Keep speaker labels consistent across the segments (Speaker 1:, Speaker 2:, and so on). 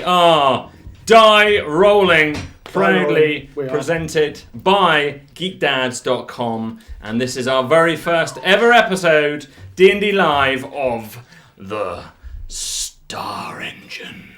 Speaker 1: We are DieRolling, proudly presented by GeekDads.com, and this is our very first ever episode, D&D Live, of The Star Engine.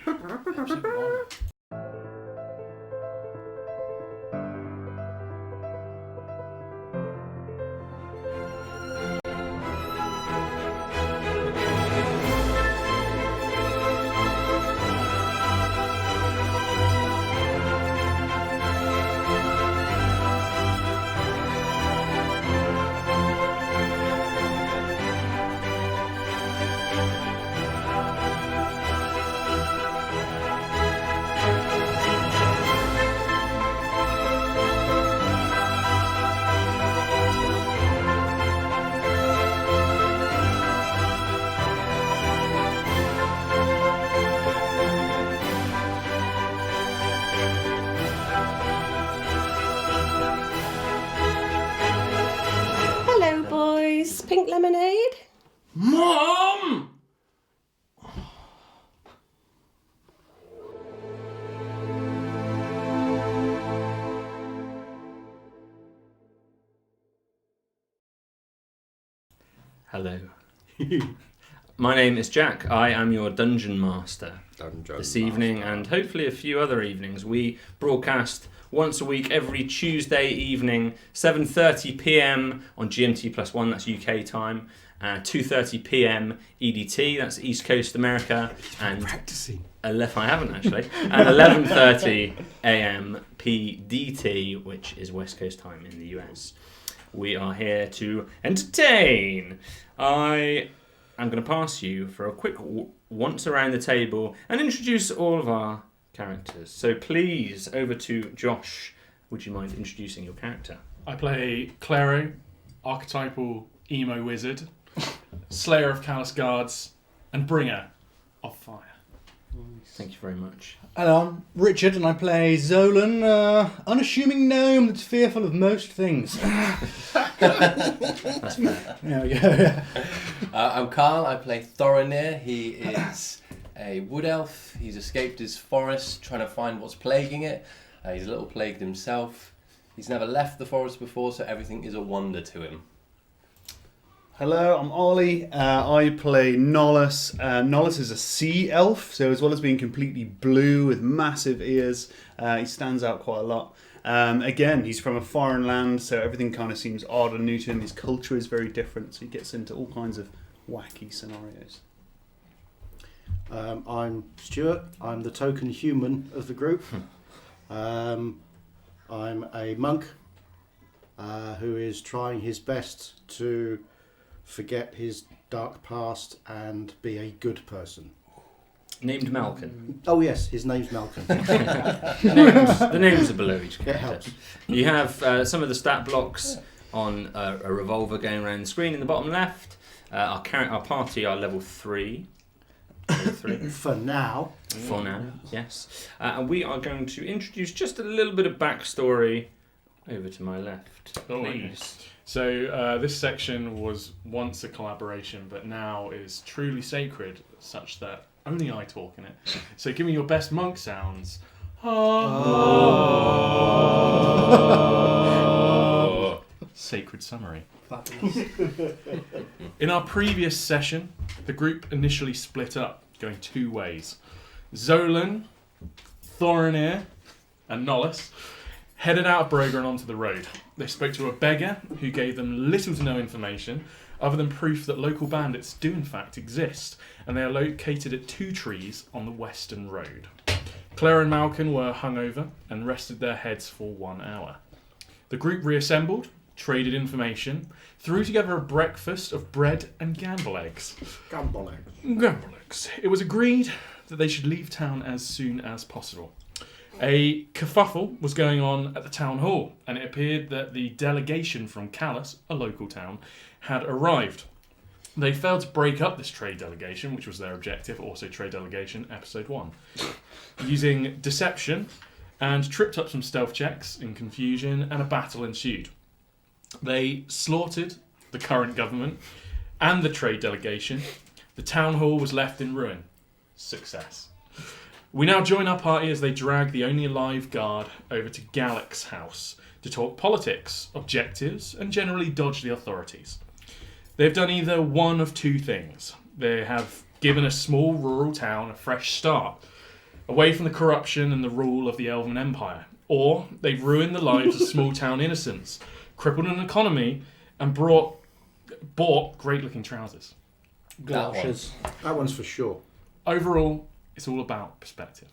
Speaker 2: Pink lemonade?
Speaker 1: Mom! Hello. My name is Jack. I am your Dungeon Master. This evening, and hopefully a few other evenings, we broadcast once a week, every Tuesday evening, 7:30 p.m. on GMT +1, that's UK time, 2:30 p.m. EDT, that's East Coast America, and
Speaker 3: practicing.
Speaker 1: I haven't actually, and 11:30 a.m. PDT, which is West Coast time in the US. We are here to entertain. I am going to pass you for a quick once around the table and introduce all of our characters. So please, over to Josh. Would you mind introducing your character?
Speaker 4: I play Claro, archetypal emo wizard, slayer of callous guards, and bringer of fire.
Speaker 1: Thank you very much.
Speaker 3: Hello, I'm Richard, and I play Zolan, unassuming gnome that's fearful of most things.
Speaker 1: That's fair.
Speaker 3: There we go.
Speaker 5: I'm Carl. I play Thorinir. He is a wood elf. He's escaped his forest, trying to find what's plaguing it. He's a little plagued himself. He's never left the forest before, so everything is a wonder to him.
Speaker 6: Hello, I'm Ollie. I play Nolus. Nolus is a sea elf, so as well as being completely blue with massive ears, he stands out quite a lot. Again, he's from a foreign land, so everything kind of seems odd and new to him. His culture is very different, so he gets into all kinds of wacky scenarios.
Speaker 7: I'm Stuart. I'm the token human of the group. I'm a monk who is trying his best to forget his dark past and be a good person.
Speaker 1: Named Malcolm.
Speaker 7: Oh yes, his name's Malcolm.
Speaker 1: The names are below each
Speaker 7: It
Speaker 1: character.
Speaker 7: helps.
Speaker 1: You have some of the stat blocks on a revolver going around the screen in the bottom left. Our party are level 3.
Speaker 7: For now.
Speaker 1: For now, yes. And we are going to introduce just a little bit of backstory over to my left, please.
Speaker 4: So this section was once a collaboration, but now is truly sacred, such that only I talk in it. So give me your best monk sounds. Sacred summary. In our previous session, the group initially split up, going two ways. Zolan, Thorinir, and Nolus headed out of Brogren onto the road. They spoke to a beggar who gave them little to no information other than proof that local bandits do in fact exist, and they are located at 2 trees on the western road. Claire and Malcolm were hungover and rested their heads for 1 hour. The group reassembled, traded information, threw together a breakfast of bread and gamble eggs.
Speaker 7: Gamble eggs.
Speaker 4: Gamble eggs. It was agreed that they should leave town as soon as possible. A kerfuffle was going on at the town hall, and it appeared that the delegation from Callus, a local town, had arrived. They failed to break up this trade delegation, which was their objective, also trade delegation, episode 1, using deception, and tripped up some stealth checks in confusion, and a battle ensued. They slaughtered the current government and the trade delegation. The town hall was left in ruin. Success. We now join our party as they drag the only alive guard over to Gallic's house to talk politics, objectives, and generally dodge the authorities. They've done either one of two things. They have given a small rural town a fresh start, away from the corruption and the rule of the Elven Empire, or they've ruined the lives of small town innocents, crippled an economy, and bought great-looking trousers.
Speaker 3: Galoshes.
Speaker 7: That one's for sure.
Speaker 4: Overall, it's all about perspective.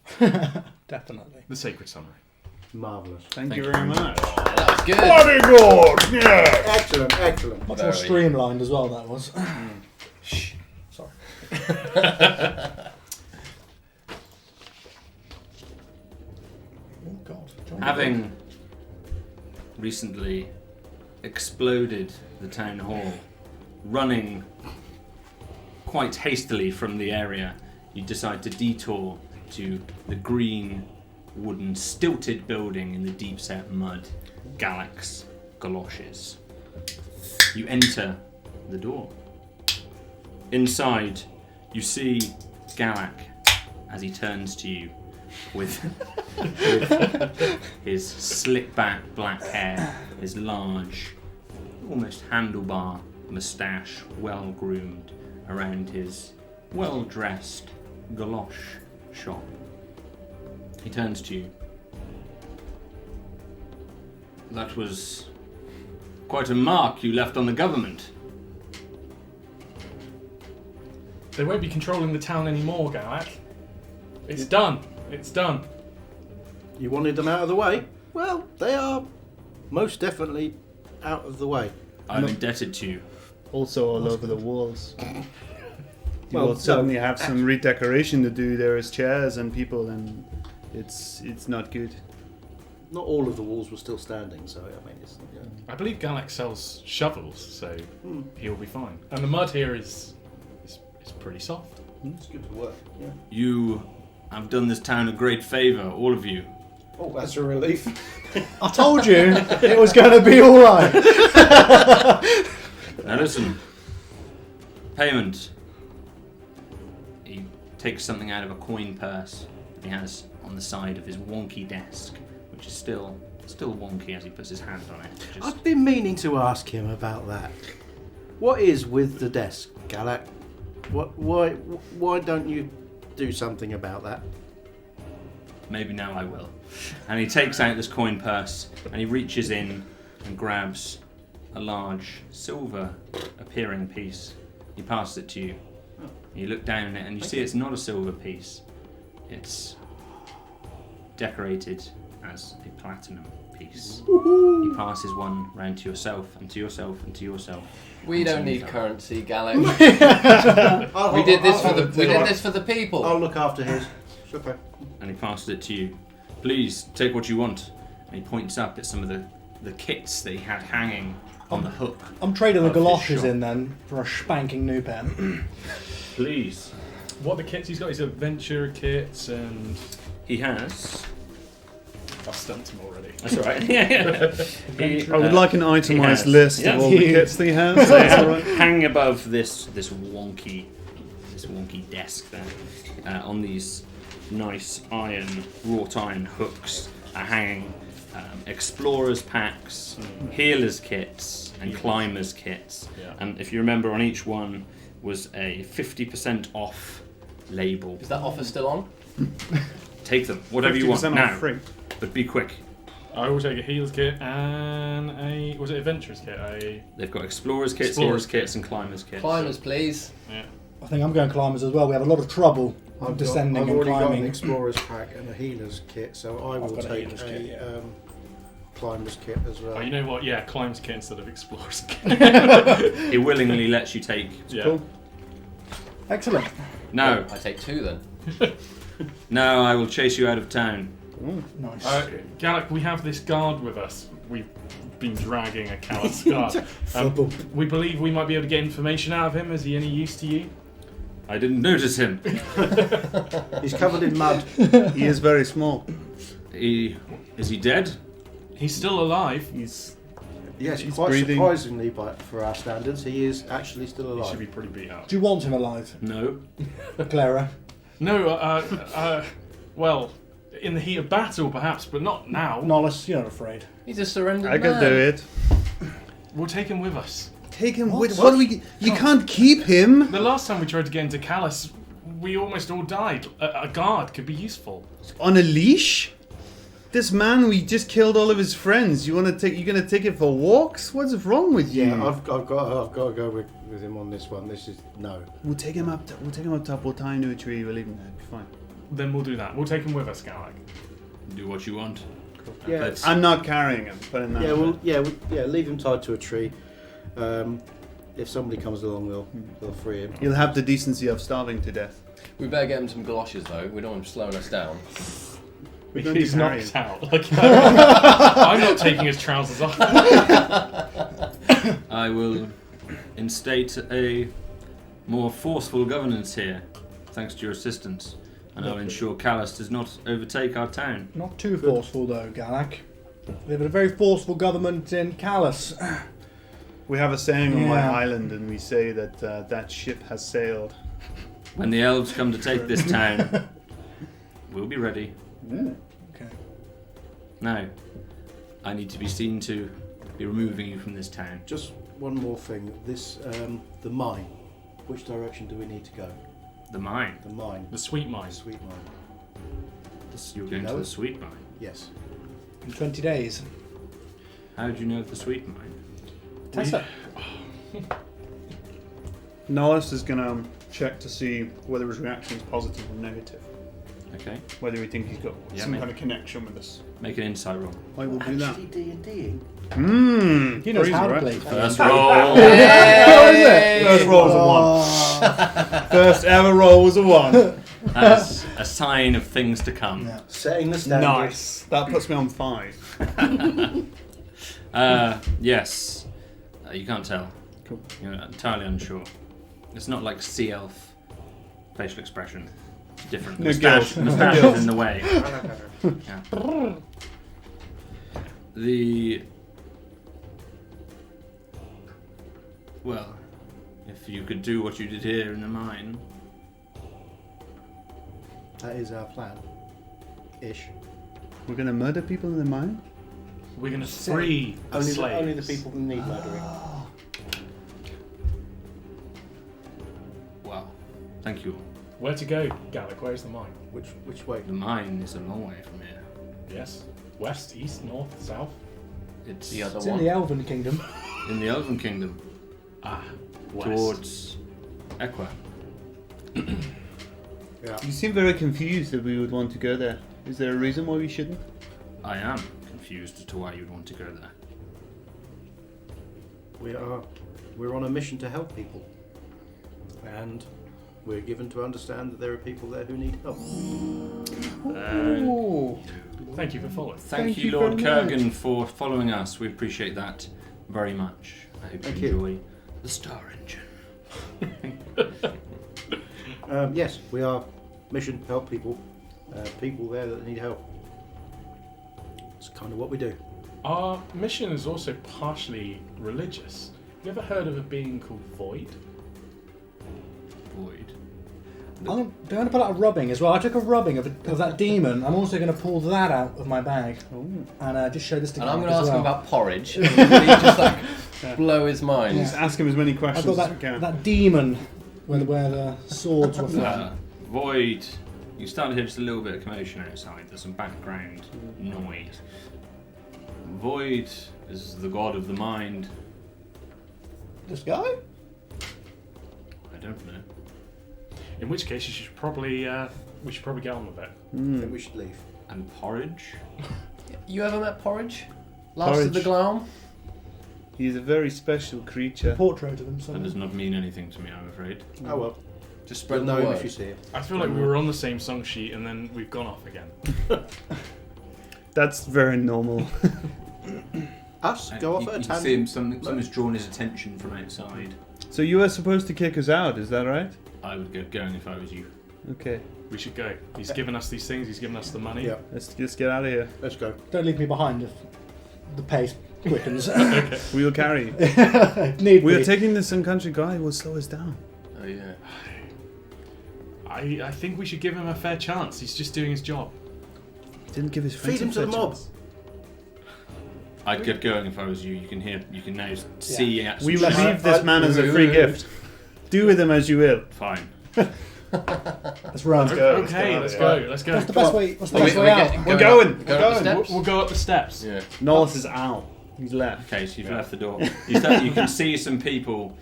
Speaker 3: Definitely.
Speaker 4: The sacred summary.
Speaker 7: Marvellous.
Speaker 6: Thank you very much.
Speaker 5: That was good.
Speaker 6: Very good. Yeah.
Speaker 7: Excellent.
Speaker 3: Much more streamlined as well, that was. Shh. Sorry. Oh, God. John.
Speaker 1: Having recently exploded the town hall, running quite hastily from the area, you decide to detour to the green, wooden, stilted building in the deep set mud, Gallic's Galoshes. You enter the door. Inside, you see Gallic as he turns to you with his slick back black hair, his large, almost handlebar moustache, well groomed around his well dressed galosh shop. He turns to you. That was quite a mark you left on the government.
Speaker 4: They won't be controlling the town anymore, Gallic. It's done. It's done.
Speaker 7: You wanted them out of the way? Well, they are most definitely out of the way.
Speaker 1: I'm indebted to you.
Speaker 6: Also all over the walls. You
Speaker 7: Well,
Speaker 6: will certainly have some redecoration to do. There is chairs and people, and it's not good.
Speaker 7: Not all of the walls were still standing, so I mean, it's
Speaker 4: I believe Gallic sells shovels, so he'll be fine. And the mud here is pretty soft.
Speaker 7: it's good to work. Yeah.
Speaker 1: You have done this town a great favour, all of you.
Speaker 7: Oh, that's a relief.
Speaker 3: I told you it was going to be all right.
Speaker 1: Now listen, payment. He takes something out of a coin purse he has on the side of his wonky desk, which is still wonky as he puts his hand on it. Just,
Speaker 7: I've been meaning to ask him about that. What is with the desk, Galak? Why don't you do something about that?
Speaker 1: maybe now I will. And he takes out this coin purse and he reaches in and grabs a large silver appearing piece. He passes it to you. You look down on it and you see it's not a silver piece. It's decorated as a platinum piece. He passes one round to yourself and to yourself and to yourself.
Speaker 5: We don't need
Speaker 1: yourself.
Speaker 5: currency, Gallic.
Speaker 7: I'll
Speaker 5: We did this for the people.
Speaker 7: I'll look after his. It's okay.
Speaker 1: And he passes it to you. Please take what you want. And he points up at some of the kits that he had hanging on the hook.
Speaker 3: I'm trading the
Speaker 1: of his
Speaker 3: galoshes
Speaker 1: shop.
Speaker 3: in then for a spanking new pair.
Speaker 1: Please.
Speaker 4: What the kits he's got? His adventure kits and...
Speaker 1: He has.
Speaker 4: I've stumped him already.
Speaker 1: That's all right. Yeah.
Speaker 6: I would like an itemised list
Speaker 1: Yeah.
Speaker 6: of all the kits that he has.
Speaker 1: So
Speaker 6: That's all right.
Speaker 1: hanging above this wonky desk there, on these nice wrought iron hooks, are hanging explorers packs, healers kits, and climbers kits.
Speaker 4: Yeah.
Speaker 1: And if you remember, on each one was a 50% off label.
Speaker 5: Is that offer still on?
Speaker 1: Take them, whatever you want
Speaker 6: 50%
Speaker 1: now,
Speaker 6: off free.
Speaker 4: But be quick. I will take a healer's kit and a... Was it adventurer's kit?
Speaker 1: They've got explorers kits,
Speaker 4: Explorers
Speaker 1: healers kits, and climbers kits.
Speaker 5: Climbers, please.
Speaker 4: Yeah.
Speaker 3: I think I'm going climbers as well. We have a lot of trouble descending
Speaker 7: I've
Speaker 3: and
Speaker 7: already got an
Speaker 3: climbing.
Speaker 7: explorer's pack and a healer's kit, so I will
Speaker 3: got a
Speaker 7: take
Speaker 3: healer's kit, yeah.
Speaker 7: climber's kit as well.
Speaker 4: Oh, you know what? Yeah, climbers kit instead of explorer's kit.
Speaker 1: He willingly lets you take.
Speaker 4: Yeah.
Speaker 6: Cool.
Speaker 3: Excellent.
Speaker 1: No,
Speaker 5: I take 2 then.
Speaker 1: no, I will chase you out of town.
Speaker 3: Nice.
Speaker 4: Gallic, we have this guard with us. We've been dragging a callous guard. We believe we might be able to get information out of him. Is he any use to you?
Speaker 1: I didn't notice him.
Speaker 7: He's covered in mud.
Speaker 6: He is very small.
Speaker 1: Is he dead?
Speaker 4: He's still alive.
Speaker 6: He's
Speaker 7: Yes,
Speaker 6: He's
Speaker 7: quite
Speaker 6: breathing.
Speaker 7: surprisingly, for our standards, he is actually still
Speaker 4: He
Speaker 7: alive.
Speaker 4: should be pretty beat up.
Speaker 3: Do you want him alive,
Speaker 1: No.
Speaker 3: Clara?
Speaker 4: No, Well, in the heat of battle, perhaps, but not now.
Speaker 3: Nollis, you're not afraid.
Speaker 5: He's a surrendered
Speaker 6: I can
Speaker 5: man.
Speaker 6: do it.
Speaker 4: We'll take him with us.
Speaker 6: Take him
Speaker 3: What?
Speaker 6: with. What do we? You can't keep him.
Speaker 4: The last time we tried to get into Callus, we almost all died. A guard could be useful.
Speaker 6: On a leash. This man, we just killed all of his friends. You want to take? You're gonna take it for walks? What's wrong with you?
Speaker 7: Yeah, I've got to go with him on this one. This is no.
Speaker 6: We'll take him up. We'll take him up top. We'll tie him to a tree. We'll leave him there. It'll be fine.
Speaker 4: Then we'll do that. We'll take him with us, Galak.
Speaker 1: Do what you want.
Speaker 7: Yeah,
Speaker 1: Let's-
Speaker 6: I'm not carrying him. Put him
Speaker 7: yeah. Leave him tied to a tree. If somebody comes along, they'll free him.
Speaker 6: You'll have the decency of starving to death.
Speaker 5: We better get him some galoshes though. We don't want him slowing us down.
Speaker 6: We're going
Speaker 4: He's
Speaker 6: to carry
Speaker 4: knocked
Speaker 6: him.
Speaker 4: out. Like, I'm not taking his trousers off.
Speaker 1: I will instate a more forceful governance here, thanks to your assistance, and I'll ensure Callus does not overtake our town.
Speaker 3: Not too forceful though, Galak. We have a very forceful government in Callus.
Speaker 6: We have a saying on my
Speaker 3: Yeah.
Speaker 6: island, and we say that that ship has sailed.
Speaker 1: When the elves come to take this town, we'll be ready.
Speaker 3: Okay.
Speaker 1: Now, I need to be seen to be removing you from this town.
Speaker 7: Just one more thing. This the mine. Which direction do we need to go?
Speaker 1: The mine.
Speaker 7: The mine.
Speaker 4: The sweet mine.
Speaker 7: Sweet mine.
Speaker 1: You're going to the sweet mine.
Speaker 7: Yes.
Speaker 3: In 20 days.
Speaker 1: How do you know of the sweet mine?
Speaker 3: Tessa.
Speaker 6: Nollis is going to check to see whether his reaction is positive or negative.
Speaker 1: Okay.
Speaker 6: Whether we think he's got
Speaker 1: Yeah,
Speaker 6: some
Speaker 1: mate.
Speaker 6: kind of connection with us.
Speaker 1: Make an insight roll.
Speaker 6: I will do that.
Speaker 7: D&Ding.
Speaker 3: He knows how to
Speaker 6: right?
Speaker 3: play.
Speaker 1: First roll.
Speaker 6: First roll was a 1. First ever roll was a 1.
Speaker 1: As a sign of things to come.
Speaker 3: Yeah.
Speaker 7: Setting the standard.
Speaker 6: Nice. That puts me on 5.
Speaker 1: Yes. You can't tell.
Speaker 6: Cool.
Speaker 1: You're entirely unsure. It's not like sea elf facial expression. It's different.
Speaker 6: No
Speaker 1: Moustache
Speaker 6: guilt.
Speaker 1: moustache
Speaker 6: No guilt.
Speaker 1: is in the way. Yeah. Well, if you could do what you did here in the mine,
Speaker 7: That is our plan. Ish.
Speaker 6: We're going to murder people in the mine?
Speaker 4: We're going to free the slaves.
Speaker 7: Only the people who need murdering.
Speaker 1: well, thank you.
Speaker 4: Where to go, Galak? Where's the mine?
Speaker 7: Which way?
Speaker 1: The mine is a long way from here.
Speaker 4: Yes. West, east, north, south?
Speaker 1: It's
Speaker 5: The other
Speaker 3: It's in
Speaker 5: one.
Speaker 3: the Elven Kingdom.
Speaker 1: in the Elven Kingdom,
Speaker 4: Ah, west.
Speaker 1: towards Equa.
Speaker 7: Yeah.
Speaker 6: You seem very confused that we would want to go there. Is there a reason why we shouldn't?
Speaker 1: I am confused as to why you'd want to go there.
Speaker 7: We're on a mission to help people. And we're given to understand that there are people there who need help.
Speaker 4: Thank you for following.
Speaker 1: Thank you,
Speaker 6: you
Speaker 1: Lord
Speaker 6: very
Speaker 1: Kurgan,
Speaker 6: much.
Speaker 1: for following us. We appreciate that very much. I hope
Speaker 7: Thank
Speaker 1: you
Speaker 7: you.
Speaker 1: enjoy the Star Engine.
Speaker 7: Yes, we are mission to help people. People there that need help. It's kind of what we do.
Speaker 4: Our mission is also partially religious. Have you ever heard of a being called Void?
Speaker 1: Void.
Speaker 3: I'm going to pull out a rubbing as well. I took a rubbing of that demon. I'm also going to pull that out of my bag and just show this to
Speaker 5: And I'm
Speaker 3: Gareth
Speaker 5: going to
Speaker 3: as
Speaker 5: ask him
Speaker 3: well.
Speaker 5: about porridge. And really just like blow his mind.
Speaker 3: Yeah.
Speaker 6: Just ask him as many
Speaker 3: I've
Speaker 6: questions
Speaker 3: got
Speaker 6: as we can.
Speaker 3: that demon where the swords were from.
Speaker 1: Void. You start to hear just a little bit of commotion outside. There's some background noise. Void is the god of the mind.
Speaker 3: This guy?
Speaker 1: I don't know.
Speaker 4: In which case, you should probably we should probably get on with it.
Speaker 7: I think we should leave.
Speaker 1: And porridge?
Speaker 5: You ever met Porridge? Last of the
Speaker 6: Porridge.
Speaker 5: Gloam?
Speaker 6: He's a very special creature.
Speaker 3: Portrait of him
Speaker 1: That
Speaker 3: somewhere.
Speaker 1: does not mean anything to me, I'm afraid.
Speaker 7: Oh well.
Speaker 5: Just
Speaker 7: You'll
Speaker 5: spread
Speaker 7: know
Speaker 5: the
Speaker 7: him
Speaker 5: word.
Speaker 7: if you see him.
Speaker 4: I feel like we were on the same song sheet and then we've gone off again.
Speaker 6: That's very normal.
Speaker 7: Us? Go off
Speaker 1: you,
Speaker 7: at a
Speaker 1: you
Speaker 7: tangent?
Speaker 1: see him, something's drawn his attention from outside.
Speaker 6: So you were supposed to kick us out, is that right?
Speaker 1: I would get going if I was you.
Speaker 6: Okay,
Speaker 4: We should go. He's given us these things. He's given us the money.
Speaker 7: Yeah,
Speaker 6: let's just get out of here.
Speaker 7: let's go.
Speaker 3: Don't leave me behind if the pace quickens.
Speaker 6: We will carry you.
Speaker 3: Need
Speaker 6: We
Speaker 3: be.
Speaker 6: are taking this uncountry guy who will slow us down.
Speaker 5: Oh yeah.
Speaker 4: I think we should give him a fair chance. He's just doing his job.
Speaker 6: He didn't give his friends
Speaker 7: Feed him
Speaker 6: a
Speaker 7: to the
Speaker 6: fair
Speaker 7: mob.
Speaker 6: chance.
Speaker 1: I'd get going if I was you. You can now see.
Speaker 6: We
Speaker 1: actually-
Speaker 6: leave this man as a free gift. Do with him as you will.
Speaker 1: Fine.
Speaker 3: Let's run.
Speaker 6: go.
Speaker 4: Okay, let's go. Let's go.
Speaker 3: What's the best way? What's the
Speaker 5: Are
Speaker 3: best
Speaker 5: we
Speaker 3: way out?
Speaker 6: We're going.
Speaker 5: Go up the steps?
Speaker 4: We'll go up the steps.
Speaker 5: Yeah.
Speaker 6: Nollis is out. He's left.
Speaker 1: Okay, so you've
Speaker 4: Yeah.
Speaker 1: left the door. You can see some people,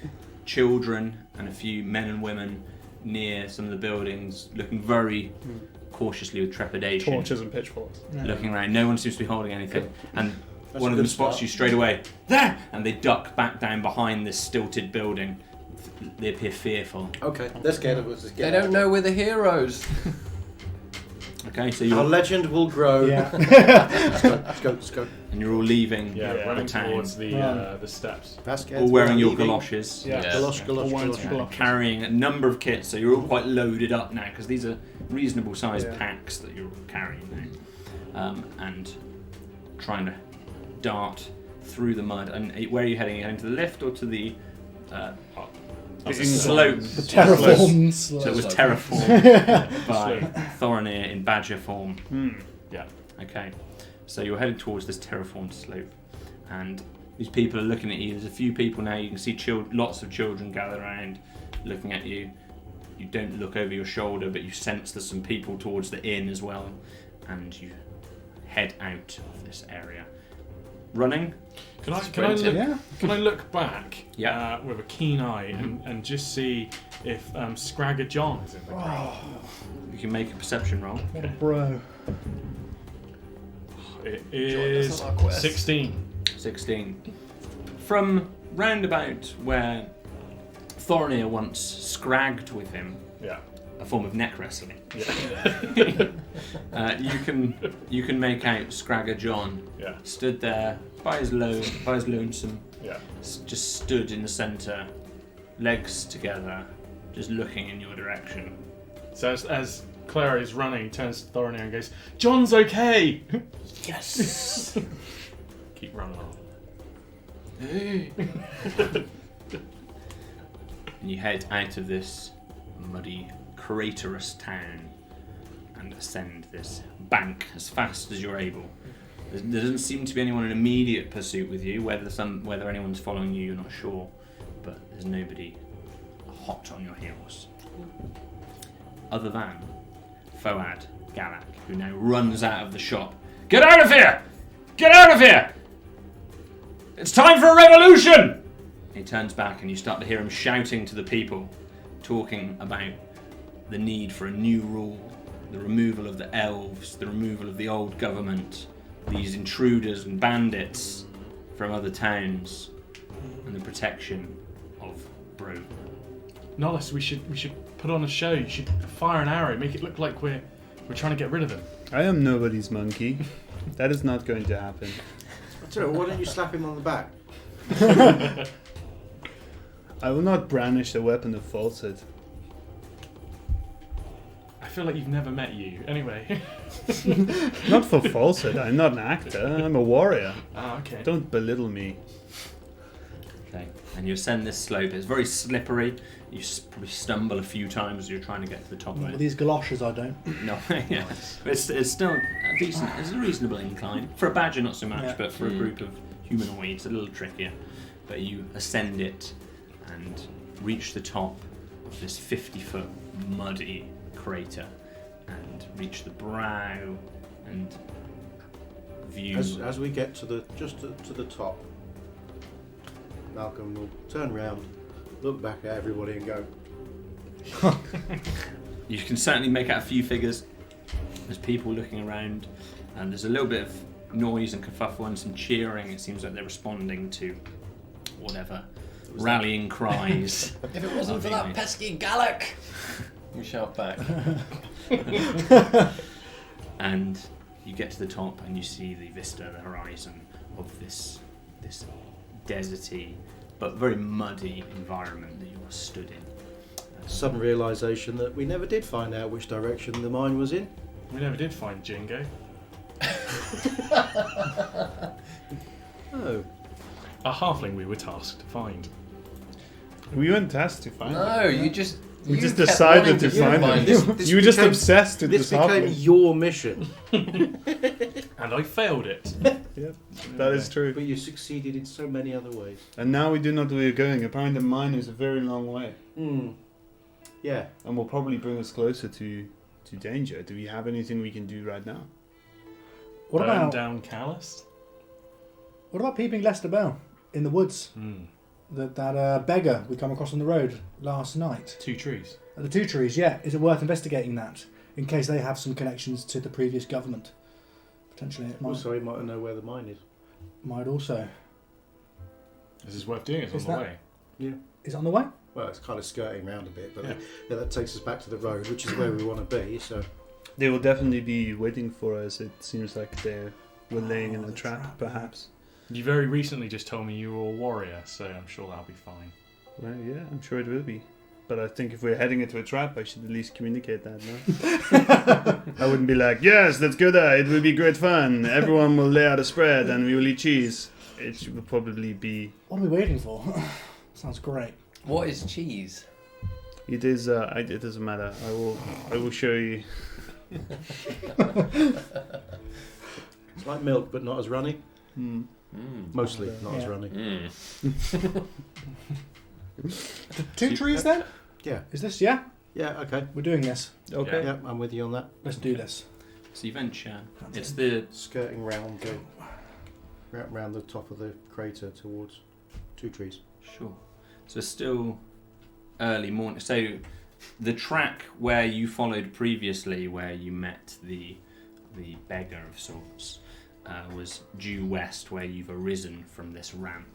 Speaker 1: children, and a few men and women near some of the buildings, looking very cautiously with trepidation.
Speaker 6: Torches and pitchforks.
Speaker 1: Looking around. No one seems to be holding anything. And
Speaker 7: That's
Speaker 1: one
Speaker 7: a
Speaker 1: of them
Speaker 7: good
Speaker 1: spots
Speaker 7: start.
Speaker 1: you straight away. There! And they duck back down behind this stilted building. They appear fearful.
Speaker 7: Okay, they're scared of us. Let's
Speaker 5: They
Speaker 7: get
Speaker 5: don't know we're the heroes.
Speaker 1: Okay, so
Speaker 7: Our
Speaker 1: you're
Speaker 7: legend will grow.
Speaker 3: Yeah.
Speaker 7: Let's go.
Speaker 1: and you're all leaving
Speaker 4: Yeah,
Speaker 1: the
Speaker 4: running
Speaker 1: town,
Speaker 4: towards the
Speaker 3: Run.
Speaker 4: steps.
Speaker 7: Vasquez,
Speaker 1: all wearing your
Speaker 7: leaving.
Speaker 1: galoshes.
Speaker 6: Yeah.
Speaker 5: Yeah.
Speaker 7: Galosh, galosh,
Speaker 6: All
Speaker 7: galosh.
Speaker 6: wearing
Speaker 1: Carrying a number of kits, so you're all quite loaded up now because these are reasonable sized
Speaker 6: Yeah.
Speaker 1: packs that you're carrying now, and trying to dart through the mud. And where are you heading? Are you heading to the left or to the slope?
Speaker 3: The terraformed slope.
Speaker 1: So it was terraformed by Thorinir in badger form.
Speaker 4: Yeah.
Speaker 1: Okay, so you're headed towards this terraformed slope, and these people are looking at you. There's a few people now. You can see lots of children gather around, looking at you. You don't look over your shoulder, but you sense there's some people towards the inn as well, and you head out of this area, running.
Speaker 4: Can I
Speaker 5: Sprinting.
Speaker 4: look? Can I look back?
Speaker 1: Yeah.
Speaker 4: With a keen eye and just see if Scragger John is in the crowd.
Speaker 1: You can make a perception roll.
Speaker 3: What a bro.
Speaker 4: It
Speaker 5: that's
Speaker 4: is
Speaker 5: not our quest.
Speaker 4: 16.
Speaker 1: 16. From roundabout where Thorinir once scragged with him,
Speaker 4: Yeah.
Speaker 1: a form of neck wrestling.
Speaker 4: Yeah.
Speaker 1: You can make out Scragger John
Speaker 4: Yeah.
Speaker 1: stood there by his lonesome,
Speaker 4: Yeah.
Speaker 1: just stood in the centre, legs together, just looking in your direction.
Speaker 4: So as Clara is running, he turns to Thorinir and goes, "John's okay."
Speaker 1: Yes.
Speaker 4: Keep running on.
Speaker 1: And you head out of this muddy, craterous town and ascend this bank as fast as you're able. There doesn't seem to be anyone in immediate pursuit with you. Whether anyone's following you, you're not sure. But there's nobody hot on your heels. Other than Foad Galak, who now runs out of the shop. Get out of here! Get out of here! It's time for a revolution! He turns back and you start to hear him shouting to the people, talking about the need for a new rule, the removal of the elves, the removal of the old government, these intruders and bandits from other towns, and the protection of Bro.
Speaker 4: Nollis, we should put on a show. You should fire an arrow, make it look like we're trying to get rid of them.
Speaker 6: I am nobody's monkey. That is not going to happen.
Speaker 7: I tell you, why don't you slap him on the back?
Speaker 6: I will not brandish the weapon of falsehood.
Speaker 4: I feel like you've never met you. Anyway.
Speaker 6: Not for falsehood. I'm not an actor. I'm a warrior.
Speaker 4: Ah, okay.
Speaker 6: Don't belittle me.
Speaker 1: Okay, and you ascend this slope. It's very slippery. You probably stumble a few times as you're trying to get to the top of
Speaker 3: With
Speaker 1: it.
Speaker 3: these galoshes, I don't.
Speaker 1: No, yeah. But it's still a decent, it's a reasonable incline. For a badger, not so much,
Speaker 3: Yeah.
Speaker 1: but for a group of humanoids, a little trickier. But you ascend it and reach the top of this 50-foot muddy crater and reach the brow and view.
Speaker 7: As we get to the to the top, Malcolm will turn round, look back at everybody, and go,
Speaker 1: You can certainly make out a few figures. There's people looking around, and there's a little bit of noise and kerfuffle and some cheering. It seems like they're responding to whatever rallying cries.
Speaker 5: If it wasn't for that pesky Galak, we shout back.
Speaker 1: And you get to the top and you see the vista, the horizon of this deserty but very muddy environment that you are stood in.
Speaker 7: sudden realisation that we never did find out which direction the mine was in.
Speaker 4: We never did find Jingo.
Speaker 7: Oh.
Speaker 4: A halfling we were tasked to find.
Speaker 6: We weren't tasked to find
Speaker 5: No,
Speaker 6: it.
Speaker 5: you just
Speaker 6: We
Speaker 5: You
Speaker 6: just
Speaker 5: kept
Speaker 6: decided
Speaker 5: wanting
Speaker 6: to
Speaker 5: to
Speaker 6: find
Speaker 5: find
Speaker 6: him.
Speaker 5: this-
Speaker 6: You were just obsessed with
Speaker 7: This
Speaker 6: this
Speaker 7: became
Speaker 6: halfling.
Speaker 7: your mission,
Speaker 4: And I failed it.
Speaker 6: That is true.
Speaker 7: but you succeeded in so many other ways.
Speaker 6: And now we do not know where you're going. Apparently the mine is a very long way.
Speaker 7: Yeah.
Speaker 6: And will probably bring us closer to danger. Do we have anything we can do right now?
Speaker 3: What
Speaker 4: Burn
Speaker 3: about
Speaker 4: down Calloused?
Speaker 3: what about peeping Lester Bell in the woods? That beggar we come across on the road last night.
Speaker 4: 2 trees.
Speaker 3: The 2 trees, yeah. Is it worth investigating that in case they have some connections to the previous government? Potentially, it might,
Speaker 7: Also, he might know where the mine is.
Speaker 3: might also.
Speaker 4: This is worth doing. It's
Speaker 3: Is
Speaker 4: on the
Speaker 3: that-
Speaker 4: way.
Speaker 3: Is it on the way?
Speaker 7: Well, it's kind of skirting around a bit, but
Speaker 4: Yeah.
Speaker 7: that takes us back to the road, which is where we want to be. So
Speaker 6: They will definitely be waiting for us. It seems like they were laying in a
Speaker 3: the
Speaker 6: trap,
Speaker 3: trap.
Speaker 6: perhaps.
Speaker 4: You very recently just told me you were a warrior, so I'm sure that'll be fine.
Speaker 6: Well, yeah, I'm sure it will be. But I think if we're heading into a trap, I should at least communicate that, no? I wouldn't be like, yes, let's go there. It will be great fun. Everyone will lay out a spread and we will eat cheese. It would probably be...
Speaker 3: What are we waiting for? Sounds great.
Speaker 5: What is cheese?
Speaker 6: It is. It doesn't matter. I will show you.
Speaker 7: it's like milk, but not as runny. Mostly not as
Speaker 3: Yeah.
Speaker 7: runny.
Speaker 3: The 2 trees then?
Speaker 7: Yeah.
Speaker 3: Is this, yeah?
Speaker 7: Yeah. Okay.
Speaker 3: We're doing this.
Speaker 6: Okay.
Speaker 7: Yeah, I'm with you on that.
Speaker 3: Let's do this.
Speaker 1: So you venture.
Speaker 3: That's
Speaker 1: It's
Speaker 3: it.
Speaker 1: the
Speaker 7: Skirting round round the top of the crater towards 2 trees.
Speaker 1: sure. So it's still early morning. So the track where you followed previously, where you met the beggar of sorts, was due west, where you've arisen from this ramp,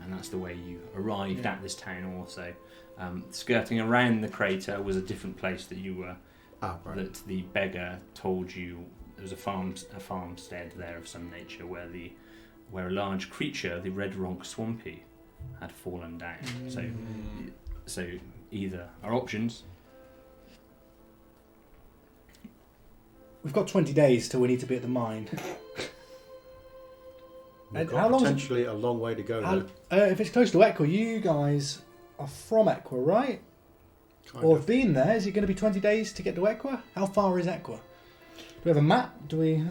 Speaker 1: and that's the way you arrived at this town. Also, skirting around the crater was a different place that you were.
Speaker 7: Ah, right.
Speaker 1: That the beggar told you there was a farmstead there of some nature where a large creature, the red ronk swampy, had fallen down. So either our options.
Speaker 3: We've got 20 days till we need to be at the mine.
Speaker 7: We've
Speaker 3: And
Speaker 7: got
Speaker 3: how long is it-
Speaker 7: potentially a long way to go.
Speaker 3: How,
Speaker 7: though.
Speaker 3: if it's close to Equa, you guys are from Equa, right?
Speaker 7: Kind
Speaker 3: Or
Speaker 7: of.
Speaker 3: have been there. Is it going to be 20 days to get to Equa? How far is Equa? Do we have a map? Do we...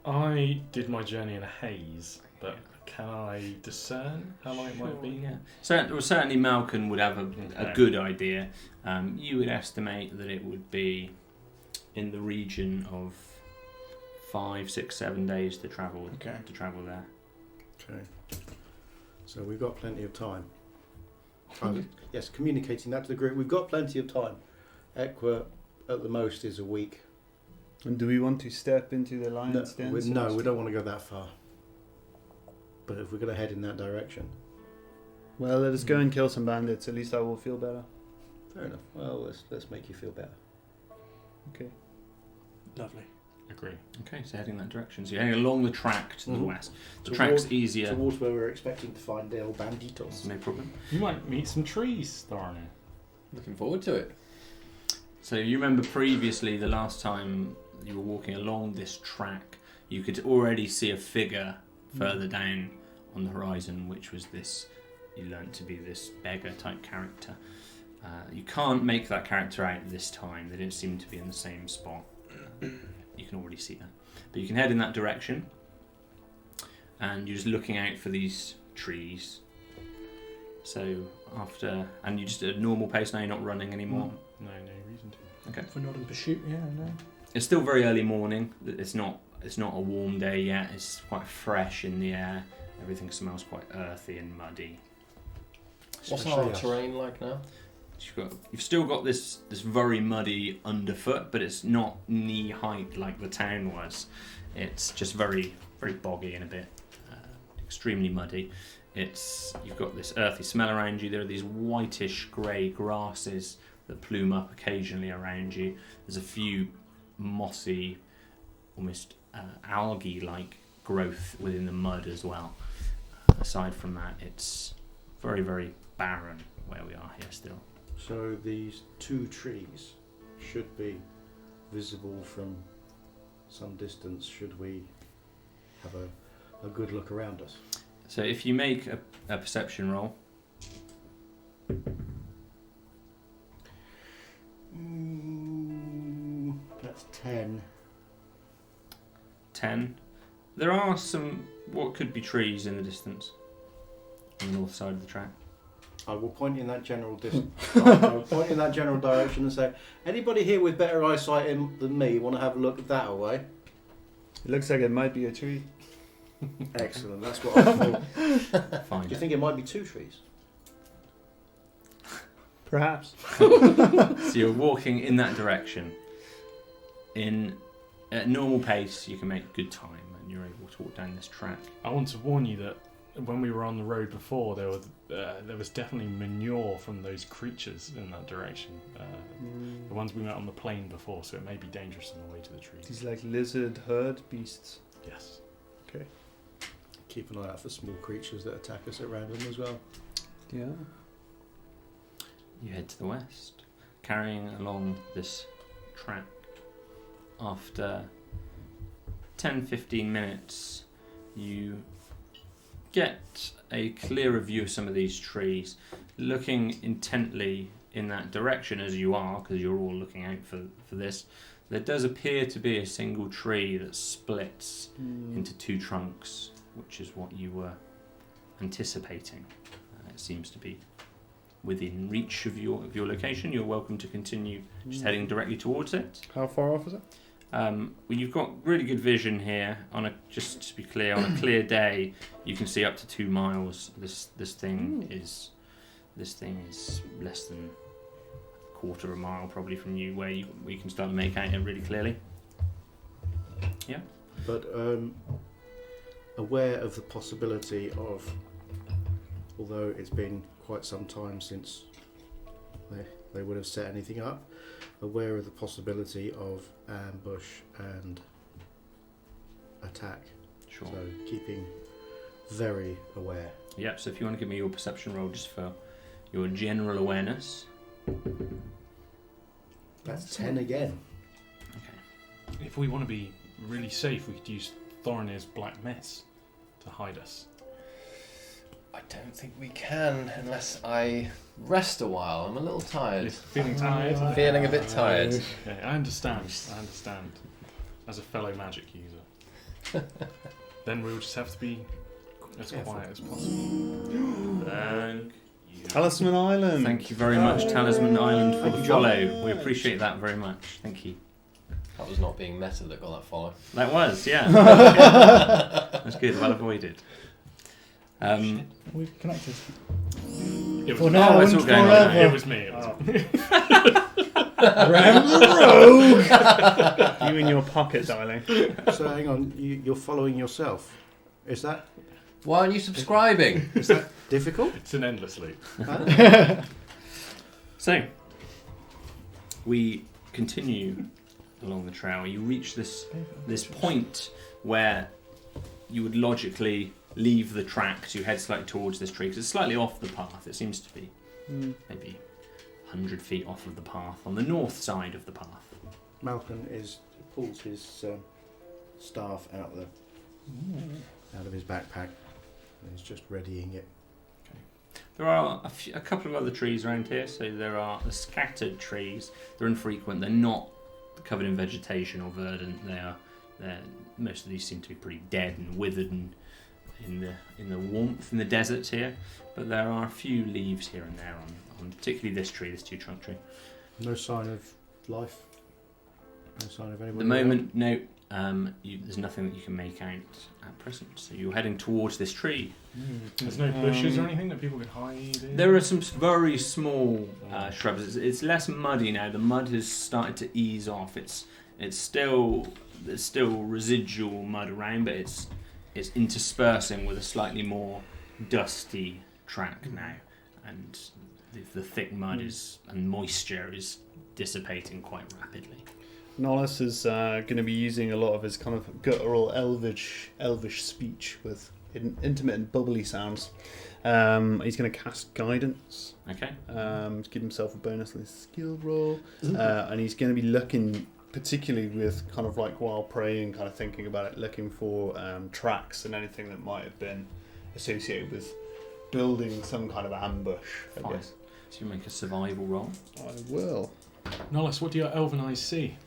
Speaker 4: I did my journey in a haze, but can I discern how long it might be?
Speaker 1: Yeah. Certainly Malcolm would have a
Speaker 4: Okay.
Speaker 1: good idea. You would estimate that it would be in the region of 5, 6, 7 days to travel.
Speaker 3: Okay.
Speaker 1: To travel there.
Speaker 7: Okay. So we've got plenty of time. Yes, communicating that to the group. We've got plenty of time. Equa, at the most, is a week.
Speaker 6: And do we want to step into the
Speaker 7: No,
Speaker 6: lion's den?
Speaker 7: we don't want to go that far. But if we're going to head in that direction,
Speaker 6: Well, let us go and kill some bandits. At least I will feel better.
Speaker 7: fair enough. Well, let's make you feel better.
Speaker 6: Okay.
Speaker 3: Lovely.
Speaker 4: Agree.
Speaker 1: Okay, so heading that direction. So you're heading along the track to the
Speaker 7: Mhm.
Speaker 1: west. The
Speaker 7: Toward-
Speaker 1: track's easier.
Speaker 7: Towards where we're expecting to find El Banditos.
Speaker 1: No problem.
Speaker 4: You might meet some trees, Thorny.
Speaker 5: Looking forward to it.
Speaker 1: So you remember previously, the last time you were walking along this track, you could already see a figure further down on the horizon, which was this, you learnt to be this beggar type character. You can't make that character out this time. They don't seem to be in the same spot. You can already see that. But you can head in that direction, and you're just looking out for these trees. So and you just at a normal pace now, you're not running anymore.
Speaker 4: No reason to.
Speaker 1: Okay.
Speaker 3: For not in pursuit, yeah, no.
Speaker 1: It's still very early morning. It's not a warm day yet. It's quite fresh in the air. Everything smells quite earthy and muddy.
Speaker 5: What's
Speaker 7: Especially
Speaker 5: our
Speaker 7: us.
Speaker 5: terrain like now?
Speaker 1: You've still got this very muddy underfoot, but it's not knee height like the town was. It's just very very boggy and a bit extremely muddy. You've got this earthy smell around you. There are these whitish grey grasses that plume up occasionally around you. There's a few mossy, almost algae-like growth within the mud as well. Aside from that, it's very, very barren where we are here still.
Speaker 7: So these 2 trees should be visible from some distance should we have a good look around us.
Speaker 1: So if you make a perception roll,
Speaker 7: That's 10.
Speaker 1: 10. There are some what could be trees in the distance on the north side of the track.
Speaker 7: I will point in that general I will point in that general direction and say, anybody here with better eyesight than me want to have a look that away?
Speaker 6: It looks like it might be a tree.
Speaker 7: Excellent, that's what I thought.
Speaker 1: Fine.
Speaker 7: Do you think it might be 2 trees?
Speaker 6: Perhaps.
Speaker 1: So you're walking in that direction. At normal pace, you can make good time, and you're able to walk down this track.
Speaker 4: I want to warn you that when we were on the road before, there was definitely manure from those creatures in that direction. The ones we met on the plain before, so it may be dangerous on the way to the trees.
Speaker 6: These like lizard herd beasts.
Speaker 4: Yes.
Speaker 6: Okay.
Speaker 7: Keep an eye out for small creatures that attack us at random as well.
Speaker 6: Yeah.
Speaker 1: You head to the west, carrying along this track. After 10-15 minutes, you get a clearer view of some of these trees, looking intently in that direction as you are, because you're all looking out for this. There does appear to be a single tree that splits into 2 trunks, which is what you were anticipating. It seems to be within reach of your location. You're welcome to continue just heading directly towards it.
Speaker 6: How far off is it?
Speaker 1: Well, you've got really good vision here. Just to be clear, on a clear day, you can see up to 2 miles. This thing is less than a quarter of a mile probably from you, where you can start to make out it really clearly. Yeah.
Speaker 7: But aware of the possibility of, although it's been quite some time since they would have set anything up, aware of the possibility of ambush and attack.
Speaker 1: Sure.
Speaker 7: So keeping very aware.
Speaker 1: Yep, so if you want to give me your perception roll just for your general awareness.
Speaker 7: That's 10 again.
Speaker 1: Okay.
Speaker 4: If we want to be really safe, we could use Thorinir's black mess to hide us.
Speaker 5: I don't think we can unless I rest a while. I'm a little tired.
Speaker 4: Feeling tired?
Speaker 5: Feeling a bit tired.
Speaker 4: Okay, I understand. As a fellow magic user. Then we'll just have to be as quiet as possible.
Speaker 1: Thank you.
Speaker 6: Talisman Island.
Speaker 1: Thank you very much, Talisman Island, for the follow. We appreciate that very much. Thank you.
Speaker 5: That was not being meta that got that follow.
Speaker 1: That was, yeah. That's good. Well avoided.
Speaker 3: We've connected.
Speaker 4: It was
Speaker 3: For
Speaker 4: me.
Speaker 3: now
Speaker 1: it's
Speaker 3: and
Speaker 1: all going on
Speaker 3: forever.
Speaker 1: now.
Speaker 4: It was me.
Speaker 3: Ram the rogue!
Speaker 6: You in your pocket, darling.
Speaker 7: So hang on, you're following yourself. Is that
Speaker 5: Why aren't you subscribing?
Speaker 7: difficult?
Speaker 4: It's an endless loop.
Speaker 1: So, we continue along the trail. You reach this point where you would logically leave the track to head slightly towards this tree, because it's slightly off the path. It seems to be maybe 100 feet off of the path, on the north side of the path.
Speaker 7: Malcolm pulls his staff out of his backpack and is just readying it.
Speaker 1: There are a couple of other trees around here, so there are the scattered trees. They're infrequent. They're not covered in vegetation or verdant. Most of these seem to be pretty dead and withered and in the warmth in the desert here. But there are a few leaves here and there on particularly this tree, this 2-trunk tree.
Speaker 7: No sign of life. No sign of anyone.
Speaker 1: At the moment, no. There's nothing that you can make out at present. So you're heading towards this tree.
Speaker 4: There's no bushes or anything that people can hide in?
Speaker 1: There are some very small shrubs. It's less muddy now. The mud has started to ease off. There's still residual mud around, but it's interspersing with a slightly more dusty track now, and the thick mud and moisture is dissipating quite rapidly.
Speaker 6: Nollis is going to be using a lot of his kind of guttural elvish speech with intermittent bubbly sounds. He's going to cast guidance.
Speaker 1: Okay.
Speaker 6: To give himself a bonus on his skill roll. And he's going to be looking, particularly with kind of like while praying, kind of thinking about it, looking for tracks and anything that might have been associated with building some kind of ambush, I
Speaker 1: Fine.
Speaker 6: guess.
Speaker 1: So you make a survival roll.
Speaker 6: I will.
Speaker 4: Nollis, what do your elven eyes see?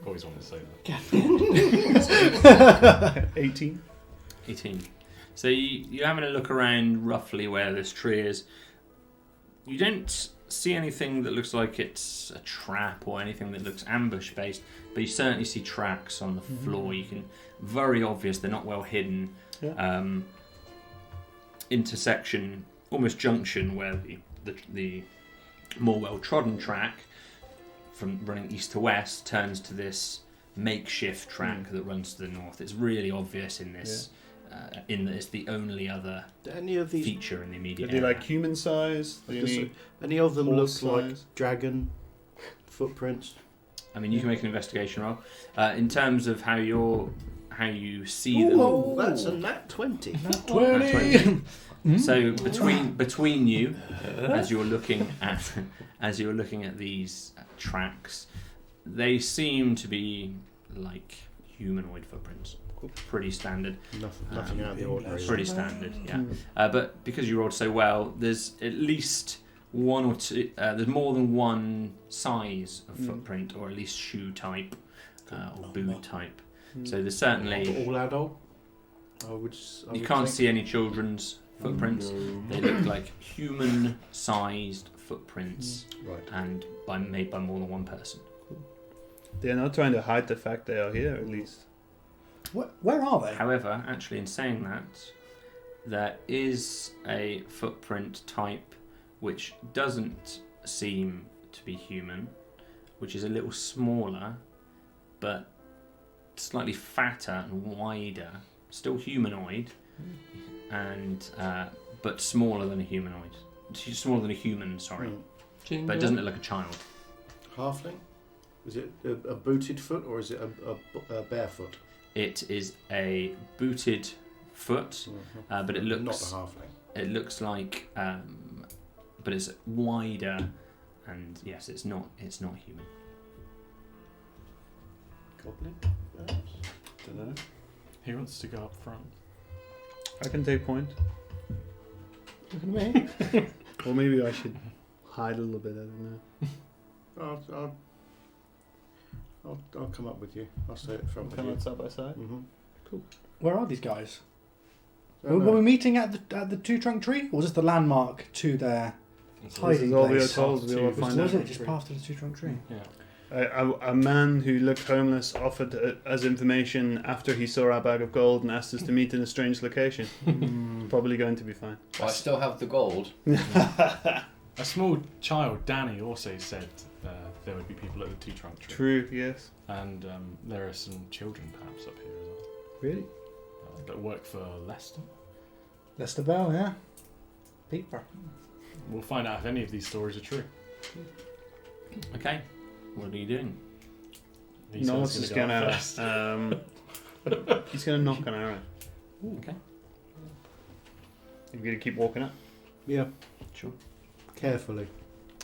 Speaker 4: Always wanted to say that.
Speaker 6: 18.
Speaker 1: 18. So you're having a look around roughly where this tree is. You don't see anything that looks like it's a trap or anything that looks ambush based, but you certainly see tracks on the floor. You can, very obvious, they're not well hidden.
Speaker 6: Yeah.
Speaker 1: Intersection, almost junction, where the more well trodden track from running east to west turns to this makeshift track that runs to the north. It's really obvious in this. In that it's the only other
Speaker 7: Any of these,
Speaker 1: feature in the immediate
Speaker 6: Are they
Speaker 1: area.
Speaker 6: like human size?
Speaker 7: any of them look
Speaker 6: horse
Speaker 7: like
Speaker 6: size?
Speaker 7: dragon footprints?
Speaker 1: I mean, you can make an investigation roll. In terms of how you see them.
Speaker 7: Oh, that's a nat 20.
Speaker 3: 20.
Speaker 1: So between you, as you're looking at these tracks, they seem to be like humanoid footprints. Pretty standard.
Speaker 7: Nothing out of the ordinary.
Speaker 1: Pretty standard, yeah. But because you rolled so well, there's at least one or two. There's more than one size of footprint, or at least shoe type or boot type. So there's certainly
Speaker 7: All adult?
Speaker 1: you can't see any children's footprints. They look like human-sized footprints,
Speaker 7: Right.
Speaker 1: and made by more than one person.
Speaker 6: They're not trying to hide the fact they are here, at least.
Speaker 3: Where are they?
Speaker 1: However, actually, in saying that, there is a footprint type which doesn't seem to be human, which is a little smaller, but slightly fatter and wider. Still humanoid, and but smaller than a humanoid. Smaller than a human, sorry. But it doesn't look like a child.
Speaker 7: Halfling? Is it a booted foot or is it a barefoot?
Speaker 1: It is a booted foot, but it looks
Speaker 7: Not the halfling.
Speaker 1: It looks like, but it's wider, and yes, it's not human.
Speaker 7: Goblin, perhaps?
Speaker 6: Don't know.
Speaker 4: Who wants to go up front?
Speaker 6: I can take point.
Speaker 3: Look at me.
Speaker 6: Or maybe I should hide a little bit, I don't know.
Speaker 7: I'll come up with you. I'll stay at the front with
Speaker 6: Come
Speaker 7: you.
Speaker 6: out side by side.
Speaker 3: Where are these guys?
Speaker 7: Oh,
Speaker 3: Were we meeting at the two trunk tree, or was this the landmark to their hiding
Speaker 6: This is all we are
Speaker 3: place?
Speaker 6: told. We all
Speaker 4: Two.
Speaker 6: find
Speaker 3: Was
Speaker 6: out.
Speaker 3: it just past the two trunk tree?
Speaker 4: Yeah.
Speaker 6: A man who looked homeless offered us information after he saw our bag of gold and asked us to meet in a strange location. Probably going to be fine.
Speaker 5: Well, I still have the gold.
Speaker 4: A small child, Danny, also said there would be people at the two-trunk tree.
Speaker 6: True, yes.
Speaker 4: And there are some children perhaps up here as well.
Speaker 6: Really?
Speaker 4: That work for Leicester.
Speaker 3: Lester Bell, yeah. Peeper.
Speaker 4: We'll find out if any of these stories are true.
Speaker 1: Okay, what are you doing?
Speaker 4: He
Speaker 6: No,
Speaker 4: says
Speaker 6: it's just
Speaker 4: go
Speaker 6: going
Speaker 4: up
Speaker 6: out.
Speaker 4: first.
Speaker 6: He's going to knock an arrow.
Speaker 1: Okay,
Speaker 6: You're going to keep walking up.
Speaker 7: Yeah,
Speaker 1: sure.
Speaker 7: carefully.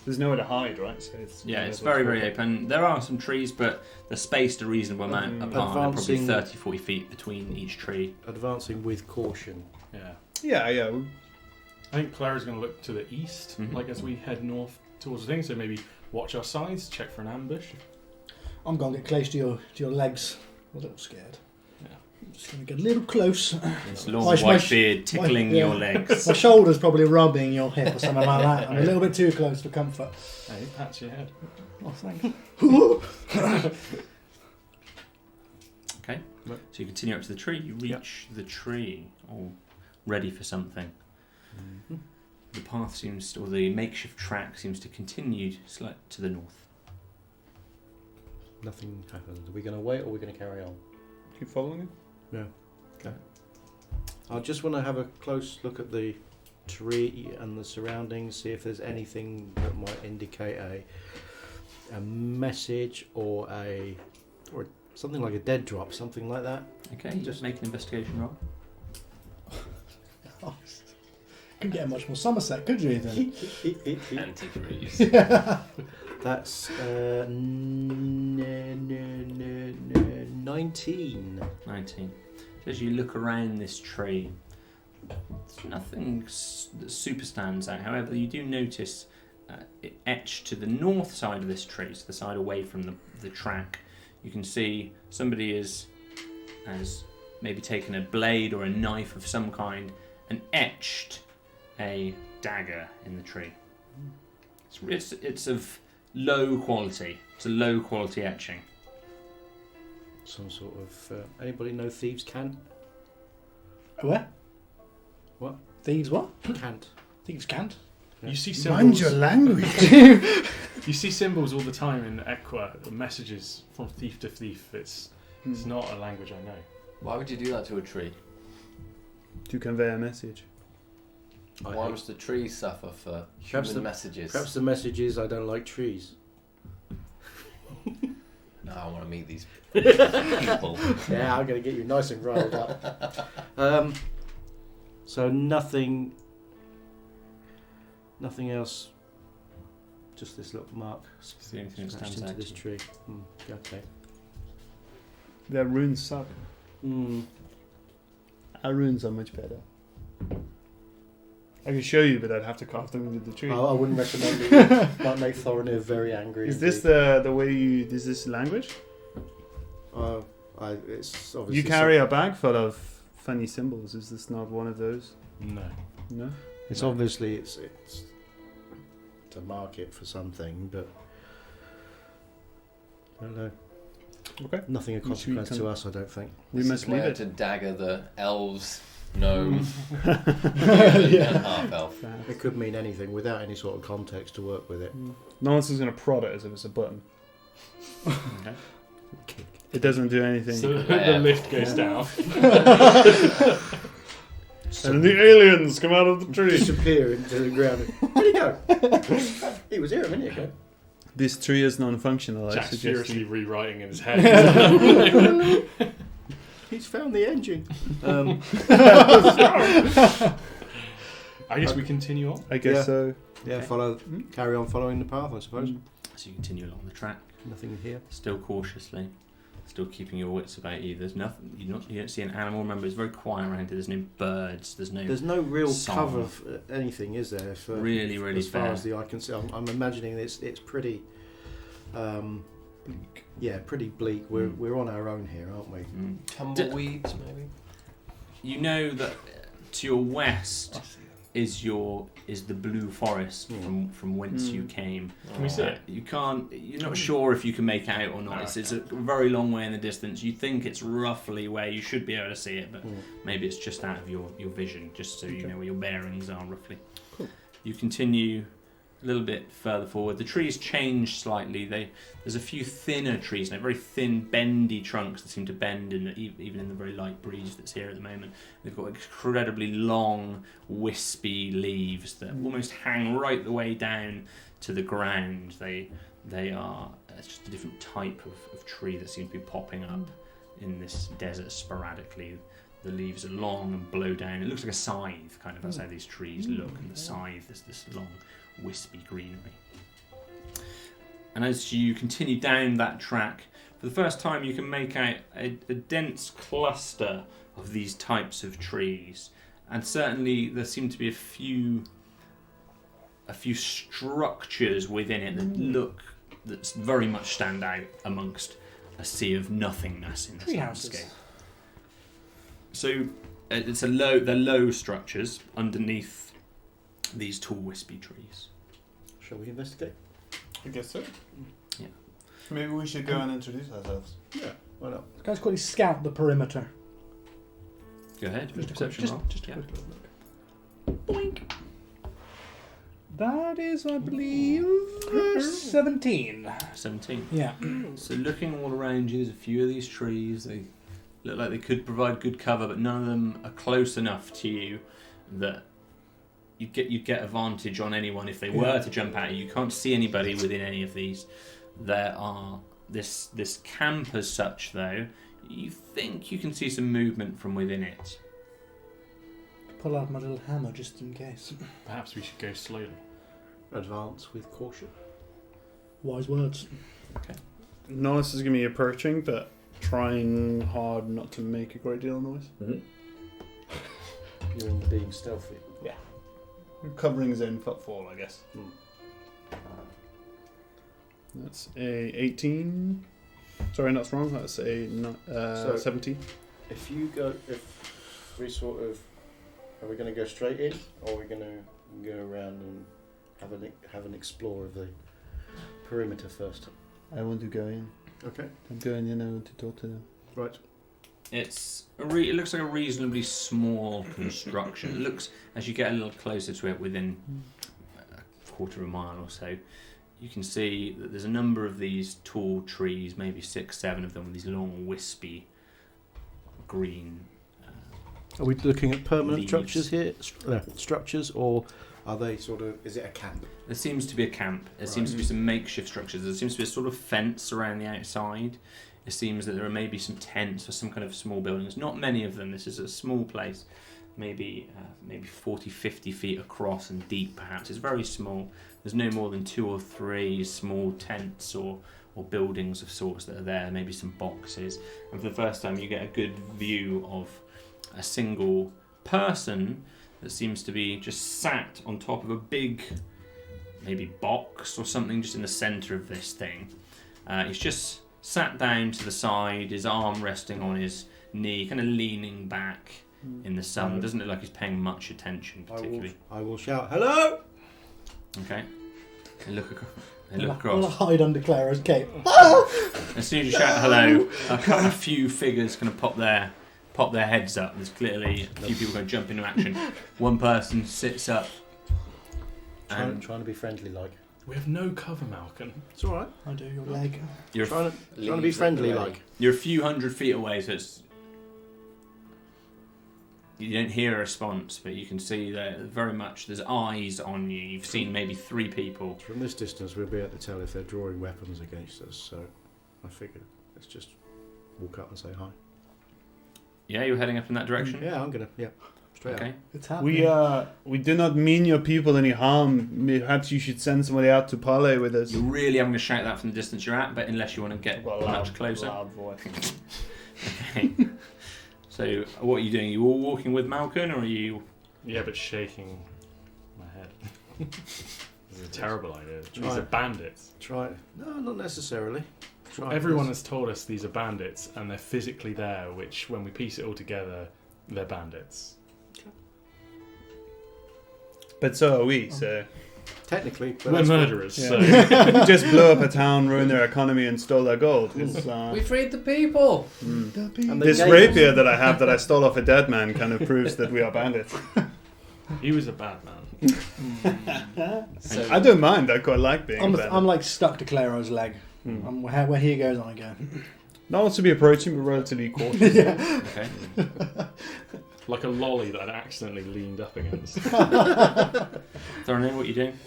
Speaker 6: There's nowhere to hide, right? So it's
Speaker 1: Yeah, it's very, very open. There are some trees, but they're spaced a reasonable amount apart. They're probably
Speaker 7: Advancing-
Speaker 1: 30, 40 feet between each tree.
Speaker 7: Advancing with caution.
Speaker 4: Yeah.
Speaker 6: Yeah.
Speaker 4: I think Clara's going to look to the east, like as we head north towards the thing. So maybe watch our sides, check for an ambush.
Speaker 3: I'm going to get close to your legs. I'm a little scared.
Speaker 4: Yeah.
Speaker 3: I'm just going to get a little close.
Speaker 1: It's long
Speaker 3: My-
Speaker 1: white beard tickling
Speaker 3: yeah.
Speaker 1: your legs.
Speaker 3: My shoulder's probably rubbing your hip or something like that. I'm a little bit too close for comfort.
Speaker 4: Hey, pats your head.
Speaker 3: Oh, thanks.
Speaker 1: Okay, so you continue up to the tree. You reach the tree, all ready for something. The path seems, or the makeshift track seems to continue slightly to the north.
Speaker 7: Nothing happens. Are we going to wait or are we going to carry on?
Speaker 6: Keep following him?
Speaker 7: Yeah.
Speaker 1: Okay.
Speaker 7: I just want to have a close look at the tree and the surroundings, see if there's anything that might indicate a message or something like a dead drop, something like that.
Speaker 1: Okay, just make an investigation roll.
Speaker 3: Couldn't get much more Somerset, could you, Ethan?
Speaker 1: Antifreeze.
Speaker 7: That's 19.
Speaker 1: 19. So as you look around this tree, there's nothing that super stands out. However, you do notice it etched to the north side of this tree, so the side away from the track, you can see somebody has maybe taken a blade or a knife of some kind and etched a dagger in the tree. It's of low quality. It's a low quality etching.
Speaker 7: Some sort of. Anybody know thieves' cant?
Speaker 3: Where?
Speaker 7: What?
Speaker 3: Thieves what?
Speaker 7: Cant.
Speaker 3: Thieves can't.
Speaker 4: You see
Speaker 6: Mind
Speaker 4: symbols.
Speaker 6: your language.
Speaker 4: You see symbols all the time in Equa, messages from thief to thief. It's not a language I know.
Speaker 5: Why would you do that to a tree?
Speaker 6: To convey a message.
Speaker 5: Why must the tree suffer for
Speaker 7: Perhaps
Speaker 5: human messages?
Speaker 7: Perhaps the message is I don't like trees.
Speaker 5: No, I want to meet these people.
Speaker 7: Yeah, I'm going to get you nice and riled up. So nothing else. Just this little mark
Speaker 1: It's the only thing that
Speaker 7: scratched
Speaker 1: stands
Speaker 7: into
Speaker 1: out.
Speaker 7: this tree. Okay.
Speaker 6: Their runes suck.
Speaker 7: Mm.
Speaker 6: Our runes are much better. I could show you, but I'd have to carve them into the tree.
Speaker 7: I wouldn't recommend it. Might make Thorinir very angry.
Speaker 6: Is this
Speaker 7: indeed.
Speaker 6: the way you... Is this language?
Speaker 7: It's obviously
Speaker 6: You carry a bag full of funny symbols. Is this not one of those?
Speaker 4: No.
Speaker 6: No?
Speaker 7: It's obviously it's to market for something, but I don't know.
Speaker 6: Okay.
Speaker 7: Nothing of consequence
Speaker 6: can-
Speaker 7: to us, I don't think.
Speaker 6: We
Speaker 5: This
Speaker 6: must
Speaker 5: is
Speaker 6: leave
Speaker 5: where
Speaker 6: it.
Speaker 5: to dagger the elves, gnome,
Speaker 3: Yeah.
Speaker 5: and half elf.
Speaker 7: It could mean anything without any sort of context to work with it.
Speaker 6: No one's going to prod it as if it's a button.
Speaker 1: Okay.
Speaker 6: It doesn't do anything.
Speaker 4: So the lift goes down.
Speaker 6: And the aliens come out of the tree.
Speaker 7: Disappear into the ground. Where'd he go? He was here a minute ago.
Speaker 6: This tree is non-functional. I
Speaker 4: Jack's
Speaker 6: suggest
Speaker 4: furiously rewriting in his head.
Speaker 7: He's found the engine.
Speaker 4: I guess we continue on.
Speaker 6: I guess
Speaker 7: Yeah.
Speaker 6: so.
Speaker 7: Yeah,
Speaker 1: Okay.
Speaker 7: carry on following the path, I suppose.
Speaker 1: So you continue along the track,
Speaker 7: Nothing here.
Speaker 1: still cautiously, still keeping your wits about you. There's nothing. You don't see an animal. Remember, it's very quiet around here. There's no birds. There's no
Speaker 7: There's no real
Speaker 1: Song.
Speaker 7: cover for anything, is there? For,
Speaker 1: really, really
Speaker 7: as far
Speaker 1: fair.
Speaker 7: as the eye can see. I'm imagining it's pretty.
Speaker 6: Bleak.
Speaker 7: Yeah, pretty bleak. We're on our own here, aren't we?
Speaker 1: Mm.
Speaker 5: Tumbleweeds, maybe?
Speaker 1: You know that to your west is the blue forest from whence you came.
Speaker 4: Can we see it?
Speaker 1: You can't. You're not sure if you can make it out or not. It's a very long way in the distance. You think it's roughly where you should be able to see it, but maybe it's just out of your vision, just so you know where your bearings are roughly.
Speaker 6: Cool.
Speaker 1: You continue a little bit further forward. The trees change slightly. There's a few thinner trees now, very thin, bendy trunks that seem to bend even in the very light breeze that's here at the moment. They've got incredibly long, wispy leaves that almost hang right the way down to the ground. They are it's just a different type of tree that seems to be popping up in this desert sporadically. The leaves are long and blow down. It looks like a scythe, kind of. That's how these trees look. And the scythe is this long, wispy greenery. And as you continue down that track, for the first time you can make out a dense cluster of these types of trees. And certainly there seem to be a few structures within it that very much stand out amongst a sea of nothingness in this
Speaker 3: Tree houses.
Speaker 1: landscape. So they're low structures underneath these tall, wispy trees.
Speaker 7: Shall we investigate?
Speaker 6: I guess so.
Speaker 1: Yeah.
Speaker 6: Maybe we should go and introduce ourselves.
Speaker 7: Yeah, why not?
Speaker 3: Guys, quickly scout the perimeter.
Speaker 1: Go ahead.
Speaker 3: Just a
Speaker 1: Perception roll.
Speaker 3: quick
Speaker 1: Yeah.
Speaker 3: little look. Boink. That is, I believe, 17.
Speaker 1: 17.
Speaker 3: Yeah.
Speaker 1: So looking all around you, there's a few of these trees. They look like they could provide good cover, but none of them are close enough to you that you'd get a vantage on anyone if they were to jump at you. You can't see anybody within any of these. There are this camp as such, though. You think you can see some movement from within it.
Speaker 3: Pull out my little hammer just in case.
Speaker 4: Perhaps we should go slowly.
Speaker 7: Advance with caution.
Speaker 3: Wise words.
Speaker 6: Nollis is going to be approaching, but trying hard not to make a great deal of noise.
Speaker 7: You're in the being stealthy.
Speaker 6: Covering his own footfall, I guess. That's a 18. Sorry, not wrong. That's a 17.
Speaker 7: If we sort of, are we going to go straight in, or are we going to go around and have an explore of the perimeter first?
Speaker 6: I want to go in.
Speaker 7: Okay.
Speaker 6: I'm going in. I want to talk to them.
Speaker 7: Right.
Speaker 1: It looks like a reasonably small construction. It looks, as you get a little closer to it, within a quarter of a mile or so, you can see that there's a number of these tall trees, maybe 6, 7 of them, with these long, wispy, green.
Speaker 7: Are we looking at permanent
Speaker 1: leaves.
Speaker 7: structures here? Structures, or are they sort of? Is it a camp?
Speaker 1: There seems to be a camp. There seems to be some makeshift structures. There seems to be a sort of fence around the outside. It seems that there are maybe some tents or some kind of small buildings. Not many of them. This is a small place, maybe 40, 50 feet across and deep perhaps. It's very small. There's no more than 2 or 3 small tents or buildings of sorts that are there, maybe some boxes. And for the first time you get a good view of a single person that seems to be just sat on top of a big, maybe box or something, just in the centre of this thing. He's just sat down to the side, his arm resting on his knee, kind of leaning back in the sun. Doesn't look like he's paying much attention particularly.
Speaker 7: I will shout, "Hello!"
Speaker 1: Okay. They look
Speaker 3: I'll
Speaker 1: across.
Speaker 3: hide under Clara's cape.
Speaker 1: As soon as you shout hello, a few figures kind of pop their heads up. There's clearly a few people going to jump into action. One person sits up.
Speaker 7: Trying to be friendly, like.
Speaker 4: We have no cover, Malcolm.
Speaker 7: It's all right.
Speaker 3: I do your leg.
Speaker 1: You're
Speaker 7: Trying to be friendly, like.
Speaker 1: You're a few hundred feet away, so you don't hear a response, but you can see that very much there's eyes on you. You've seen maybe 3 people.
Speaker 7: From this distance, we'll be able to tell if they're drawing weapons against us. So, I figured let's just walk up and say hi.
Speaker 1: Yeah, you're heading up in that direction?
Speaker 7: Yeah, I'm gonna. Yeah, straight
Speaker 1: Okay.
Speaker 7: up.
Speaker 3: It's happening.
Speaker 6: We do not mean your people any harm. Perhaps you should send somebody out to parley with us.
Speaker 1: You're really having to shout that from the distance you're at, but unless you want to get much closer.
Speaker 6: Loud voice.
Speaker 1: Okay. So, what are you doing? Are you all walking with Malcolm, or are you...
Speaker 4: Yeah, but shaking my head. This is a terrible idea. These
Speaker 7: Try
Speaker 4: are
Speaker 7: it.
Speaker 4: bandits.
Speaker 7: Try. No, not necessarily. Try.
Speaker 4: Everyone has told us these are bandits, and they're physically there, which, when we piece it all together, they're bandits.
Speaker 6: But so are we, so...
Speaker 7: Technically, but
Speaker 4: We're
Speaker 7: that's
Speaker 4: murderers,
Speaker 6: Yeah.
Speaker 4: so...
Speaker 6: We just blew up a town, ruined their economy and stole their gold. It's,
Speaker 5: We freed the people.
Speaker 7: And they
Speaker 6: this
Speaker 7: gave
Speaker 6: rapier
Speaker 7: us-
Speaker 6: that I have that I stole off a dead man kind of proves that we are bandits.
Speaker 4: He was a bad man.
Speaker 5: So
Speaker 6: I don't mind, I quite like being a bandit.
Speaker 3: I'm like stuck to Clara's leg. Where he goes, I go.
Speaker 6: Not wants to be approaching, but relatively cautious.
Speaker 1: Okay.
Speaker 4: Like a lolly that I'd accidentally leaned up against.
Speaker 1: Thorne, what are you doing?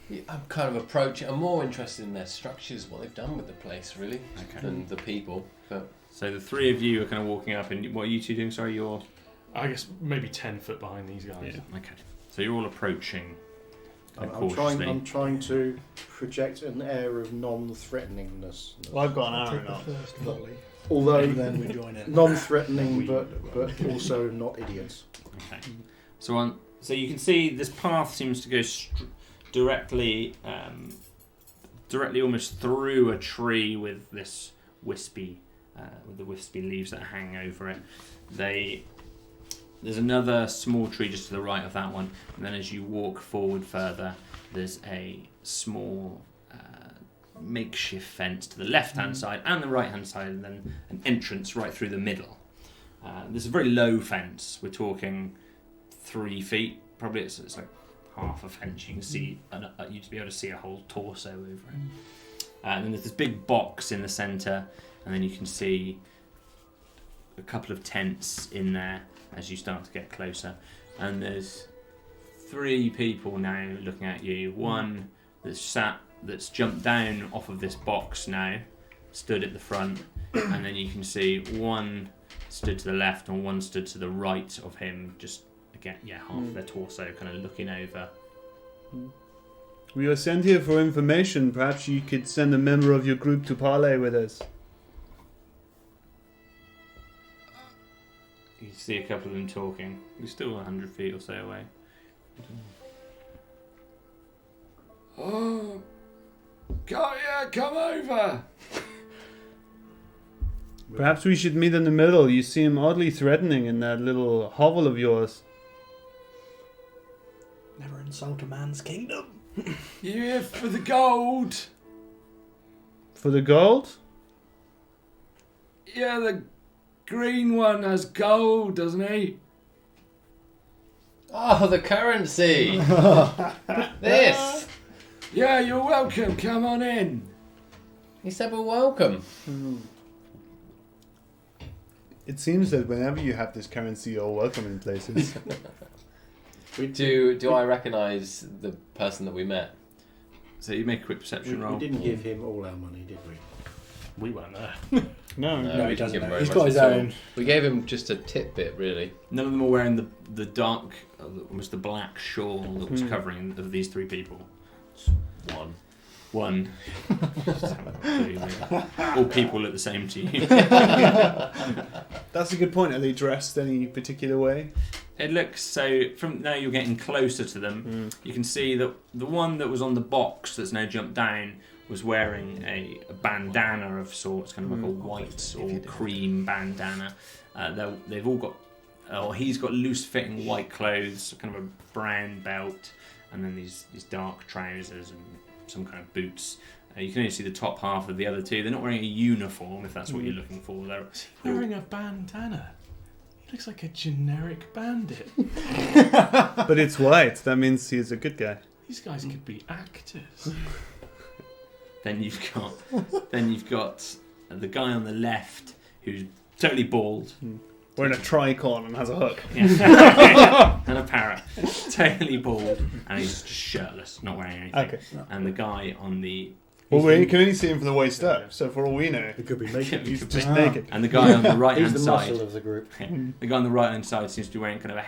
Speaker 5: yeah, I'm kind of approaching. I'm more interested in their structures, what they've done with the place, really,
Speaker 1: Okay.
Speaker 5: than the people. But
Speaker 1: So the 3 of you are kind of walking up, and what are you 2 doing? Sorry, you're...
Speaker 4: I guess maybe 10 foot behind these guys.
Speaker 1: Yeah. Okay. So you're all approaching
Speaker 7: I'm
Speaker 1: cautiously.
Speaker 7: trying to project an air of non-threateningness.
Speaker 6: Well, I've got an arrow now.
Speaker 3: First volley.
Speaker 7: Although
Speaker 3: And then we join in.
Speaker 7: non-threatening, but also not idiots.
Speaker 1: Okay. So you can see this path seems to go directly almost through a tree with this wispy, with the wispy leaves that hang over it. There's another small tree just to the right of that one, and then as you walk forward further, there's a small makeshift fence to the left-hand side and the right-hand side, and then an entrance right through the middle. There's a very low fence. We're talking 3 feet, probably. It's like half a fence. You can see, you'd be able to see a whole torso over it. And then there's this big box in the centre, and then you can see a couple of tents in there as you start to get closer. And there's 3 people now looking at you. One that's jumped down off of this box now, stood at the front, and then you can see one stood to the left and one stood to the right of him, just again, half their torso kind of looking over.
Speaker 6: We are sent here for information. Perhaps you could send a member of your group to parley with us.
Speaker 1: You see a couple of them talking. You're still 100 feet or so away.
Speaker 2: Oh, come over.
Speaker 6: Perhaps we should meet in the middle. You seem oddly threatening in that little hovel of yours.
Speaker 3: Never insult a man's kingdom.
Speaker 1: You here for the gold?
Speaker 6: For the gold?
Speaker 1: Yeah, the green one has gold, doesn't he?
Speaker 5: Oh, the currency! This!
Speaker 1: Yeah, you're welcome. Come on in.
Speaker 5: He said we're welcome.
Speaker 6: It seems that whenever you have this currency, you're welcome in places.
Speaker 5: Do I recognise the person that we met?
Speaker 1: So you make a quick perception roll.
Speaker 7: We didn't give him all our money, did we?
Speaker 4: We weren't there.
Speaker 6: No.
Speaker 5: No,
Speaker 3: No,
Speaker 5: we
Speaker 3: he
Speaker 5: didn't
Speaker 3: doesn't
Speaker 5: give him
Speaker 3: know.
Speaker 5: very
Speaker 3: He's
Speaker 5: much
Speaker 3: got his
Speaker 5: at all.
Speaker 3: own.
Speaker 5: We gave him just a tidbit, really.
Speaker 1: None of them are wearing the dark, almost the black shawl that was covering of these three people. One. All people look the same to you.
Speaker 6: That's a good point. Are they dressed any particular way?
Speaker 1: It looks so. From now you're getting closer to them. You can see that the one that was on the box that's now jumped down was wearing a bandana of sorts, kind of like a white or cream bandana. They've all got. He's got loose-fitting white clothes, kind of a brown belt, and then these dark trousers and some kind of boots. You can only see the top half of the other two. They're not wearing a uniform, if that's what you're looking for. They're
Speaker 4: Wearing a bandana. He looks like a generic bandit.
Speaker 6: But it's white. That means he's a good guy.
Speaker 4: These guys could be actors.
Speaker 1: Then you've got the guy on the left who's totally bald.
Speaker 6: Wearing a tricorn and has a hook.
Speaker 1: Yeah. And a parrot. Totally bald. And he's just shirtless, not wearing anything.
Speaker 6: Okay.
Speaker 1: And the guy on the...
Speaker 6: Well, we can only see him from the waist up, so for all we know,
Speaker 7: He could be naked.
Speaker 6: he's just naked.
Speaker 1: And the guy on the
Speaker 7: He's
Speaker 1: right-hand
Speaker 7: the
Speaker 1: side...
Speaker 7: muscle of the group.
Speaker 1: The guy on the right-hand side seems to be wearing kind of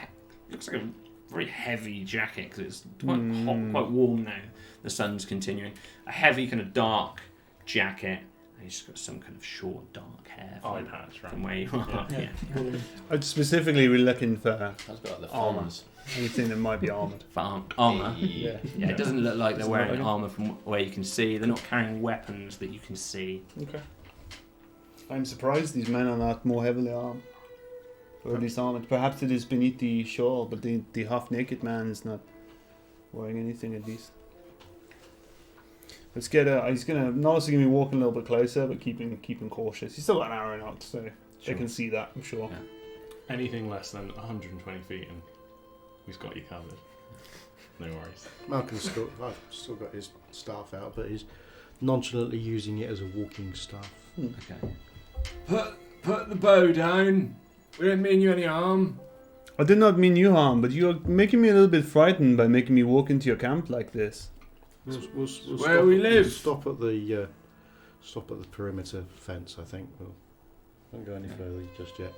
Speaker 1: looks like a very heavy jacket, because it's quite hot, quite warm now. The sun's continuing. A heavy kind of dark jacket. And he's got some kind of short dark hair
Speaker 4: Eye patch, right?
Speaker 1: from where you are. Yeah.
Speaker 6: I'd specifically be looking for
Speaker 5: That's got the
Speaker 6: Armour.
Speaker 5: fonz.
Speaker 6: anything that might be armoured.
Speaker 1: For armour.
Speaker 6: Yeah.
Speaker 1: Yeah, it doesn't look like they're
Speaker 6: Doesn't
Speaker 1: wearing
Speaker 6: look like it.
Speaker 1: armour from where you can see. They're not carrying weapons that you can see.
Speaker 6: Okay. I'm surprised these men are not more heavily armed. Or at least armoured. Perhaps it is beneath the shawl, but the half-naked man is not wearing anything at least. Let's get he's gonna Noah's gonna be walking a little bit closer, but keeping cautious. He's still got an arrow out, so they can see that, I'm sure.
Speaker 1: Yeah.
Speaker 4: Anything less than 120 feet and he's got you covered. No worries.
Speaker 7: Malcolm's still got his staff out, but he's nonchalantly using it as a walking staff.
Speaker 1: Okay. Put the bow down. We don't mean you any harm.
Speaker 6: I did not mean you harm, but you are making me a little bit frightened by making me walk into your camp like this.
Speaker 7: We'll
Speaker 1: Where
Speaker 7: stop,
Speaker 1: we live.
Speaker 7: We'll stop at the perimeter fence. I think we'll won't go any further just yet.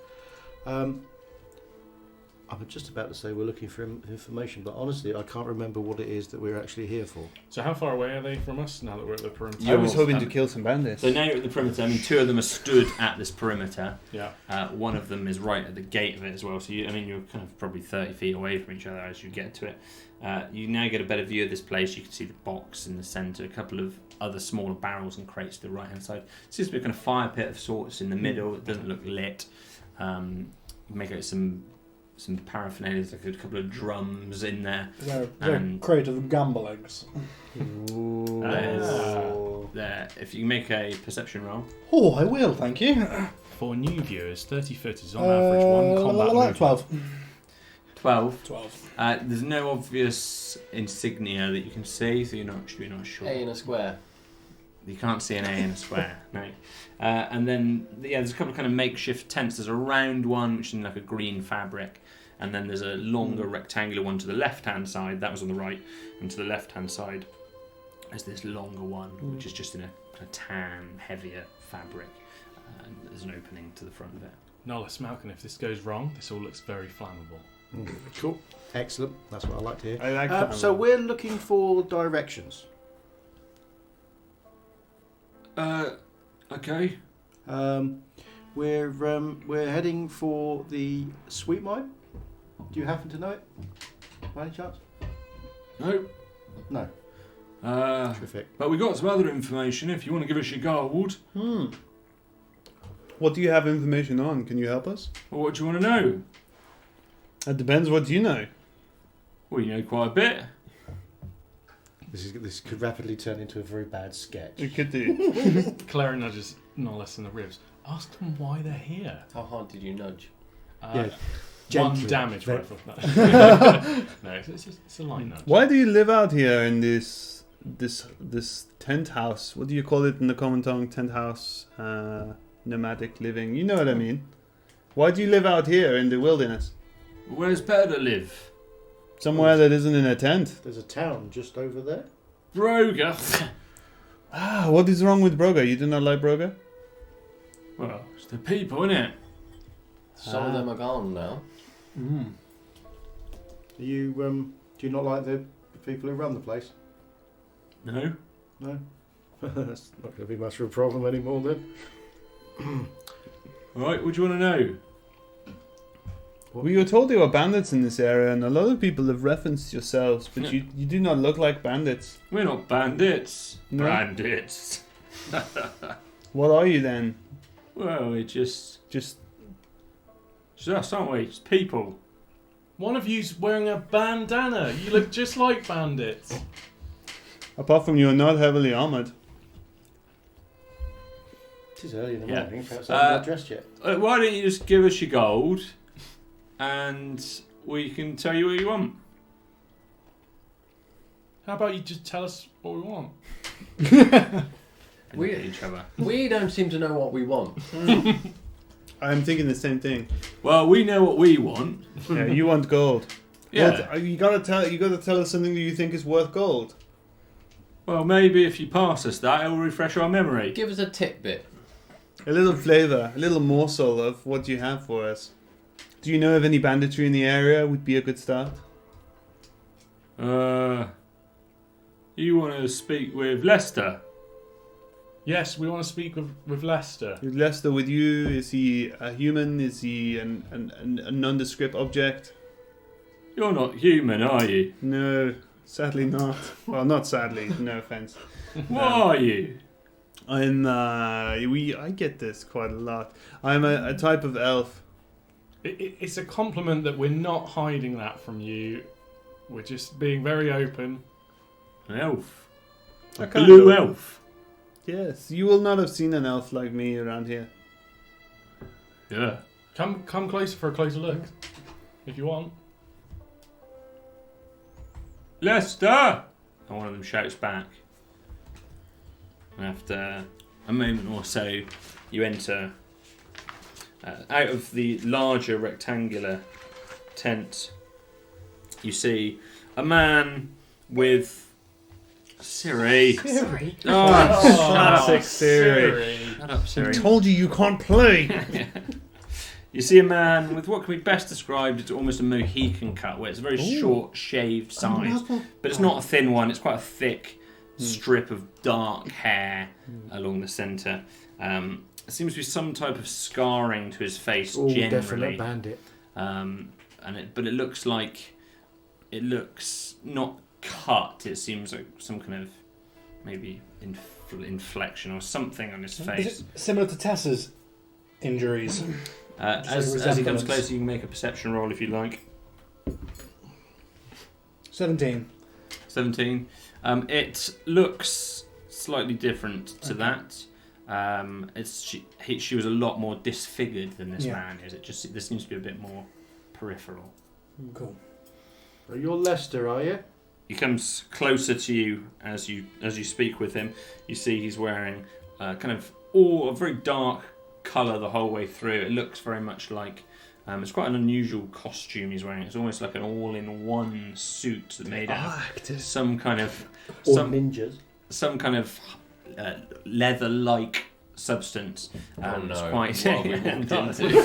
Speaker 7: I'm just about to say we're looking for information, but honestly, I can't remember what it is that we're actually here for.
Speaker 4: So how far away are they from us now that we're at the perimeter?
Speaker 6: I was hoping to kill some bandits.
Speaker 1: So now you're at the perimeter. I mean, two of them are stood at this perimeter.
Speaker 4: Yeah.
Speaker 1: One of them is right at the gate of it as well. So you're kind of probably 30 feet away from each other as you get to it. You now get a better view of this place. You can see the box in the centre, a couple of other smaller barrels and crates to the right hand side. Seems to be a kind of fire pit of sorts in the middle. It doesn't look lit. You make out some paraphernalia, like a couple of drums in there.
Speaker 3: Is there a crate of gumbo eggs?
Speaker 1: There. If you make a perception roll.
Speaker 3: Oh, I will, thank you.
Speaker 4: For new viewers, 30 foot is on average one combat movement.
Speaker 1: 12.
Speaker 3: 12.
Speaker 1: There's no obvious insignia that you can see, so you're not sure.
Speaker 5: A in a square.
Speaker 1: You can't see an A in a square, no. And then, there's a couple of kind of makeshift tents. There's a round one, which is in like a green fabric, and then there's a longer rectangular one to the left-hand side. That was on the right, and to the left-hand side there's this longer one, which is just in a kind of tan, heavier fabric. And there's an opening to the front of it.
Speaker 4: Nollis, Malcolm, if this goes wrong, this all looks very flammable.
Speaker 7: Cool. Excellent. That's what I like to hear.
Speaker 6: I like that.
Speaker 7: So we're looking for directions.
Speaker 1: Okay.
Speaker 7: We're heading for the sweet mine. Do you happen to know it? By any chance?
Speaker 1: No.
Speaker 7: No.
Speaker 1: But we got some other information if you want to give us your gold.
Speaker 6: What do you have information on? Can you help us?
Speaker 1: Well, what do you want to know?
Speaker 6: It depends what you know.
Speaker 1: Well, you know quite a bit.
Speaker 7: This could rapidly turn into a very bad sketch.
Speaker 6: It could do.
Speaker 4: Clara nudges Nollis in the ribs. Ask them why they're here.
Speaker 5: How hard did you nudge?
Speaker 7: Yeah,
Speaker 4: One
Speaker 7: gently.
Speaker 4: damage
Speaker 7: Very-
Speaker 4: rifle. No, it's a light nudge.
Speaker 6: Why do you live out here in this tent house? What do you call it in the common tongue? Tent house, nomadic living. You know what I mean. Why do you live out here in the wilderness?
Speaker 1: Where's better to live?
Speaker 6: Somewhere that isn't in a tent.
Speaker 7: There's a town just over there.
Speaker 1: Broga.
Speaker 6: Ah, what is wrong with Broga? You do not like Broga?
Speaker 1: Well, it's the people, innit?
Speaker 5: Some of them are gone now.
Speaker 7: Do you not like the people who run the place?
Speaker 1: No.
Speaker 7: No. That's not going to be much of a problem anymore then.
Speaker 1: Right, what do you want to know?
Speaker 6: We were told there were bandits in this area, and a lot of people have referenced yourselves, but
Speaker 1: Yeah.
Speaker 6: you do not look like bandits.
Speaker 1: We're not bandits.
Speaker 6: No?
Speaker 1: Bandits.
Speaker 6: What are you then?
Speaker 1: Well, we're just
Speaker 6: Just
Speaker 1: us, aren't we? Just people.
Speaker 4: One of you's wearing a bandana. You look just like bandits.
Speaker 6: apart from you're not heavily armored.
Speaker 7: It is early in the
Speaker 1: Yeah.
Speaker 7: morning. Perhaps I haven't got dressed yet.
Speaker 1: Why don't you just give us your gold, and we can tell you what you want.
Speaker 4: How about you just tell us what we want?
Speaker 1: And
Speaker 5: We-
Speaker 1: look at each other.
Speaker 5: We don't seem to know what we want.
Speaker 6: I'm thinking the same thing.
Speaker 1: Well, we know what we want.
Speaker 6: Yeah, you want gold.
Speaker 1: Yeah.
Speaker 6: What, you gotta tell us something that you think is worth gold.
Speaker 1: Well, maybe if you pass us that, it will refresh our memory.
Speaker 5: Give us a tidbit.
Speaker 6: A little flavour, a little morsel of what you have for us. Do you know of any banditry in the area? Would be a good start.
Speaker 1: You want to speak with Lester?
Speaker 4: Yes, we want to speak with Lester.
Speaker 6: Is Lester with you? Is he a human? Is he a nondescript object?
Speaker 1: You're not human, are you?
Speaker 6: No, sadly not. Well, not sadly. No offense.
Speaker 1: What are you?
Speaker 6: I'm. I get this quite a lot. I'm a type of elf.
Speaker 4: It's a compliment that we're not hiding that from you. We're just being very open.
Speaker 1: An elf. A
Speaker 6: kind
Speaker 1: blue
Speaker 6: of.
Speaker 1: elf.
Speaker 6: Yes, you will not have seen an elf like me around here.
Speaker 1: Yeah.
Speaker 4: Come closer for a closer look, if you want.
Speaker 1: Lester! And one of them shouts back. And after a moment or so, you enter out of the larger rectangular tent. You see a man with Siri.
Speaker 7: Siri?
Speaker 1: Oh,
Speaker 6: Classic Siri.
Speaker 1: shut up, Siri.
Speaker 6: Told you can't play.
Speaker 1: You see a man with what can be best described as almost a Mohican cut, where it's a very short, shaved side. But it's not a thin one, it's quite a thick strip of dark hair along the centre. There seems to be some type of scarring to his face
Speaker 7: Definite
Speaker 1: generally.
Speaker 7: bandit.
Speaker 1: But it looks like... It looks not cut, it seems like some kind of maybe inflection or something on his face.
Speaker 3: Is it similar to Tessa's injuries?
Speaker 1: As he comes
Speaker 3: resemblance.
Speaker 1: closer, you can make a perception roll if you like.
Speaker 3: 17.
Speaker 1: 17. It looks slightly different to that. She was a lot more disfigured than this man is. This seems to be a bit more peripheral.
Speaker 3: Cool.
Speaker 7: Oh, you're Lester, are you?
Speaker 1: He comes closer to you as you speak with him. You see he's wearing a very dark colour the whole way through. It looks very much like it's quite an unusual costume he's wearing. It's almost like an all-in-one suit made out of some kind of
Speaker 7: Ninjas.
Speaker 1: some kind of leather-like substance.
Speaker 5: Oh,
Speaker 1: It's
Speaker 5: no.
Speaker 1: quite
Speaker 5: What have we
Speaker 1: and
Speaker 5: walked into?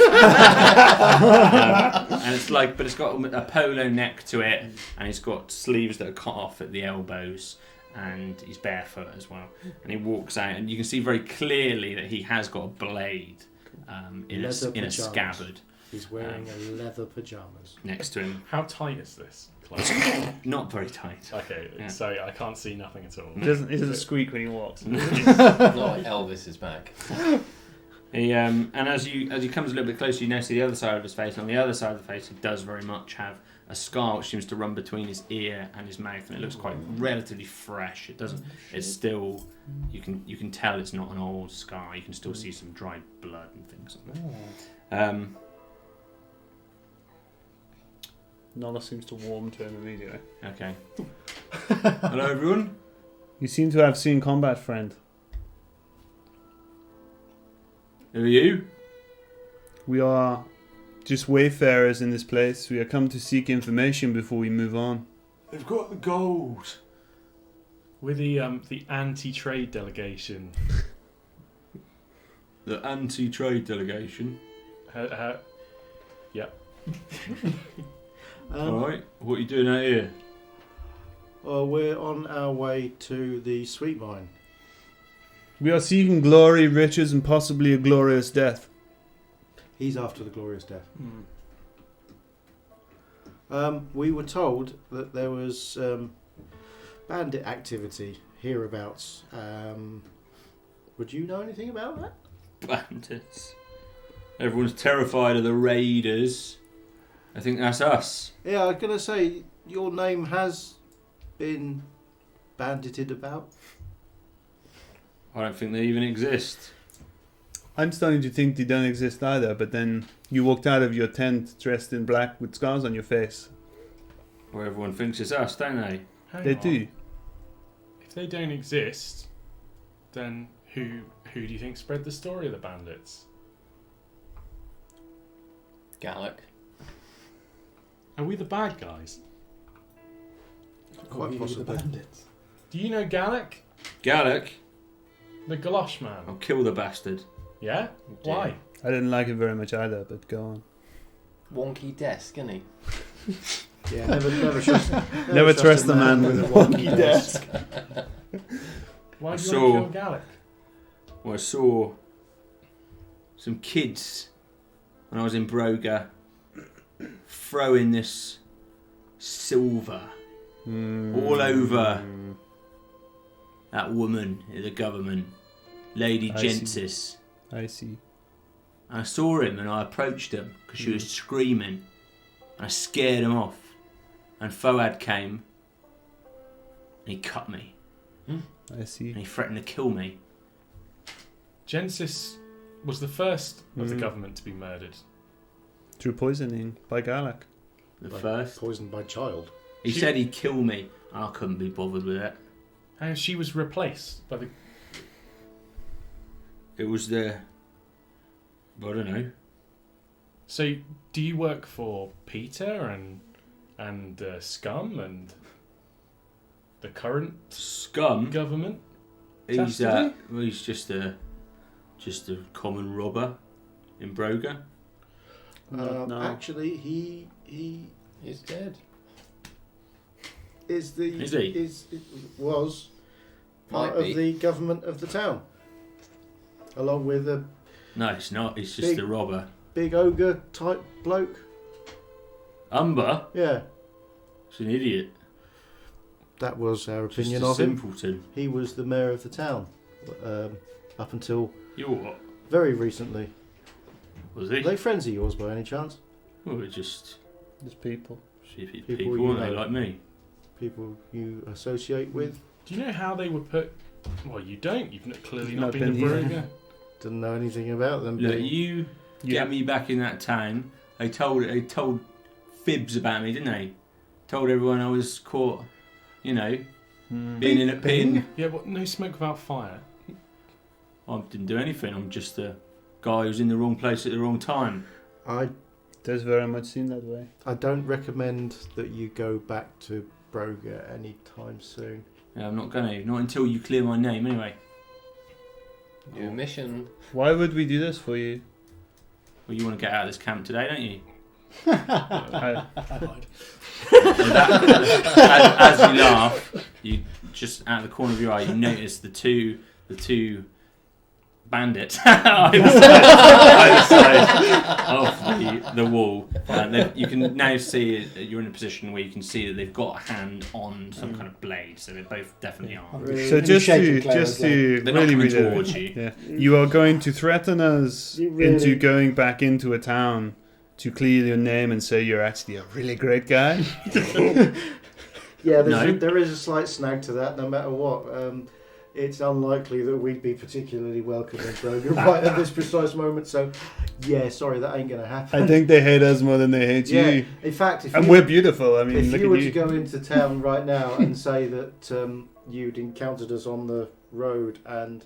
Speaker 1: it's like, but it's got a polo neck to it, and he's got sleeves that are cut off at the elbows, and he's barefoot as well. And he walks out, and you can see very clearly that he has got a blade in a
Speaker 7: Leather
Speaker 1: scabbard
Speaker 7: He's wearing a leather pajamas.
Speaker 1: next to him.
Speaker 4: How tight is this clothes?
Speaker 1: Not very tight.
Speaker 4: Okay,
Speaker 1: Yeah.
Speaker 4: so I can't see nothing at all.
Speaker 6: It doesn't squeak when he walks.
Speaker 5: Not like Elvis is back.
Speaker 1: And as he comes a little bit closer, you notice the other side of his face. And on the other side of the face, he does very much have a scar which seems to run between his ear and his mouth, and it looks quite relatively fresh. It doesn't. It's still. You can tell it's not an old scar. You can still see some dried blood and things like that.
Speaker 6: Nala seems to warm to him immediately.
Speaker 1: Okay. Hello, everyone.
Speaker 6: You seem to have seen combat, friend.
Speaker 1: Who are you?
Speaker 6: We are just wayfarers in this place. We are come to seek information before we move on.
Speaker 4: They've got the gold. We're the anti-trade delegation.
Speaker 1: The anti-trade delegation.
Speaker 4: Yeah.
Speaker 1: All right. What are you doing out here?
Speaker 7: Well, we're on our way to the sweet mine.
Speaker 6: We are seeking glory, riches, and possibly a glorious death.
Speaker 7: He's after the glorious death. We were told that there was bandit activity hereabouts. Would you know anything about that?
Speaker 1: Bandits. Everyone's terrified of the raiders. I think that's us.
Speaker 7: Yeah, I was going to say, your name has been bandited about.
Speaker 1: I don't think they even exist.
Speaker 6: I'm starting to think they don't exist either, but then you walked out of your tent dressed in black with scars on your face.
Speaker 1: Where everyone thinks it's us, don't they?
Speaker 6: They do.
Speaker 4: If they don't exist, then who do you think spread the story of the bandits?
Speaker 5: Gallic.
Speaker 4: Are we the bad guys?
Speaker 7: Quite possibly.
Speaker 4: Do you know Gallic?
Speaker 1: Gallic,
Speaker 4: The Galosh Man?
Speaker 1: I'll kill the bastard.
Speaker 4: Yeah? Why?
Speaker 6: I didn't like it very much either, but go on.
Speaker 5: Wonky desk, isn't he?
Speaker 7: Yeah, never trust.
Speaker 6: Never trust the man with a wonky desk.
Speaker 4: Why do you
Speaker 1: So-
Speaker 4: want to kill Gallic?
Speaker 1: Well, I saw some kids when I was in Broga throwing this silver all over that woman in the government, Lady
Speaker 6: I see.
Speaker 1: Gensis.
Speaker 6: I see.
Speaker 1: And I saw him and I approached him because she was screaming. And I scared him off. And Foad came and he cut me.
Speaker 6: I see.
Speaker 1: And he threatened to kill me.
Speaker 4: Gensis was the first of the government to be murdered.
Speaker 6: Through poisoning by Galak.
Speaker 1: The
Speaker 7: Like
Speaker 1: first.
Speaker 7: poisoned by child.
Speaker 1: He said he'd kill me. I couldn't be bothered with it.
Speaker 4: And she was replaced by the...
Speaker 1: It was the... I don't know.
Speaker 4: So, do you work for Peter and Scum and the current
Speaker 1: Scum.
Speaker 4: government?
Speaker 1: He's
Speaker 4: Chastity?
Speaker 1: well, he's just a common robber in Broga.
Speaker 6: No.
Speaker 7: Actually, he
Speaker 5: He's dead.
Speaker 7: is the
Speaker 1: Is he?
Speaker 7: was part
Speaker 5: Might be.
Speaker 7: of the government of the town, along with a
Speaker 1: No, it's not. He's just
Speaker 7: Big-
Speaker 1: a robber.
Speaker 7: big ogre type bloke.
Speaker 1: Umber.
Speaker 7: Yeah,
Speaker 1: He's an idiot.
Speaker 7: that was our
Speaker 1: Just
Speaker 7: opinion
Speaker 1: a
Speaker 7: of him.
Speaker 1: simpleton.
Speaker 7: He was the mayor of the town up until
Speaker 1: You're what?
Speaker 7: very recently.
Speaker 1: Was
Speaker 7: Are
Speaker 1: he?
Speaker 7: they friends of yours by any chance?
Speaker 1: Well, we're just
Speaker 6: There's people.
Speaker 1: people,
Speaker 7: People you
Speaker 1: aren't they?
Speaker 7: know.
Speaker 1: Like me.
Speaker 7: People you associate with?
Speaker 4: Do you know how they were put... Well, you don't. You've clearly
Speaker 6: You've
Speaker 4: not
Speaker 6: not
Speaker 4: been to
Speaker 6: been here.
Speaker 4: Broga.
Speaker 7: Didn't know anything about them.
Speaker 1: Look,
Speaker 7: being-
Speaker 1: you get me back in that town. They told fibs about me, didn't they? Told everyone I was caught, you know, being in a pin.
Speaker 4: Yeah, but no smoke without fire.
Speaker 1: I didn't do anything. I'm just a guy who's in the wrong place at the wrong time.
Speaker 7: I
Speaker 6: Does very much seem that way.
Speaker 7: don't recommend that you go back to Broga anytime soon.
Speaker 1: Yeah, I'm not gonna. Not until you clear my name, anyway.
Speaker 5: Your mission.
Speaker 6: Why would we do this for you?
Speaker 1: Well, you want to get out of this camp today, don't you?
Speaker 6: I,
Speaker 1: As you laugh, you just out of the corner of your eye, you notice the two bandits either side of the wall. You can now see you're in a position where you can see that they've got a hand on some kind of blade, so they both definitely are.
Speaker 7: Really?
Speaker 6: So
Speaker 3: And you
Speaker 6: just
Speaker 3: shake
Speaker 6: to
Speaker 3: it, Claire,
Speaker 6: just
Speaker 3: as
Speaker 6: to
Speaker 1: They're not
Speaker 6: really
Speaker 1: coming
Speaker 6: read
Speaker 1: towards you.
Speaker 6: Yeah. You are going to threaten us
Speaker 7: You really-
Speaker 6: into going back into a town to clear your name and say you're actually a really great guy.
Speaker 7: Yeah,
Speaker 1: No.
Speaker 7: there is a slight snag to that, no matter what. It's unlikely that we'd be particularly welcome in Brogan right at this precise moment, so yeah, sorry, that ain't going to happen.
Speaker 6: I think they hate us more than they hate
Speaker 7: Yeah,
Speaker 6: you.
Speaker 7: in fact,
Speaker 6: And we're beautiful. I mean,
Speaker 7: if
Speaker 6: look
Speaker 7: you were
Speaker 6: at
Speaker 7: to
Speaker 6: you.
Speaker 7: go into town right now and say that you'd encountered us on the road and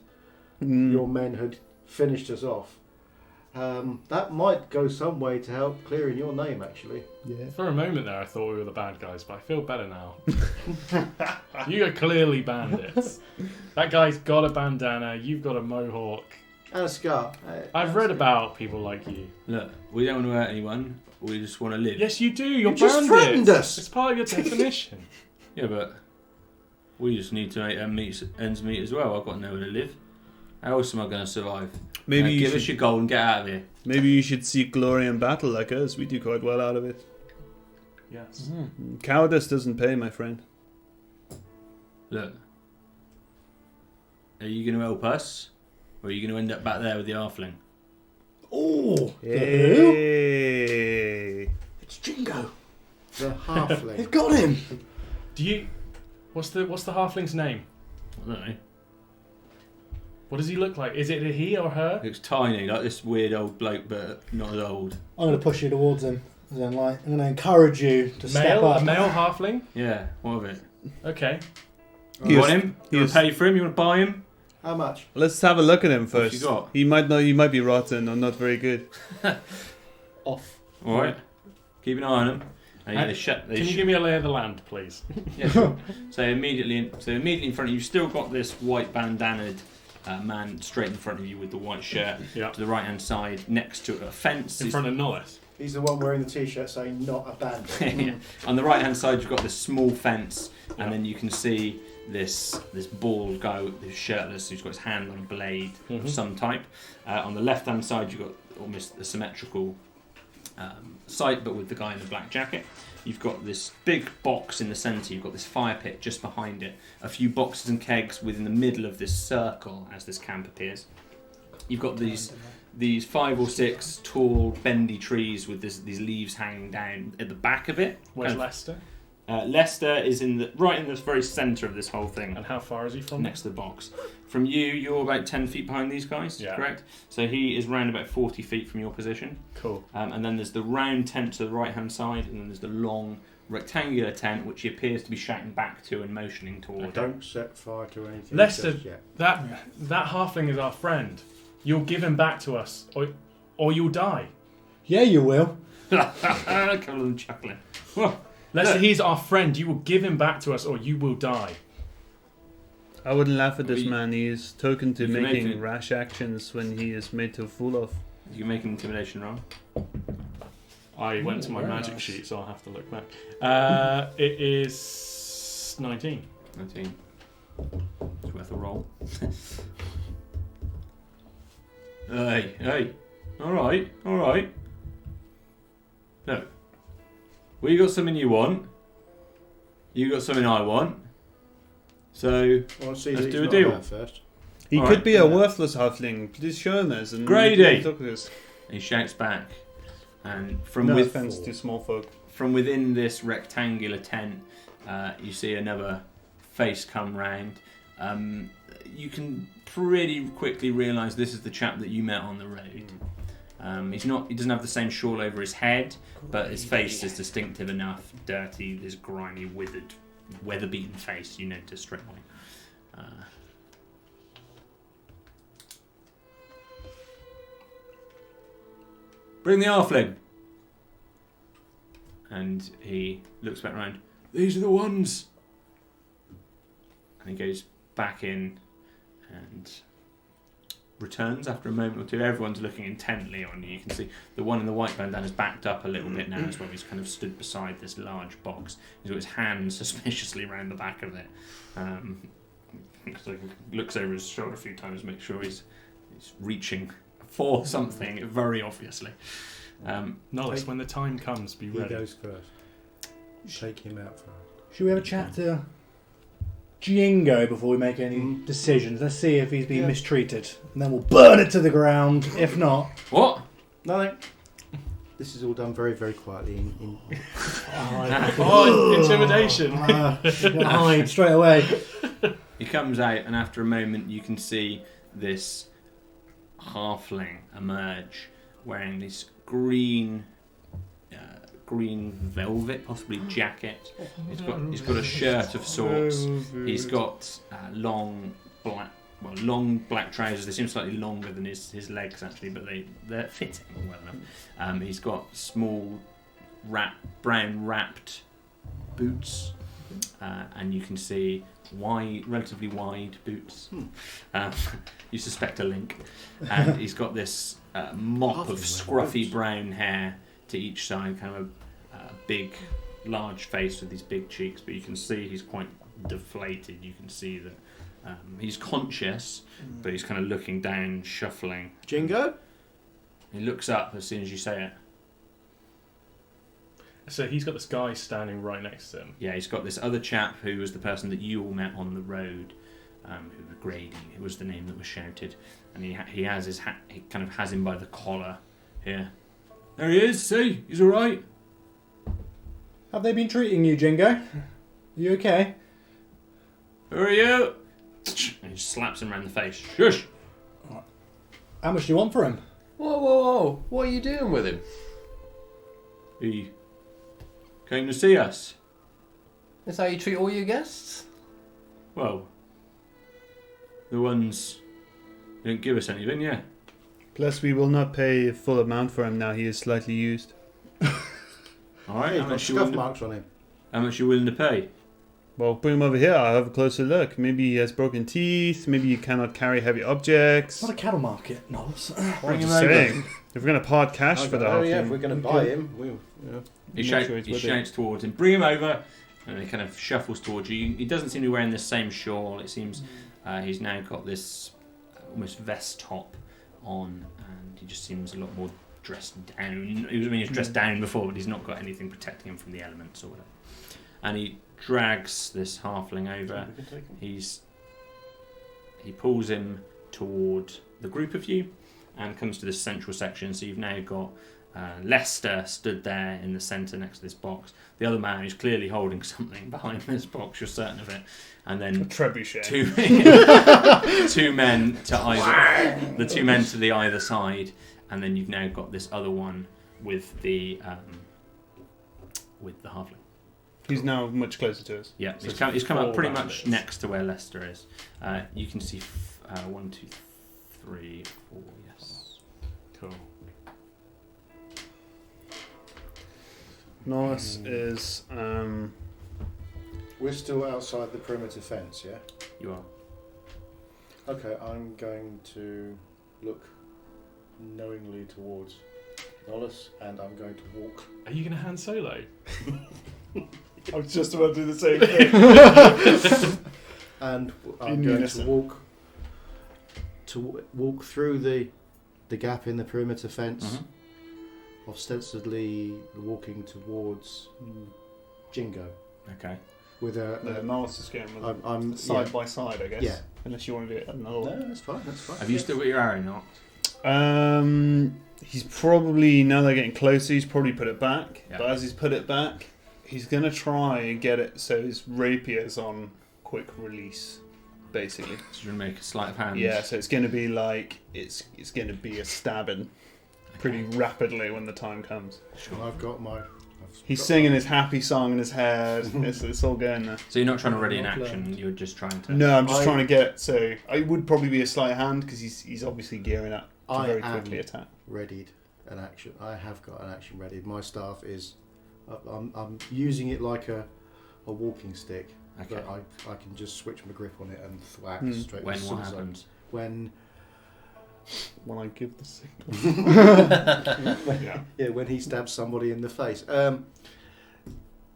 Speaker 7: your men had finished us off, that might go some way to help clearing your name, actually.
Speaker 6: Yeah.
Speaker 4: For a moment there, I thought we were the bad guys, but I feel better now. You are clearly bandits. That guy's got a bandana, you've got a mohawk.
Speaker 7: And a scar.
Speaker 4: I've read about people like you.
Speaker 1: Look, we don't want to hurt anyone. We just want to live.
Speaker 4: Yes, you do. You're
Speaker 7: You just
Speaker 4: bandits.
Speaker 7: threatened us.
Speaker 4: It's part of your definition.
Speaker 1: Yeah, but we just need to make ends meet as well. I've got nowhere to live. How else am I going to survive?
Speaker 6: Maybe you
Speaker 1: give us
Speaker 6: should,
Speaker 1: your gold and get out of here.
Speaker 6: maybe you should seek glory in battle like us. We do quite well out of it.
Speaker 4: Yes.
Speaker 6: Cowardice doesn't pay, my friend.
Speaker 1: Look, are you going to help us, or are you going to end up back there with the halfling?
Speaker 3: Oh,
Speaker 6: Hey.
Speaker 3: it's Jingo.
Speaker 7: The halfling.
Speaker 3: They've got him.
Speaker 4: Do you? What's the halfling's name?
Speaker 1: I don't know.
Speaker 4: What does he look like? Is it a he or her?
Speaker 1: He looks tiny, like this weird old bloke, but not as old.
Speaker 3: I'm going to push you towards him. I'm going to encourage you to step up.
Speaker 4: A male halfling?
Speaker 1: Yeah, what of it?
Speaker 4: Okay.
Speaker 1: You want him? You want
Speaker 6: Yes.
Speaker 1: to pay for him? You want to buy him?
Speaker 7: How much?
Speaker 6: Let's have a look at him
Speaker 1: What have
Speaker 6: first.
Speaker 1: you got?
Speaker 6: He might be rotten or not very good.
Speaker 3: Off.
Speaker 1: All right. Keep an eye on him. And yeah,
Speaker 4: Can you give me a lay of the land, please?
Speaker 1: Yeah, sure. So immediately in front of you, you've still got this white bandanaed man straight in front of you with the white shirt.
Speaker 4: Yeah.
Speaker 1: To the right hand side, next to a fence.
Speaker 4: In front of Nollis.
Speaker 7: He's the one wearing the t-shirt saying "not a bandit."
Speaker 1: Yeah. On the right hand side, you've got this small fence,
Speaker 4: Yeah.
Speaker 1: and then you can see this bald guy who's shirtless, who's got his hand on a blade
Speaker 4: Mhm.
Speaker 1: of some type. On the left hand side, you've got almost a symmetrical sight, but with the guy in the black jacket. You've got this big box in the centre. You've got this fire pit just behind it. A few boxes and kegs within the middle of this circle as this camp appears. You've got these 5 or 6 tall, bendy trees with these leaves hanging down at the back of it.
Speaker 4: Where's
Speaker 1: Kind of-
Speaker 4: Lester?
Speaker 1: Lester is right in the very centre of this whole thing,
Speaker 4: And how far is he from?
Speaker 1: next to the box. From you, you're about 10 feet behind these guys,
Speaker 4: Yeah.
Speaker 1: correct? So he is round about 40 feet from your position.
Speaker 4: Cool.
Speaker 1: And then there's the round tent to the right-hand side, and then there's the long rectangular tent, which he appears to be shouting back to and motioning toward.
Speaker 7: Don't set fire to anything
Speaker 4: Lester-
Speaker 7: just yet.
Speaker 4: That halfling is our friend. You'll give him back to us, or you'll die.
Speaker 3: Yeah, you will.
Speaker 1: A couple of them chuckling.
Speaker 4: Lester,
Speaker 1: Look.
Speaker 4: he's our friend. You will give him back to us, or you will die.
Speaker 6: I wouldn't laugh at this
Speaker 1: We-
Speaker 6: man. He is token to
Speaker 1: You can make
Speaker 6: making
Speaker 1: it-
Speaker 6: rash actions when he is made a fool of.
Speaker 1: You can make an intimidation roll.
Speaker 4: I went to my
Speaker 3: very
Speaker 4: magic
Speaker 3: nice.
Speaker 4: sheet, so I'll have to look back. It is 19.
Speaker 1: 19. It's worth a roll. Hey. Alright. Look. We got something you want. You got something I want. So,
Speaker 7: Well, see
Speaker 1: Let's
Speaker 7: that
Speaker 1: do
Speaker 7: he's
Speaker 1: a
Speaker 7: not
Speaker 1: deal.
Speaker 7: there first.
Speaker 6: He
Speaker 1: All
Speaker 6: could
Speaker 1: right.
Speaker 6: be a worthless halfling. Please show him this. And
Speaker 1: Grady!
Speaker 6: talk to us.
Speaker 1: he shouts back. And from
Speaker 6: No
Speaker 1: with
Speaker 6: offense to small folk.
Speaker 1: from within this rectangular tent, you see another face come round. You can pretty quickly realise this is the chap that you met on the road. He doesn't have the same shawl over his head, but his face is distinctive enough. Dirty, this grimy, withered, weather-beaten face. You notice straight away. Bring the halfling. And he looks back around. These are the ones. And he goes back in and returns after a moment or two. Everyone's looking intently on you. You can see the one in the white bandana is backed up a little bit now as well. He's kind of stood beside this large box. He's got his hand suspiciously around the back of it. So he looks over his shoulder a few times, make sure he's reaching for something, very obviously.
Speaker 4: Nollis, when the time comes, be
Speaker 7: He
Speaker 4: ready.
Speaker 7: goes first. Take him out first.
Speaker 3: Should we have a chat to Jingo before we make any decisions? Let's see if he's been mistreated. And then we'll burn it to the ground. If not...
Speaker 1: What?
Speaker 7: Nothing. This is all done very, very quietly.
Speaker 4: Intimidation.
Speaker 3: Hide straight away.
Speaker 1: He comes out, and after a moment, you can see this halfling emerge wearing this green velvet, possibly jacket. He's got a shirt of sorts. He's got long black trousers. They seem slightly longer than his legs actually, but they're fitting well enough. He's got small brown wrapped boots, and you can see relatively wide boots. You suspect a link. And he's got this mop of scruffy brown hair to each side, kind of a big, large face with these big cheeks, but you can see he's quite deflated. You can see that he's conscious, but he's kind of looking down, shuffling.
Speaker 7: Jingo?
Speaker 1: He looks up as soon as you say it.
Speaker 4: So he's got this guy standing right next to him.
Speaker 1: Yeah, he's got this other chap who was the person that you all met on the road, who was Grady, who was the name that was shouted, and he has his he kind of has him by the collar here. There he is. See, he's all right.
Speaker 3: Have they been treating you, Jingo? Are you okay?
Speaker 1: Who are you? And he slaps him around the face. Shush.
Speaker 3: How much do you want for him?
Speaker 5: Whoa. What are you doing with him?
Speaker 1: He came to see us.
Speaker 5: Is that how you treat all your guests?
Speaker 1: Well, the ones who didn't give us anything, yeah.
Speaker 6: Plus, we will not pay a full amount for him now. He is slightly used.
Speaker 1: All right.
Speaker 7: He's got scuff marks on him.
Speaker 1: How much you willing to pay?
Speaker 6: Well, bring him over here. I'll have a closer look. Maybe he has broken teeth. Maybe he cannot carry heavy objects.
Speaker 3: It's not a cattle market, Knowles.
Speaker 1: Bring him
Speaker 6: Just
Speaker 1: over.
Speaker 6: saying. If we're going to part cash for that,
Speaker 7: Oh yeah, if we're going to buy him, we'll.
Speaker 1: He
Speaker 6: Make sure he's
Speaker 1: he
Speaker 6: with
Speaker 1: shouts towards him. Bring him over. And he kind of shuffles towards you. He doesn't seem to be wearing the same shawl. It seems he's now got this almost vest top on, and he just seems a lot more dressed down. He was dressed down before, but he's not got anything protecting him from the elements or whatever. And he drags this halfling over. He pulls him toward the group of you and comes to this central section. So you've now got Lester stood there in the centre next to this box. The other man is clearly holding something behind this box, you're certain of it. And then
Speaker 6: Trebuchet.
Speaker 1: two men to either the two men to the either side, and then you've now got this other one with the halfling.
Speaker 6: He's now much closer to us.
Speaker 1: Yeah,
Speaker 4: So
Speaker 1: he's come up pretty much
Speaker 4: bandits.
Speaker 1: next to where Lester is. You can see 1, 2, 3, 4. Yes.
Speaker 4: Cool.
Speaker 6: Norris is
Speaker 7: We're still outside the perimeter fence, yeah?
Speaker 1: You are.
Speaker 7: Okay, I'm going to look knowingly towards Nollis, and I'm going to walk.
Speaker 4: Are you going to Han Solo?
Speaker 6: I was just about to do the same thing.
Speaker 7: And I'm
Speaker 6: In
Speaker 7: going
Speaker 6: unison.
Speaker 7: to walk through the gap in the perimeter fence, ostensibly walking towards Jingo.
Speaker 1: Okay.
Speaker 7: With
Speaker 6: No, Norris is going with
Speaker 7: I'm
Speaker 6: side by side, I guess.
Speaker 7: Yeah.
Speaker 6: Unless you want to do it another.
Speaker 7: No, that's fine. That's fine.
Speaker 1: Have you still got your arrow knocked?
Speaker 6: He's probably, now they're getting closer, he's probably put it back.
Speaker 1: Yeah.
Speaker 6: But as he's put it back, he's going to try and get it so his rapier's on quick release, basically.
Speaker 1: So you're going to make a sleight of hand?
Speaker 6: Yeah, so it's going to be like, it's going to be a stabbing pretty rapidly when the time comes.
Speaker 7: Sure. I've got my.
Speaker 6: He's singing his happy song in his head. It's all going there.
Speaker 1: So you're not trying to ready an action, you're just trying to...
Speaker 6: No, I'm just trying to get, so it would probably be a sleight of hand because he's obviously gearing up to
Speaker 7: I
Speaker 6: very
Speaker 7: am
Speaker 6: quickly attack.
Speaker 7: readied an action. I have got an action ready. My staff is. I'm using it like a walking stick.
Speaker 1: Okay.
Speaker 7: But I can just switch my grip on it and thwack straight.
Speaker 1: When
Speaker 7: as soon
Speaker 1: what
Speaker 7: as I-
Speaker 1: happens?
Speaker 7: When
Speaker 6: I give the signal.
Speaker 7: yeah, when he stabs somebody in the face.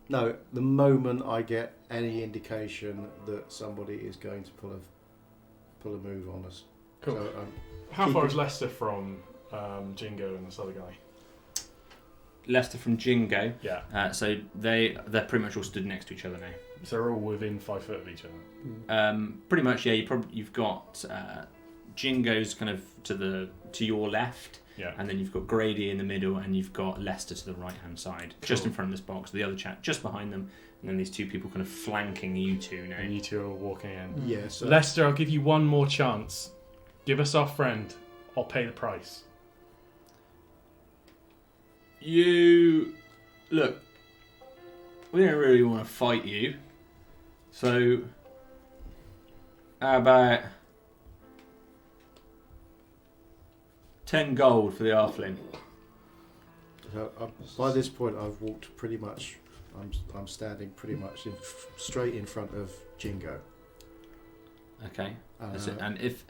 Speaker 7: No, the moment I get any indication that somebody is going to pull a move on us.
Speaker 4: Cool.
Speaker 7: So,
Speaker 4: How far is Lester from Jingo and this other guy?
Speaker 1: Lester from Jingo.
Speaker 4: Yeah.
Speaker 1: So they're pretty much all stood next to each other now.
Speaker 4: So they're all within 5 foot of each other.
Speaker 1: Pretty much, yeah. You've got Jingo's kind of to your left,
Speaker 4: Yeah.
Speaker 1: and then you've got Grady in the middle, and you've got Lester to the right hand side, just in front of this box. The other chap just behind them, and then these two people kind of flanking you two now.
Speaker 4: And you two are walking in.
Speaker 7: Yeah, so
Speaker 4: Lester, I'll give you one more chance. Give us our friend. I'll pay the price.
Speaker 1: You look. We don't really want to fight you, so how about 10 gold for the halfling?
Speaker 7: by this point, I've walked pretty much. I'm standing pretty much straight in front of Jingo.
Speaker 1: Okay. That's it. And if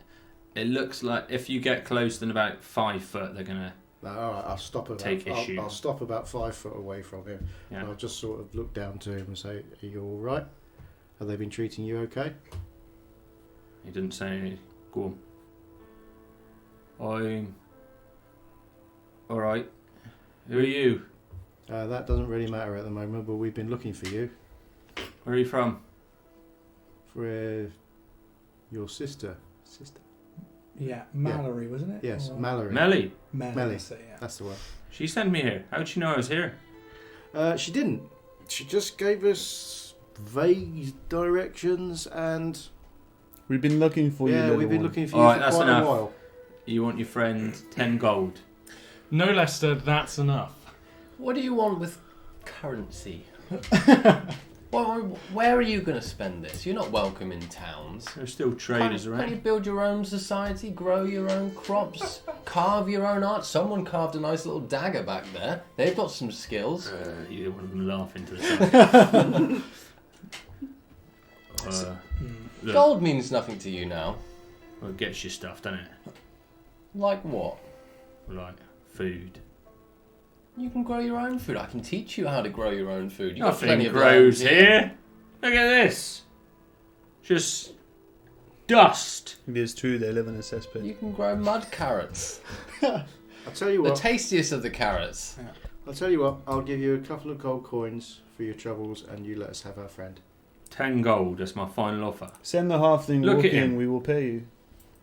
Speaker 1: it looks like if you get close than about 5 foot, they're gonna.
Speaker 7: All right, I'll stop
Speaker 1: issue.
Speaker 7: I'll stop about 5 foot away from him.
Speaker 1: Yeah.
Speaker 7: And I'll just sort of look down to him and say, "Are you all right? Have they been treating you okay?"
Speaker 1: He didn't say anything. Go on. I'm all right. Who are you?
Speaker 7: That doesn't really matter at the moment, but we've been looking for you.
Speaker 1: Where are you from?
Speaker 7: For your sister.
Speaker 3: Yeah, Mallory, wasn't it?
Speaker 7: Yes,
Speaker 3: Or-
Speaker 7: Mallory.
Speaker 1: Melly.
Speaker 3: Melly.
Speaker 7: Melly.
Speaker 3: So, yeah.
Speaker 7: That's the one.
Speaker 1: She sent me here. How'd she know I was here?
Speaker 7: She didn't. She just gave us vague directions, and
Speaker 6: We've been looking for you.
Speaker 7: yeah,
Speaker 6: little
Speaker 7: we've been
Speaker 6: one.
Speaker 7: looking for
Speaker 1: All
Speaker 7: you
Speaker 1: right,
Speaker 7: for
Speaker 1: that's
Speaker 7: quite
Speaker 1: enough.
Speaker 7: a while.
Speaker 1: You want your friend 10 gold?
Speaker 4: No, Lester, that's enough.
Speaker 5: What do you want with currency? Where are you going to spend this? You're not welcome in towns.
Speaker 1: There's still traders
Speaker 5: Can't you
Speaker 1: around.
Speaker 5: build your own society, grow your own crops, carve your own art? Someone carved a nice little dagger back there. They've got some skills.
Speaker 1: You one of them laughing to the side. Look,
Speaker 5: Gold means nothing to you now.
Speaker 1: well, it gets you stuff, doesn't it?
Speaker 5: Like what?
Speaker 1: Like food.
Speaker 5: You can grow your own food. I can teach you how to grow your own food. You've got
Speaker 1: Nothing
Speaker 5: plenty of
Speaker 1: grows
Speaker 5: land
Speaker 1: here. Look at this. Just dust.
Speaker 6: It is true, they live in a cesspit.
Speaker 5: You can grow mud carrots.
Speaker 7: I'll tell you
Speaker 5: The
Speaker 7: what.
Speaker 5: tastiest of the carrots.
Speaker 7: I'll tell you what. I'll give you a couple of gold coins for your troubles, and you let us have our friend.
Speaker 1: 10 gold. That's my final offer.
Speaker 6: Send the halfling
Speaker 1: Look at
Speaker 6: walking,
Speaker 1: him.
Speaker 6: we will pay you.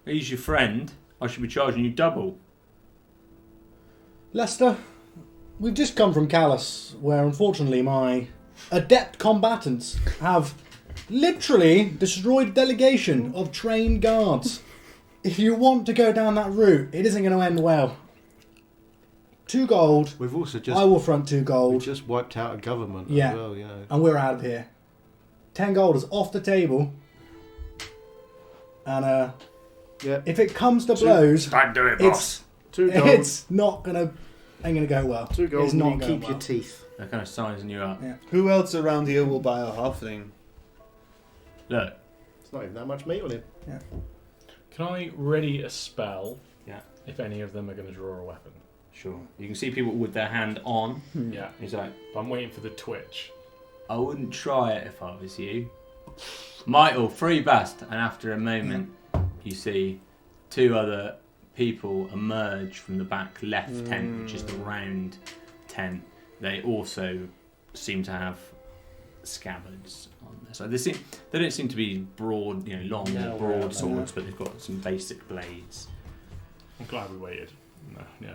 Speaker 1: He's your friend. I should be charging you double.
Speaker 3: Lester, we've just come from Callus, where unfortunately my adept combatants have literally destroyed a delegation of trained guards. If you want to go down that route, it isn't going to end well. 2 gold.
Speaker 7: We've also just
Speaker 3: I will front 2
Speaker 7: we
Speaker 3: gold,
Speaker 7: just wiped out a government
Speaker 3: Yeah.
Speaker 7: as well. You know.
Speaker 3: and we're out of here. 10 gold is off the table. And
Speaker 7: Yeah.
Speaker 3: if it comes to blows,
Speaker 1: Don't do it,
Speaker 3: it's
Speaker 7: 2 gold.
Speaker 3: it's not gonna ain't gonna go well.
Speaker 7: 2 gold.
Speaker 3: It's
Speaker 7: And
Speaker 3: not
Speaker 7: you
Speaker 3: going
Speaker 7: keep
Speaker 3: well.
Speaker 7: your teeth.
Speaker 1: They're kind of sizing you up.
Speaker 3: Yeah.
Speaker 6: Who else around here will buy a halfling?
Speaker 1: Look,
Speaker 7: It's not even that much meat on him.
Speaker 4: Can I ready a spell?
Speaker 1: Yeah.
Speaker 4: If any of them are going to draw a weapon.
Speaker 1: sure. You can see people with their hand on.
Speaker 4: Yeah.
Speaker 1: He's like,
Speaker 4: I'm waiting for the twitch.
Speaker 1: I wouldn't try it if I was you. Michael, free bust. And after a moment, you see 2 other people emerge from the back left tent, which is the round tent. They also seem to have scabbards on their side. They don't seem to be broad, long
Speaker 7: No,
Speaker 1: or broad
Speaker 7: no.
Speaker 1: swords, but they've got some basic blades.
Speaker 4: I'm glad we waited. No.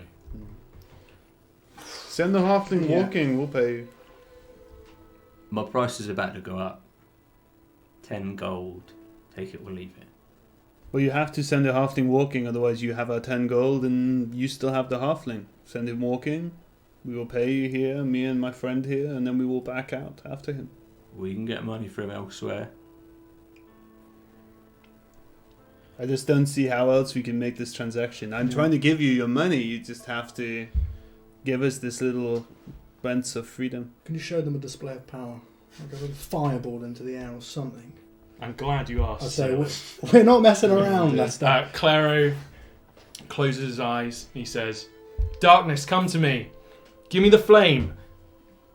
Speaker 6: Send the halfling
Speaker 3: Yeah.
Speaker 6: walking, we'll pay you.
Speaker 1: My price is about to go up. 10 gold. Take it or leave it.
Speaker 6: Well, you have to send the halfling walking, otherwise you have our 10 gold and you still have the halfling. Send him walking, we will pay you here, me and my friend here, and then we will back out after him.
Speaker 1: We can get money from elsewhere.
Speaker 6: I just don't see how else we can make this transaction. I'm trying to give you your money, you just have to give us this little ounce of freedom.
Speaker 3: Can you show them a display of power? Like a little fireball into the air or something.
Speaker 4: I'm glad you asked.
Speaker 3: I say
Speaker 4: Stuart.
Speaker 3: we're not messing around, Lester.
Speaker 4: Claro closes his eyes. He says, "Darkness, come to me. Give me the flame."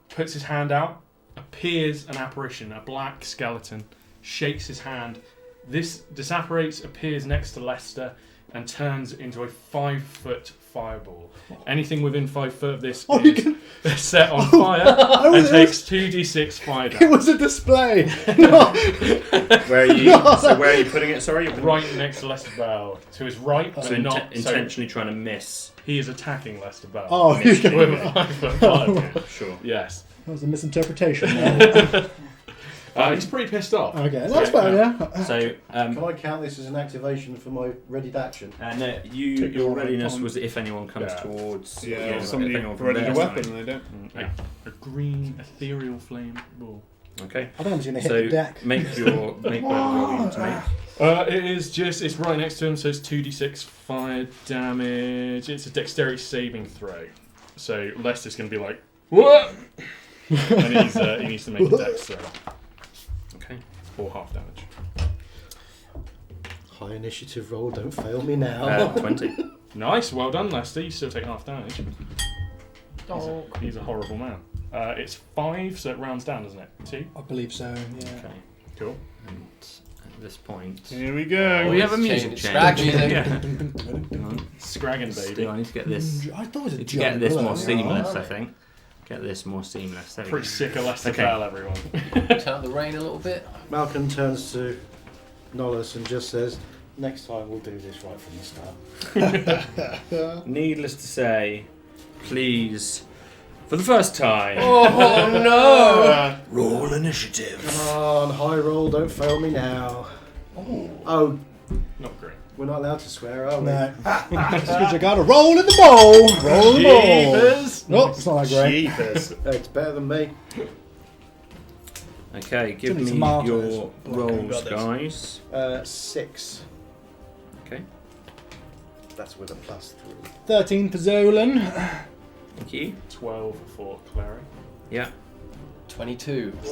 Speaker 4: Puts his hand out. Appears an apparition, a black skeleton. Shakes his hand. This disapparates, appears next to Lester, and turns into a 5 foot fireball. Anything within 5 foot of this
Speaker 3: Oh, you
Speaker 4: is set on fire and takes 2d6 fire
Speaker 3: It
Speaker 4: damage.
Speaker 3: was a display. No.
Speaker 1: Where are you? So where are you putting it? Sorry,
Speaker 4: Right next to Lester Bell. To his right,
Speaker 1: So
Speaker 4: but not
Speaker 1: intentionally trying to miss.
Speaker 4: So he is attacking Lester Bell.
Speaker 3: Oh,
Speaker 4: with
Speaker 3: he's going.
Speaker 4: a 5 foot fire.
Speaker 1: Sure.
Speaker 4: Yes.
Speaker 3: That was a misinterpretation. There.
Speaker 4: He's pretty pissed off.
Speaker 3: Okay, that's fair. Yeah.
Speaker 1: So
Speaker 7: Can I count this as an activation for my readied action?
Speaker 1: no, your readiness was if anyone comes towards.
Speaker 6: Yeah,
Speaker 1: if
Speaker 6: somebody
Speaker 1: anyone from
Speaker 6: ready
Speaker 1: their
Speaker 6: a weapon
Speaker 1: side.
Speaker 6: and they don't.
Speaker 1: Yeah.
Speaker 4: A green ethereal flame ball.
Speaker 1: Okay.
Speaker 3: I don't know if he's going to hit
Speaker 1: So
Speaker 3: the deck.
Speaker 1: make whatever roll you need to make.
Speaker 4: It's right next to him, so it's 2d6 fire damage. It's a dexterity saving throw. So Lester's going to be like, what? And he needs to make a dex throw.
Speaker 1: Okay.
Speaker 4: Or half damage.
Speaker 7: High initiative roll, don't fail me now.
Speaker 1: 20.
Speaker 4: Nice, well done, Lester. You still take half damage. He's a horrible man. It's 5, so it rounds down, doesn't it? 2?
Speaker 3: I believe so. Yeah.
Speaker 1: Okay.
Speaker 4: Cool.
Speaker 1: And at this point,
Speaker 6: Here we go.
Speaker 1: we have a music
Speaker 5: Change-
Speaker 1: change.
Speaker 5: Scrag music.
Speaker 1: Yeah. Hang on.
Speaker 4: Scragging, baby.
Speaker 1: Still, I need to get this.
Speaker 3: I thought it was a
Speaker 1: To
Speaker 3: joke.
Speaker 1: get this more
Speaker 3: wasn't it?
Speaker 1: seamless, I think. Get this more seamless. There we
Speaker 4: Pretty
Speaker 1: go.
Speaker 4: sick of Lester
Speaker 1: Okay.
Speaker 4: Bell, everyone.
Speaker 5: Turn up the rain a little bit.
Speaker 7: Malcolm turns to Nollis and just says, next time we'll do this right from the start.
Speaker 1: Needless to say, please, for the first time,
Speaker 5: Oh no!
Speaker 1: roll initiative.
Speaker 7: Come on, high roll, don't fail me now. Oh,
Speaker 4: Not great.
Speaker 7: we're not allowed to swear, are we?
Speaker 3: No. Because you got to roll in the bowl. Roll in the bowl.
Speaker 4: Jeepers!
Speaker 3: Nope, it's not that great.
Speaker 6: Jeepers.
Speaker 7: It's better than me.
Speaker 1: Okay, give
Speaker 3: Something
Speaker 1: me
Speaker 3: tomatoes.
Speaker 1: your rolls, guys.
Speaker 7: 6.
Speaker 1: Okay,
Speaker 7: That's with a +3.
Speaker 3: 13 for Zolan.
Speaker 1: thank you.
Speaker 4: 12 for Clary.
Speaker 1: Yeah.
Speaker 5: 22.
Speaker 6: Nice.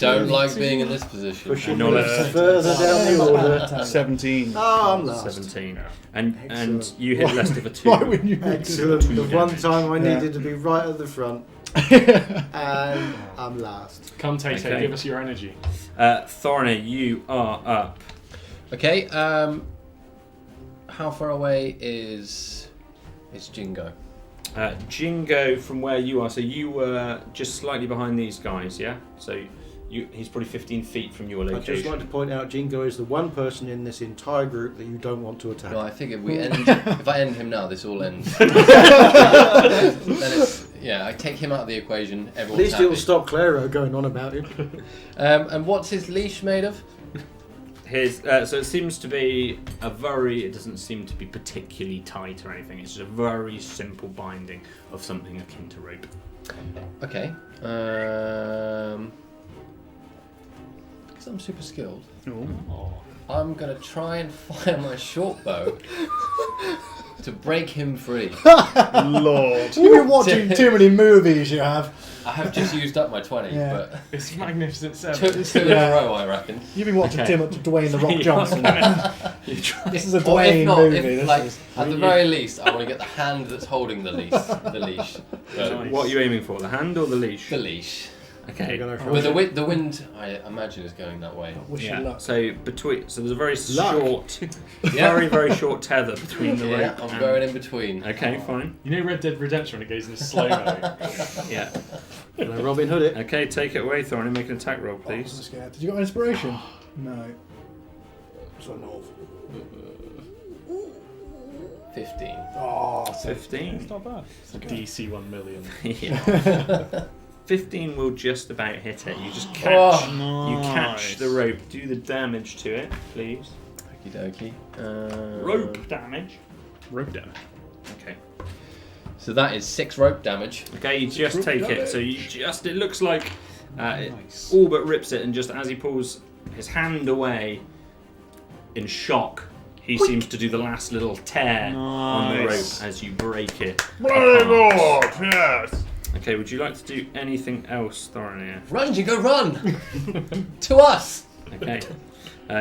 Speaker 5: Don't like being in this position.
Speaker 7: Pushing
Speaker 1: No,
Speaker 7: me
Speaker 1: let's-
Speaker 7: further down the order.
Speaker 6: 17.
Speaker 7: Oh, I'm last.
Speaker 1: 17. And
Speaker 7: Excellent.
Speaker 1: you hit Lester for 2.
Speaker 3: Why would you?
Speaker 7: Excellent.
Speaker 1: Two
Speaker 7: The one
Speaker 1: damage.
Speaker 7: time I
Speaker 3: Yeah.
Speaker 7: needed to be right at the front. And I'm last.
Speaker 4: Come, Tay Tay,
Speaker 1: Okay.
Speaker 4: give us your energy.
Speaker 1: Thorny, you are up.
Speaker 5: Okay, how far away is Jingo?
Speaker 1: Jingo, from where you are, so you were just slightly behind these guys, yeah? So he's probably 15 feet from your
Speaker 7: I'd
Speaker 1: location.
Speaker 7: just like to point out Jingo is the one person in this entire group that you don't want to attack.
Speaker 5: Well, I figured we end. If I end him now, this all ends. Then it's, I take him out of the equation.
Speaker 7: At
Speaker 5: Everyone's
Speaker 7: least it will
Speaker 5: happy.
Speaker 7: stop Claro going on about him.
Speaker 5: And what's his leash made of?
Speaker 1: So it seems to be it doesn't seem to be particularly tight or anything. It's just a very simple binding of something akin to rope.
Speaker 5: Okay. Because I'm super skilled, I'm gonna try and fire my short bow to break him free.
Speaker 6: Lord.
Speaker 3: You've been watching too many movies, you have.
Speaker 5: I have just used up my 20,
Speaker 3: Yeah.
Speaker 5: but
Speaker 4: It's Magnificent
Speaker 5: two
Speaker 4: 7.
Speaker 5: in a row, I reckon.
Speaker 3: You've been watching
Speaker 1: Okay.
Speaker 3: too much of Dwayne the Rock Johnson. This is a
Speaker 5: Or
Speaker 3: Dwayne
Speaker 5: if not,
Speaker 3: movie.
Speaker 5: if,
Speaker 3: This is.
Speaker 5: at the very least, I want to get the hand that's holding the leash.
Speaker 1: So what are you aiming for? The hand or the leash?
Speaker 5: The leash.
Speaker 1: Okay.
Speaker 5: But the wind, I imagine, is going that way.
Speaker 3: Wish you
Speaker 1: Yeah.
Speaker 3: luck.
Speaker 1: So there's a very
Speaker 7: Luck.
Speaker 1: short,
Speaker 5: Yeah.
Speaker 1: very short tether between the
Speaker 5: Yeah,
Speaker 1: rope.
Speaker 5: I'm
Speaker 1: and-
Speaker 5: going in between.
Speaker 1: Okay, fine.
Speaker 4: You know Red Dead Redemption when it goes into slow-mo?
Speaker 1: Yeah.
Speaker 7: Can I Robin Hood it?
Speaker 1: Okay, take it away, Thorny. Make an attack roll,
Speaker 3: Oh, I'm
Speaker 1: please.
Speaker 3: scared. Did you got inspiration? No.
Speaker 5: 15.
Speaker 3: Oh,
Speaker 1: 15.
Speaker 4: Not bad. It's a DC 1 million.
Speaker 1: Yeah. 15 will just about hit it. You just catch.
Speaker 5: Oh,
Speaker 1: You catch the rope. Do the damage to it, please.
Speaker 5: okie dokie.
Speaker 1: Rope damage.
Speaker 4: Rope damage.
Speaker 1: Okay.
Speaker 5: So that is 6 rope damage.
Speaker 1: Okay, you just take it. So it looks like it all but rips it, and just as he pulls his hand away in shock, he seems to do the last little tear on the rope
Speaker 6: Nice.
Speaker 1: as you break it.
Speaker 6: Bloody
Speaker 1: apart.
Speaker 6: Lord, yes.
Speaker 1: Okay, would you like to do anything else, Thorinir?
Speaker 5: Run, Jingo, run! To us!
Speaker 1: Okay.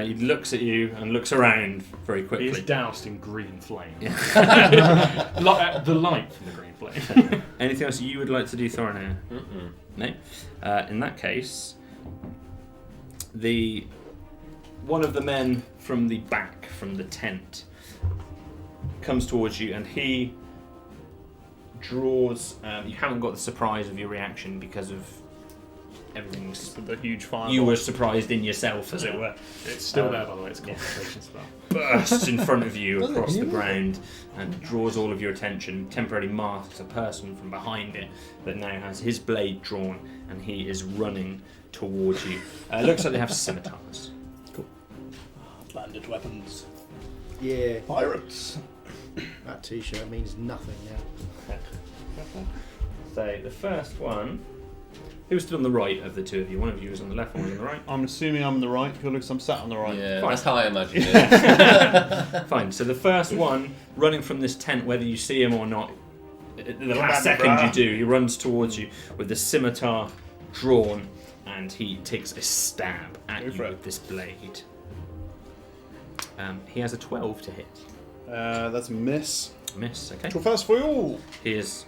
Speaker 1: He looks at you and looks around very
Speaker 4: He
Speaker 1: quickly.
Speaker 4: is doused in green flame. The light from the green flame.
Speaker 1: Anything else you would like to do, Thorinir?
Speaker 5: Mm-mm.
Speaker 1: No. In that case, one of the men from the back, from the tent, comes towards you, and he draws. You haven't got the surprise of your reaction because of everything's.
Speaker 6: The huge fireball.
Speaker 1: You were surprised in yourself, as it were.
Speaker 4: It's still there, by the way. It's concentration spell.
Speaker 1: Bursts in front of you
Speaker 3: Doesn't it?
Speaker 1: across
Speaker 3: Can
Speaker 1: the
Speaker 3: you-
Speaker 1: ground and draws all of your attention. Temporarily masks a person from behind it that now has his blade drawn, and he is running towards you. Looks like they have scimitars.
Speaker 3: Bandit weapons.
Speaker 7: Yeah,
Speaker 3: Pirates.
Speaker 7: that T-shirt means nothing now.
Speaker 1: So the first one. Who stood on the right of the two of you? One of you was on the left, one was on the right.
Speaker 6: I'm assuming I'm on the right because I'm sat on the right.
Speaker 5: Yeah,
Speaker 1: Fine.
Speaker 5: that's how I imagine it.
Speaker 1: Fine. So the first one, running from this tent, whether you see him or not, the last
Speaker 6: Bandit,
Speaker 1: second you
Speaker 6: brah.
Speaker 1: do, he runs towards you with the scimitar drawn, and he takes a stab at
Speaker 6: Go
Speaker 1: you
Speaker 6: for it.
Speaker 1: with this blade. He has a 12 to hit.
Speaker 6: That's a miss.
Speaker 1: Miss, okay.
Speaker 6: Go fast for you.
Speaker 1: He has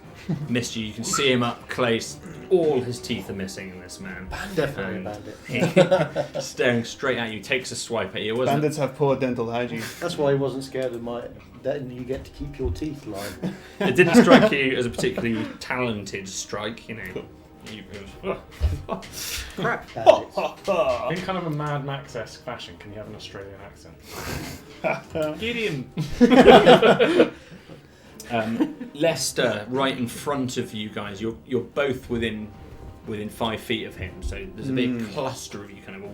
Speaker 1: missed you. You can see him up close. All his teeth are missing in this man.
Speaker 7: Definitely
Speaker 1: And
Speaker 7: a bandit.
Speaker 1: staring straight at you, takes a swipe at you. It wasn't
Speaker 6: Bandits have poor dental hygiene.
Speaker 7: That's why he wasn't scared of my. Then you get to keep your teeth lined.
Speaker 1: It didn't strike you as a particularly talented strike, you know.
Speaker 7: Crap.
Speaker 4: In kind of a Mad Max-esque fashion, can you have an Australian accent? Gideon!
Speaker 1: Lester, right in front of you guys, you're both within 5 feet of him, so there's a big cluster of you kind of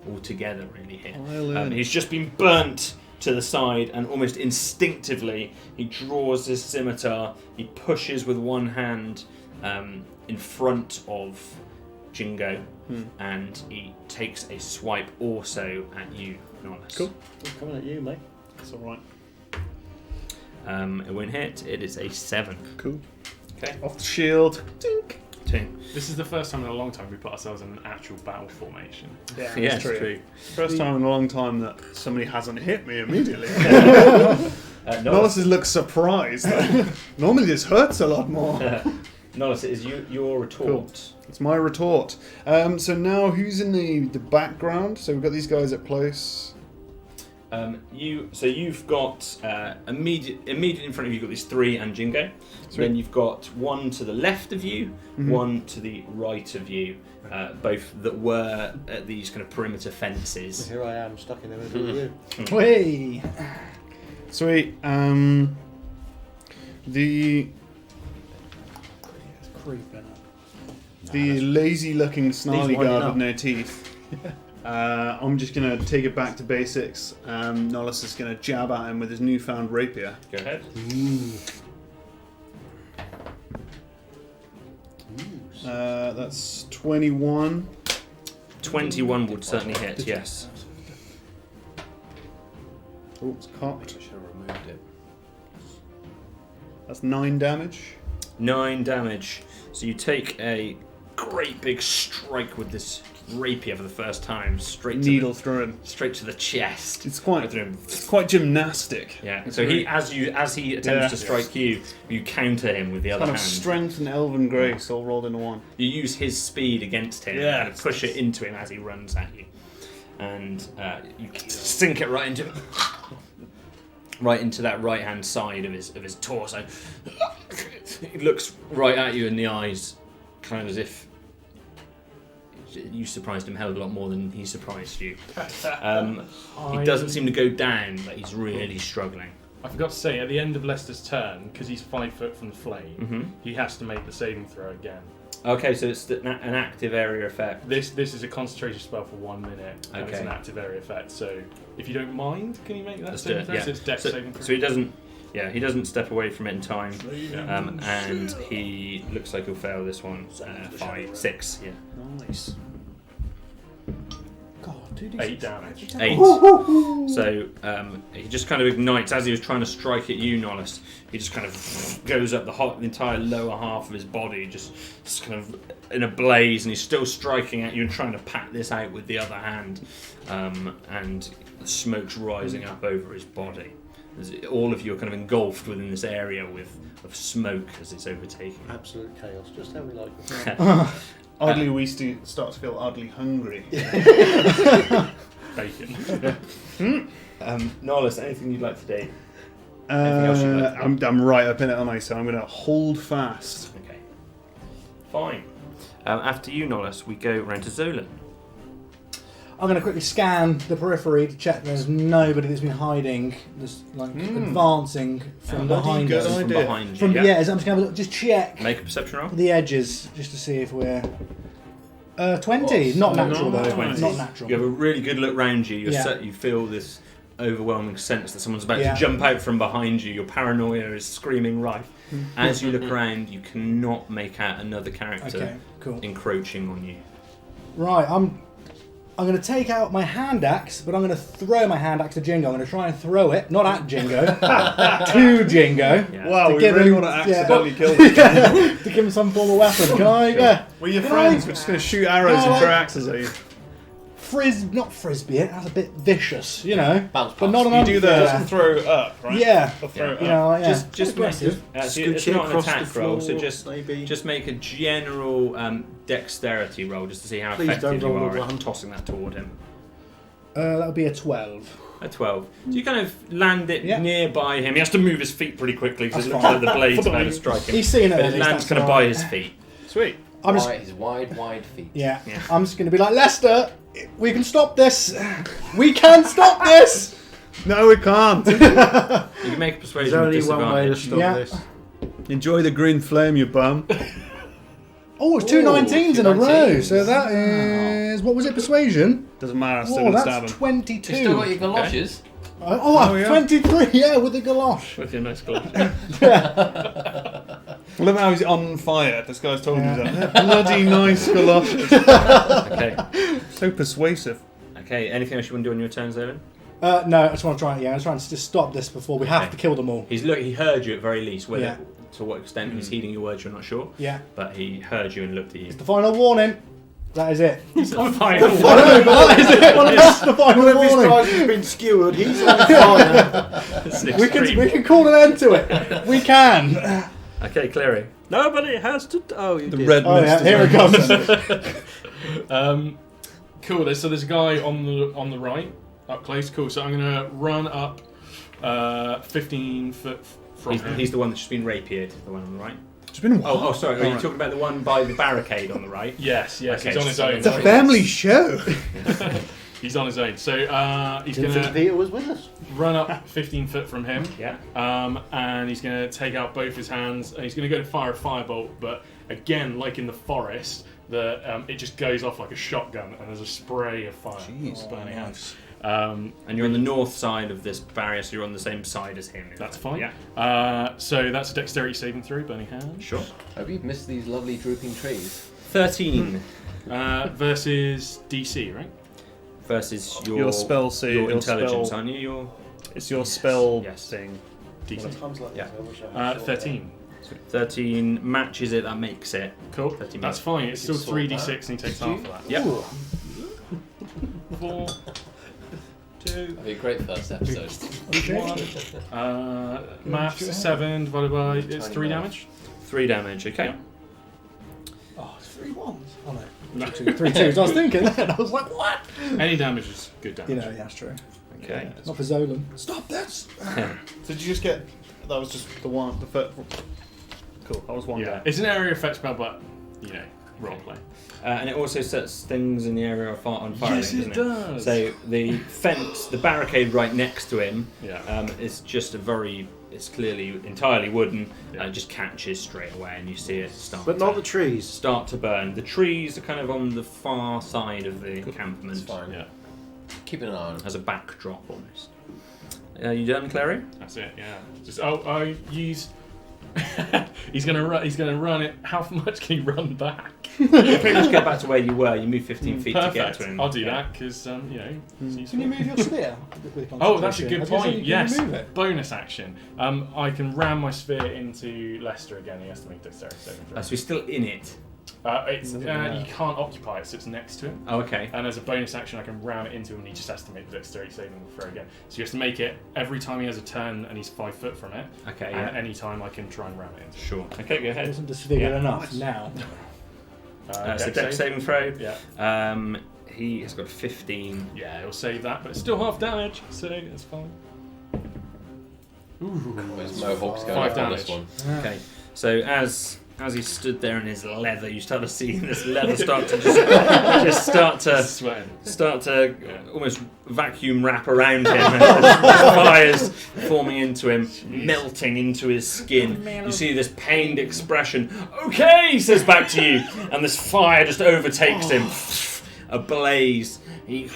Speaker 1: all together really here. He's just been burnt to the side, and almost instinctively he draws his scimitar, he pushes with one hand in front of Jingo, and he takes a swipe also at you, Nollis.
Speaker 6: Cool.
Speaker 7: I'm coming at you, mate.
Speaker 6: That's alright.
Speaker 1: It won't hit, it is a 7.
Speaker 6: Cool.
Speaker 1: Okay.
Speaker 6: Off the shield. Tink.
Speaker 1: 2.
Speaker 4: This is the first time in a long time we put ourselves in an actual battle formation.
Speaker 6: Yeah,
Speaker 1: Yeah,
Speaker 6: that's
Speaker 1: it's true.
Speaker 6: First time in a long time that somebody hasn't hit me immediately.
Speaker 1: Nollis,
Speaker 6: Nollis looks surprised. Normally this hurts a lot more.
Speaker 1: Nollis, it is your retort.
Speaker 6: It's my retort. So now who's in the background? So we've got these guys at place.
Speaker 1: You've got immediate in front of you. You've got these 3 and Jingo.
Speaker 6: Sweet.
Speaker 1: Then you've got one to the left of you, one to the right of you, both that were at these kind of perimeter fences.
Speaker 7: Here I am, stuck in the middle of you.
Speaker 3: Way.
Speaker 6: Sweet. The
Speaker 3: It's creeping up.
Speaker 6: lazy-looking snarly
Speaker 7: winding
Speaker 6: guard
Speaker 7: up.
Speaker 6: with no teeth. I'm just gonna take it back to basics. Nollis is gonna jab at him with his newfound rapier.
Speaker 1: Go ahead.
Speaker 6: That's 21.
Speaker 1: 21 would certainly hit. Yes.
Speaker 6: Oh, it's cocked.
Speaker 5: I should have removed it.
Speaker 6: That's 9 damage.
Speaker 1: 9 damage. So you take a great big strike with this rapier for the first time, straight to
Speaker 6: Needle through him.
Speaker 1: straight to the chest.
Speaker 6: It's quite gymnastic.
Speaker 1: Yeah.
Speaker 6: It's
Speaker 1: So
Speaker 6: really-
Speaker 1: as he attempts to strike you, you counter him with the other
Speaker 6: kind of
Speaker 1: hand.
Speaker 6: strength and elven grace all rolled into one.
Speaker 1: You use his speed against him
Speaker 6: Yeah.
Speaker 1: and push it into him as he runs at you, and you sink it right into that right hand side of his torso. He looks right at you in the eyes, kind of as if you surprised him hell of a lot more than he surprised you. He doesn't seem to go down, but he's really struggling.
Speaker 4: I forgot to say, at the end of Lester's turn, because he's 5 foot from the flame, he has to make the saving throw again.
Speaker 1: Okay, so it's an active area effect.
Speaker 4: This is a concentration spell for 1 minute, and it's
Speaker 1: Okay.
Speaker 4: an active area effect. So, if you don't mind, can you make that
Speaker 1: Let's do
Speaker 4: saving
Speaker 1: it,
Speaker 4: throw?
Speaker 1: yeah.
Speaker 4: So it's dex saving throw.
Speaker 1: So he doesn't. Yeah, he doesn't step away from it in time,
Speaker 4: Yeah.
Speaker 1: and he looks like he'll fail this one. 6. Yeah.
Speaker 6: Nice.
Speaker 3: God, 2d6.
Speaker 4: 8 damage.
Speaker 1: 8. So he just kind of ignites as he was trying to strike at you, Nollis. He just kind of goes up the entire lower half of his body, just kind of in a blaze, and he's still striking at you and trying to pat this out with the other hand. And the smoke's rising up over his body. All of you are kind of engulfed within this area of smoke as it's overtaking.
Speaker 7: Absolute chaos, just how we like it.
Speaker 6: Oddly, we start to feel oddly hungry.
Speaker 4: Bacon.
Speaker 1: Nollis, anything you'd like to do? Anything else you'd like to do?
Speaker 6: I'm right up in it, aren't I? So I'm going to hold fast.
Speaker 1: Okay. Fine. After you, Nolus, we go round to Zolan.
Speaker 3: I'm going to quickly scan the periphery to check there's nobody that's been hiding, just like advancing from behind
Speaker 6: good
Speaker 3: us.
Speaker 6: idea.
Speaker 1: From behind you.
Speaker 3: From
Speaker 1: yeah.
Speaker 3: I'm just going to have a look, just check
Speaker 1: Make a perception roll.
Speaker 3: the edges, just to see if we're 20. Not natural though.
Speaker 1: 20.
Speaker 3: Not natural.
Speaker 1: You have a really good look round you.
Speaker 3: Yeah.
Speaker 1: You feel this overwhelming sense that someone's about
Speaker 3: Yeah.
Speaker 1: to jump out from behind you. Your paranoia is screaming rife. As you look around, you cannot make out another character
Speaker 3: Okay, cool.
Speaker 1: encroaching on you.
Speaker 3: Right, I'm going to take out my hand axe, but I'm going to throw my hand axe to Jingo. I'm going to try and throw it, not at Jingo, to Jingo.
Speaker 1: Yeah.
Speaker 6: Wow,
Speaker 3: To
Speaker 6: we
Speaker 3: give
Speaker 6: really
Speaker 3: him-
Speaker 6: want to
Speaker 3: yeah.
Speaker 6: accidentally kill him.
Speaker 3: To give him some form of weapon. Can I? Yeah.
Speaker 6: We're your
Speaker 3: Can
Speaker 6: friends.
Speaker 3: I-
Speaker 6: We're just going to shoot arrows
Speaker 3: No,
Speaker 6: and throw
Speaker 3: I-
Speaker 6: axes at you.
Speaker 3: Not frisbee it. That's a bit vicious, you know.
Speaker 5: Bounce
Speaker 3: But not
Speaker 5: pass.
Speaker 3: an
Speaker 6: You do the
Speaker 3: yeah.
Speaker 6: throw up, right?
Speaker 3: Yeah.
Speaker 6: The throw
Speaker 3: You
Speaker 6: up.
Speaker 3: know, yeah.
Speaker 1: Just
Speaker 3: aggressive.
Speaker 1: it's
Speaker 7: Scooch
Speaker 1: not an
Speaker 7: across
Speaker 1: attack
Speaker 7: the
Speaker 1: roll, so
Speaker 7: floor, maybe.
Speaker 1: just make a general dexterity roll just to see how
Speaker 7: Please
Speaker 1: effective
Speaker 7: don't
Speaker 1: you
Speaker 7: roll
Speaker 1: are
Speaker 7: a
Speaker 1: at
Speaker 7: one.
Speaker 1: tossing that toward him.
Speaker 3: That would be a 12.
Speaker 1: A 12. So you kind of land it
Speaker 3: Yeah.
Speaker 1: nearby him. He has to move his feet pretty quickly because it
Speaker 3: That's
Speaker 1: looks
Speaker 3: fine.
Speaker 1: like the blade's about to strike him.
Speaker 3: He's seen it.
Speaker 1: But
Speaker 3: at
Speaker 1: it
Speaker 3: least,
Speaker 1: lands
Speaker 3: that's
Speaker 1: kind of
Speaker 3: all
Speaker 1: by
Speaker 3: right.
Speaker 1: his feet.
Speaker 6: Sweet.
Speaker 3: I'm just.
Speaker 5: His wide feet.
Speaker 3: Yeah.
Speaker 1: Yeah.
Speaker 3: I'm just going to be like, Lester, we can stop this. We can stop this.
Speaker 6: No, we can't.
Speaker 1: You can make a persuasion
Speaker 7: There's
Speaker 1: with
Speaker 7: only one way to
Speaker 1: disadvantage.
Speaker 7: stop
Speaker 3: Yeah.
Speaker 7: this.
Speaker 6: Enjoy the green flame, you bum.
Speaker 3: Oh, it's two
Speaker 1: Ooh,
Speaker 3: 19s in a
Speaker 1: 2
Speaker 3: row.
Speaker 1: 19s.
Speaker 3: So that is what was it? Persuasion.
Speaker 6: Doesn't matter. I'm still
Speaker 3: Oh,
Speaker 6: going to stab
Speaker 3: that's
Speaker 6: him.
Speaker 3: 22.
Speaker 5: You still got your galoshes?
Speaker 3: Oh,
Speaker 6: yeah.
Speaker 3: 23. Yeah, with the galosh.
Speaker 1: With your nice glove.
Speaker 6: Look how he's on fire. This guy's told
Speaker 3: Yeah.
Speaker 6: you that. They're bloody nice galoshes.
Speaker 1: Okay.
Speaker 6: So persuasive.
Speaker 1: Okay. Anything else you want to do on your turn, Zolan?
Speaker 3: No, I just want to try. Yeah, I was trying to just stop this before we have
Speaker 1: Okay.
Speaker 3: to kill them all.
Speaker 1: He heard you at very least. Whether
Speaker 3: Yeah.
Speaker 1: to what extent he's heeding your words, you're not sure.
Speaker 3: Yeah.
Speaker 1: But he heard you and looked at you.
Speaker 3: It's the final warning. That is it.
Speaker 1: It's the final
Speaker 3: I know, but that is it. That's the final
Speaker 7: One of his
Speaker 3: warning.
Speaker 7: guys has been skewered. He's on fire.
Speaker 3: We can call an end to it. We can.
Speaker 1: Okay, Clary.
Speaker 7: Nobody has to. Oh, you
Speaker 6: The
Speaker 7: did.
Speaker 6: red
Speaker 3: Oh
Speaker 6: mist.
Speaker 3: yeah,
Speaker 6: is
Speaker 3: here
Speaker 6: on.
Speaker 3: it comes.
Speaker 4: Cool. There's a guy on the right, up close. Cool. So I'm gonna run up 15 foot from him.
Speaker 1: He's the one that's just been rapiered. The one on the right.
Speaker 6: It's been a while.
Speaker 1: Oh, sorry. Are you
Speaker 6: Alright.
Speaker 1: talking about the one by the barricade on the right?
Speaker 4: Yes.
Speaker 1: Okay,
Speaker 4: He's on his
Speaker 1: so
Speaker 4: own.
Speaker 1: it's a
Speaker 6: Family show.
Speaker 4: He's on his own. So he's
Speaker 7: Didn't think
Speaker 4: gonna
Speaker 7: Peter was with us.
Speaker 4: run up 15 foot from him.
Speaker 1: Yeah.
Speaker 4: And he's going to take out both his hands, and he's going to go to fire a firebolt, but again, like in the forest, it just goes off like a shotgun, and there's a spray of fire.
Speaker 6: Jeez.
Speaker 4: Burning hands.
Speaker 1: And you're on the north side of this barrier, so you're on the same side as him.
Speaker 4: That's fine.
Speaker 1: Yeah.
Speaker 4: So that's a dexterity saving throw, burning hands.
Speaker 1: Sure.
Speaker 5: Hope you've missed these lovely drooping trees.
Speaker 1: 13
Speaker 4: Versus DC, right?
Speaker 1: versus
Speaker 6: Your spell save.
Speaker 1: your
Speaker 6: Your
Speaker 1: intelligence,
Speaker 6: spell.
Speaker 1: aren't you? Your
Speaker 6: It's your spell
Speaker 1: Yes.
Speaker 6: thing.
Speaker 4: DC.
Speaker 1: Yeah.
Speaker 4: 13.
Speaker 1: 13 matches it. That makes it.
Speaker 4: Cool.
Speaker 1: 13
Speaker 4: That's
Speaker 1: makes
Speaker 4: fine. It's still
Speaker 5: You can sort
Speaker 4: 3d6, and he takes half of that.
Speaker 1: Yep.
Speaker 4: 4, 2,
Speaker 5: That'd be a great first episode.
Speaker 4: 1. Maths 7 divided by it's 3 damage.
Speaker 1: 3 damage. Okay.
Speaker 4: Yeah.
Speaker 3: Oh, it's 3 ones. Oh no. 3 twos. I was thinking that. I was like, what?
Speaker 4: Any damage is good damage.
Speaker 3: You know, yeah, that's true.
Speaker 1: Okay.
Speaker 3: Not for Zolan. Stop this.
Speaker 6: So did you just get? That was just the one. The first. Cool. That was one
Speaker 4: Yeah,
Speaker 6: guy.
Speaker 4: it's an area effect spell, but you know, role play.
Speaker 1: And it also sets things in the area on fire.
Speaker 4: Yes, it
Speaker 1: doesn't
Speaker 4: does.
Speaker 1: So the fence, the barricade right next to him,
Speaker 4: Yeah.
Speaker 1: is just it's clearly entirely wooden,
Speaker 4: Yeah.
Speaker 1: and it just catches straight away, and you see it start.
Speaker 7: But not the trees.
Speaker 1: start to burn. The trees are kind of on the far side of the encampment.
Speaker 5: It's fine.
Speaker 4: Yeah,
Speaker 5: Keeping an eye on them.
Speaker 1: As a backdrop almost. You done, Clary?
Speaker 4: that's it. Yeah. Just I use. He's gonna run it. How much can he run back?
Speaker 1: You pretty much get back to where you were. You move 15 feet
Speaker 4: Perfect.
Speaker 1: to get to him.
Speaker 4: I'll do
Speaker 1: Yeah.
Speaker 4: that because it's
Speaker 3: Can
Speaker 4: useful.
Speaker 3: you move your spear? with
Speaker 4: Oh, that's a
Speaker 3: concentration?
Speaker 4: good
Speaker 3: I was gonna say,
Speaker 4: point.
Speaker 3: can
Speaker 4: Yes,
Speaker 3: you move it?
Speaker 4: bonus action. I can ram my spear into Lester again. He has to make dexterity saving throw.
Speaker 1: So he's still in it.
Speaker 4: You can't occupy it, so it's next to him.
Speaker 1: Oh, okay.
Speaker 4: And as a bonus action, I can ram it into him, and he just has to make the dexterity saving throw again. So he has to make it every time he has a turn, and he's 5 foot from it.
Speaker 1: Okay,
Speaker 4: And
Speaker 1: yeah.
Speaker 4: any time I can try and ram it into.
Speaker 1: Sure. Okay, go
Speaker 3: It
Speaker 1: ahead.
Speaker 3: wasn't disfigured
Speaker 4: Yeah.
Speaker 3: enough now.
Speaker 1: So dex saving throw.
Speaker 4: Yeah.
Speaker 1: He has got 15.
Speaker 4: Yeah, he'll save that, but it's still half damage, so it's fine.
Speaker 5: Where's Mohawk's going
Speaker 4: 5
Speaker 5: after this
Speaker 4: damage.
Speaker 5: one?
Speaker 1: Okay, so as he stood there in his leather, you start to see this leather start to just start to almost vacuum wrap around him. And fires forming into him, melting into his skin. You see this pained expression. Okay, he says back to you, and this fire just overtakes him, ablaze. He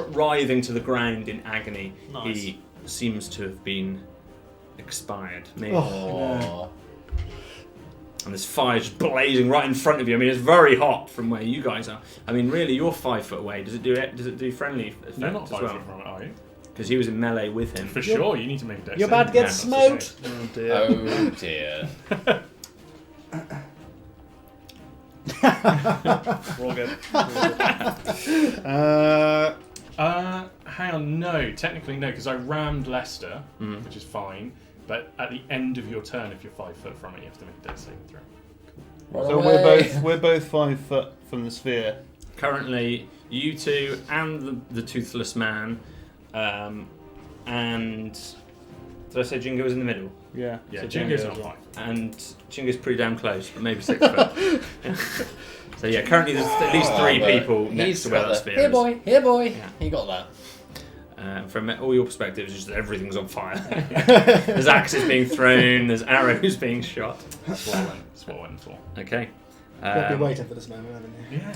Speaker 1: writhing to the ground in agony.
Speaker 3: Nice.
Speaker 1: He seems to have been expired. Maybe.
Speaker 5: Oh.
Speaker 1: And this fire just blazing right in front of you. I mean, it's very hot from where you guys are. I mean, really, you're 5 foot away. Does it do friendly effect
Speaker 4: You're not
Speaker 1: as
Speaker 4: 5
Speaker 1: well?
Speaker 4: foot from it, are you?
Speaker 1: Because he was in melee with him.
Speaker 4: For sure, you need to make a dex
Speaker 3: You're about to get
Speaker 1: Yeah,
Speaker 3: smoked.
Speaker 6: Oh dear.
Speaker 5: Oh dear.
Speaker 6: We're all good.
Speaker 4: Hang on, no. Technically, no, because I rammed Leicester,
Speaker 1: Mm.
Speaker 4: which is fine. But at the end of your turn, if you're 5 foot from it, you have to make a dex saving throw.
Speaker 6: So we're both 5 foot from the sphere.
Speaker 1: Currently, you two and the toothless man, and did I say Jingo was in the middle?
Speaker 6: Yeah.
Speaker 4: Yeah,
Speaker 6: So
Speaker 4: Jingo's
Speaker 6: Jingo's
Speaker 4: not 5.
Speaker 1: And Jingo's pretty damn close, but maybe 6 foot. So yeah, currently there's at least 3 people next to where that sphere is.
Speaker 5: Here boy,
Speaker 1: Yeah.
Speaker 5: he got that.
Speaker 1: From all your perspectives, just everything's on fire. There's axes being thrown, there's arrows being shot.
Speaker 4: That's what I went for.
Speaker 1: Okay.
Speaker 3: You've been waiting for this moment, haven't you?
Speaker 4: Yeah.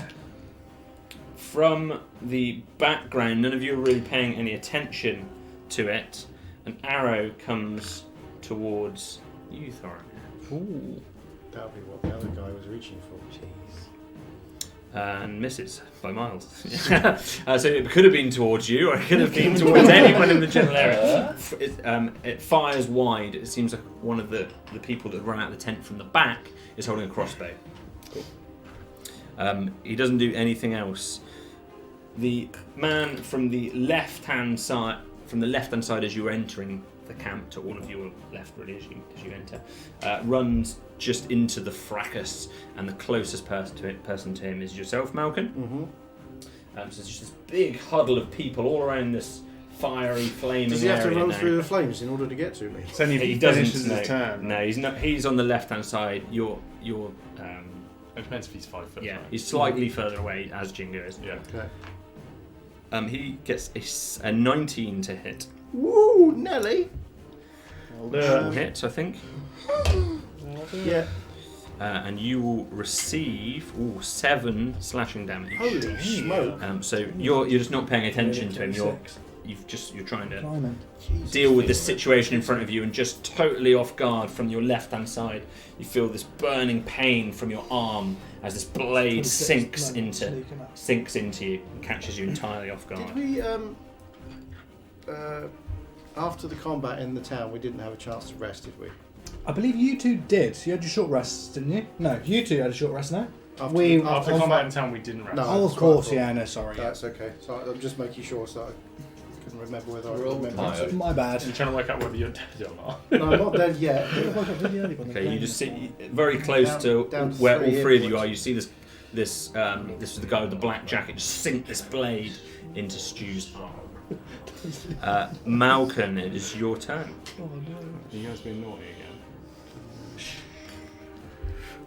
Speaker 1: From the background, none of you are really paying any attention to it. An arrow comes towards you, Thorin.
Speaker 7: Ooh. That'll be what the other guy was reaching for. Jeez.
Speaker 1: And misses by miles. So it could have been towards you, or it could have been towards anyone in the general area. It fires wide. It seems like one of the people that run out of the tent from the back is holding a crossbow. Cool. He doesn't do anything else. The man from the left-hand side, as you are entering the camp, to all of your left really as you enter, runs just into the fracas, and the closest person to him is yourself, Malcolm.
Speaker 7: Mm-hmm.
Speaker 1: So it's just this big huddle of people all around this fiery, flaming
Speaker 7: Does he have to
Speaker 1: area
Speaker 7: run
Speaker 1: now.
Speaker 7: through the flames in order to get to me?
Speaker 6: So he
Speaker 1: He
Speaker 6: finishes
Speaker 1: doesn't.
Speaker 6: his turn.
Speaker 1: No, he's not. He's on the left-hand side. You're
Speaker 4: It depends if he's 5 foot.
Speaker 1: yeah.
Speaker 4: Right?
Speaker 1: He's slightly further away as Jingo is.
Speaker 4: Yeah.
Speaker 7: Okay.
Speaker 1: He gets a 19 to hit.
Speaker 7: Woo, Nelly!
Speaker 1: Will hit, I think.
Speaker 7: Yeah.
Speaker 1: And you will receive 7 slashing damage.
Speaker 7: Holy smoke!
Speaker 1: So you're just not paying attention to him. You're trying to
Speaker 3: Climbing.
Speaker 7: Jesus.
Speaker 1: deal with this situation in front of you, and just totally off guard from your left-hand side, you feel this burning pain from your arm as this blade sinks into you and catches you entirely off guard.
Speaker 7: Did we, after the combat in the town, we didn't have a chance to rest, did we?
Speaker 3: I believe you two did. You had your short rests, didn't you? No, you two had a short rest now.
Speaker 4: After combat in town, we didn't rest.
Speaker 7: No.
Speaker 3: Oh, of
Speaker 7: that's
Speaker 3: course,
Speaker 7: right.
Speaker 3: yeah, no, sorry.
Speaker 7: That's okay. So I'm just making sure so I couldn't remember whether I
Speaker 5: We're all
Speaker 7: remembered.
Speaker 5: tired.
Speaker 3: My bad.
Speaker 4: I'm trying to work out whether you're dead or not.
Speaker 7: No, I'm not dead yet.
Speaker 1: Okay, you just see very close
Speaker 7: Down
Speaker 1: to
Speaker 7: to
Speaker 1: where all
Speaker 7: 3
Speaker 1: three of you
Speaker 7: inwards.
Speaker 1: are. You see this is the guy with the black jacket just sink this blade into Stu's arm. Malcolm, it is your turn.
Speaker 4: You guys being naughty again.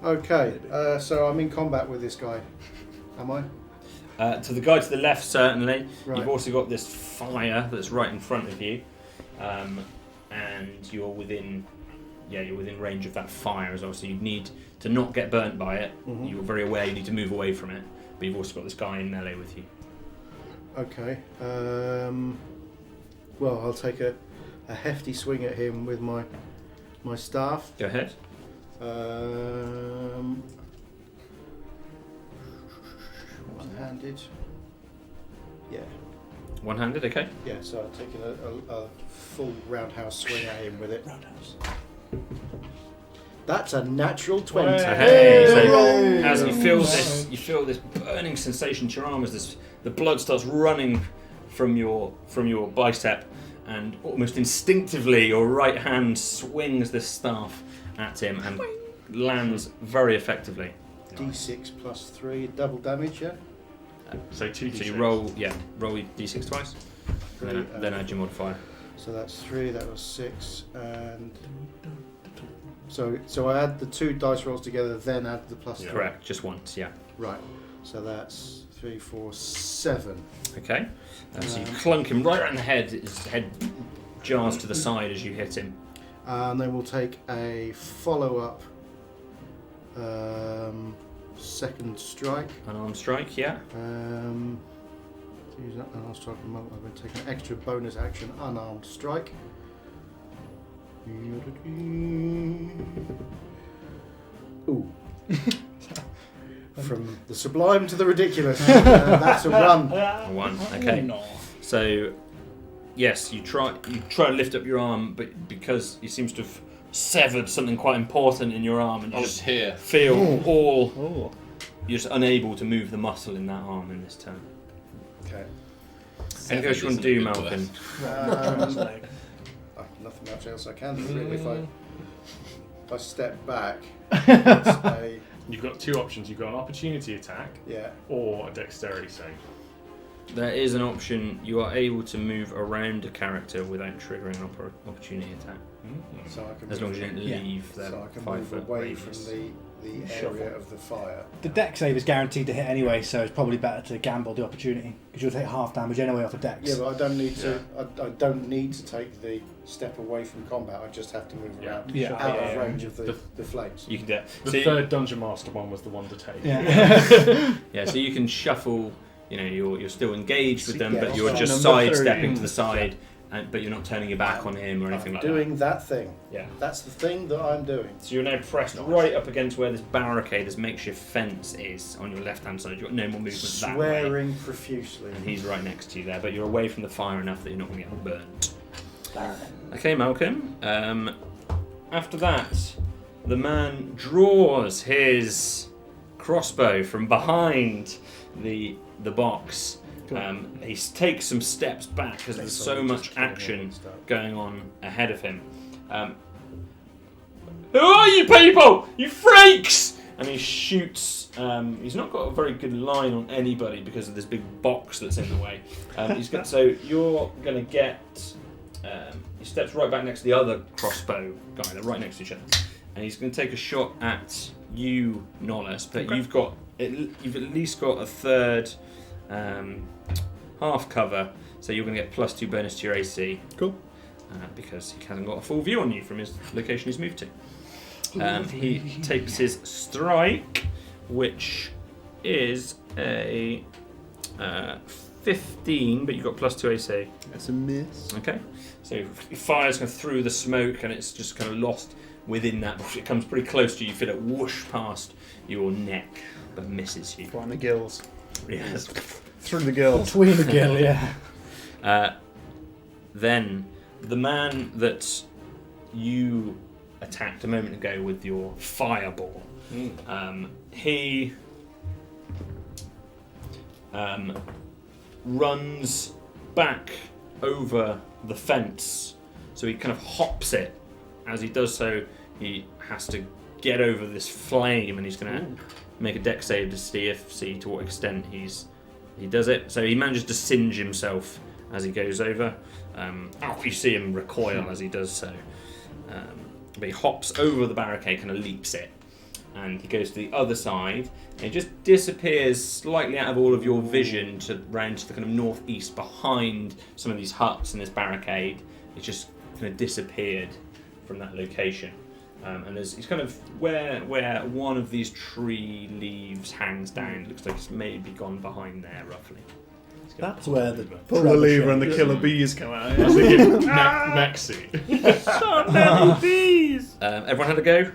Speaker 7: Okay, so I'm in combat with this guy. Am I?
Speaker 1: To the guy to the left, certainly.
Speaker 7: Right.
Speaker 1: You've also got this fire that's right in front of you, and you're within range of that fire as well. So you need to not get burnt by it.
Speaker 7: Mm-hmm.
Speaker 1: You're very aware you need to move away from it, but you've also got this guy in melee with you.
Speaker 7: Okay. Well, I'll take a hefty swing at him with my staff.
Speaker 1: Go ahead.
Speaker 7: One-handed. Yeah.
Speaker 1: One-handed, okay.
Speaker 7: Yeah, so I'm taking a full roundhouse swing at him with it.
Speaker 3: Roundhouse.
Speaker 7: That's a natural 20.
Speaker 1: Hey, so
Speaker 3: Hey!
Speaker 1: as you feel this burning sensation to your arm as the blood starts running from your bicep, and almost instinctively your right hand swings this staff at him and lands very effectively.
Speaker 7: D6 plus 3, double damage, yeah?
Speaker 4: So 2d6.
Speaker 1: So you roll your d6 twice, and then add your modifier.
Speaker 7: So that's 3. That was 6, and so I add the 2 dice rolls together, then add the plus.
Speaker 4: Yeah.
Speaker 1: Correct, just once, yeah.
Speaker 7: Right. So that's 3, 4, 7.
Speaker 1: Okay. So you clunk him right around the head. His head jars to the side as you hit him.
Speaker 7: And then we'll take a follow-up second strike.
Speaker 1: Unarmed strike, yeah.
Speaker 7: To use that unarmed strike at the moment, I'm going to take an extra bonus action unarmed strike. Ooh. From the sublime to the ridiculous. That's a 1.
Speaker 1: A 1. Okay.
Speaker 3: No.
Speaker 1: So, yes, you try to lift up your arm, but because it seems to have severed something quite important in your arm, and you just
Speaker 5: here.
Speaker 1: feel all.
Speaker 3: Oh.
Speaker 1: You're just unable to move the muscle in that arm in this turn.
Speaker 7: Okay.
Speaker 1: Anything else you want to do, Malcolm?
Speaker 7: Nothing much else I can do really. If I step back, it's a,
Speaker 4: You've got 2 options. You've got an opportunity attack
Speaker 7: yeah.
Speaker 4: or a dexterity save.
Speaker 1: There is an option. You are able to move around a character without triggering an opportunity attack,
Speaker 7: So I can
Speaker 1: as long as you don't
Speaker 3: Yeah.
Speaker 1: leave their
Speaker 7: so I can
Speaker 1: 5
Speaker 7: move
Speaker 1: foot
Speaker 7: away
Speaker 1: radius.
Speaker 7: from the area of the fire.
Speaker 3: The dex save is guaranteed to hit anyway, so it's probably better to gamble the opportunity because you'll take half damage anyway off a dex.
Speaker 7: Yeah, but I don't need to. I don't need to take the step away from combat. I just have to move
Speaker 4: Yeah.
Speaker 7: around
Speaker 3: Yeah.
Speaker 7: out
Speaker 3: Yeah,
Speaker 7: of
Speaker 3: yeah.
Speaker 7: range of the flames.
Speaker 1: You can do
Speaker 4: The
Speaker 1: so
Speaker 4: third Dungeon Master one was the one to take.
Speaker 3: Yeah.
Speaker 1: yeah, so you can shuffle. You know, you're still engaged with them,
Speaker 7: Yeah,
Speaker 1: but you're
Speaker 7: so
Speaker 1: just
Speaker 6: number
Speaker 1: sidestepping
Speaker 6: 3.
Speaker 1: to the side, but you're not turning your back on him or anything
Speaker 7: I'm
Speaker 1: like
Speaker 7: doing that thing.
Speaker 1: that. Yeah.
Speaker 7: That's the thing that I'm doing.
Speaker 1: So you're now pressed right up against where this barricade, this makeshift fence is on your left-hand side. You've got no more movement that way.
Speaker 7: Swearing profusely.
Speaker 1: And he's right next to you there, but you're away from the fire enough that you're not going to get burnt. Okay, Malcolm. After that, the man draws his crossbow from behind the box. He takes some steps back because there's so much action going on ahead of him. Who are you people? You freaks! And he shoots. He's not got a very good line on anybody because of this big box that's in the way. So you're going to get. He steps right back next to the other crossbow guy. They're right next to each other, and he's going to take a shot at you, Nollis. But you've at least got a third half cover, so you're going to get +2 bonus to your AC.
Speaker 6: Cool.
Speaker 1: Because he hasn't got a full view on you from his location he's moved to. He takes his strike, which is a 15, but you've got +2 AC.
Speaker 6: That's a miss.
Speaker 1: Okay, so he fires kind of through the smoke, and it's just kind of lost within that. It comes pretty close to you. You feel it whoosh past your neck, but misses you.
Speaker 6: Find the gills.
Speaker 1: Yes.
Speaker 6: Through the gills.
Speaker 3: Between the gill, yeah.
Speaker 1: Then the man that you attacked a moment ago with your fireball, he runs back over the fence. So he kind of hops it. As he does so, he has to get over this flame, and he's going to make a dex save to see to what extent he does it. So he manages to singe himself as he goes over. You see him recoil as he does so. But he hops over the barricade, kind of leaps it, and he goes to the other side, and he just disappears slightly out of all of your vision to round to the kind of northeast behind some of these huts and this barricade. It's just kind of disappeared from that location. And he's kind of where one of these tree leaves hangs down. It looks like it's maybe gone behind there, roughly.
Speaker 3: That's where the
Speaker 6: Pull the lever and the killer bees come out.
Speaker 4: I was thinking mech suit.
Speaker 6: So many bees!
Speaker 1: Everyone had a go?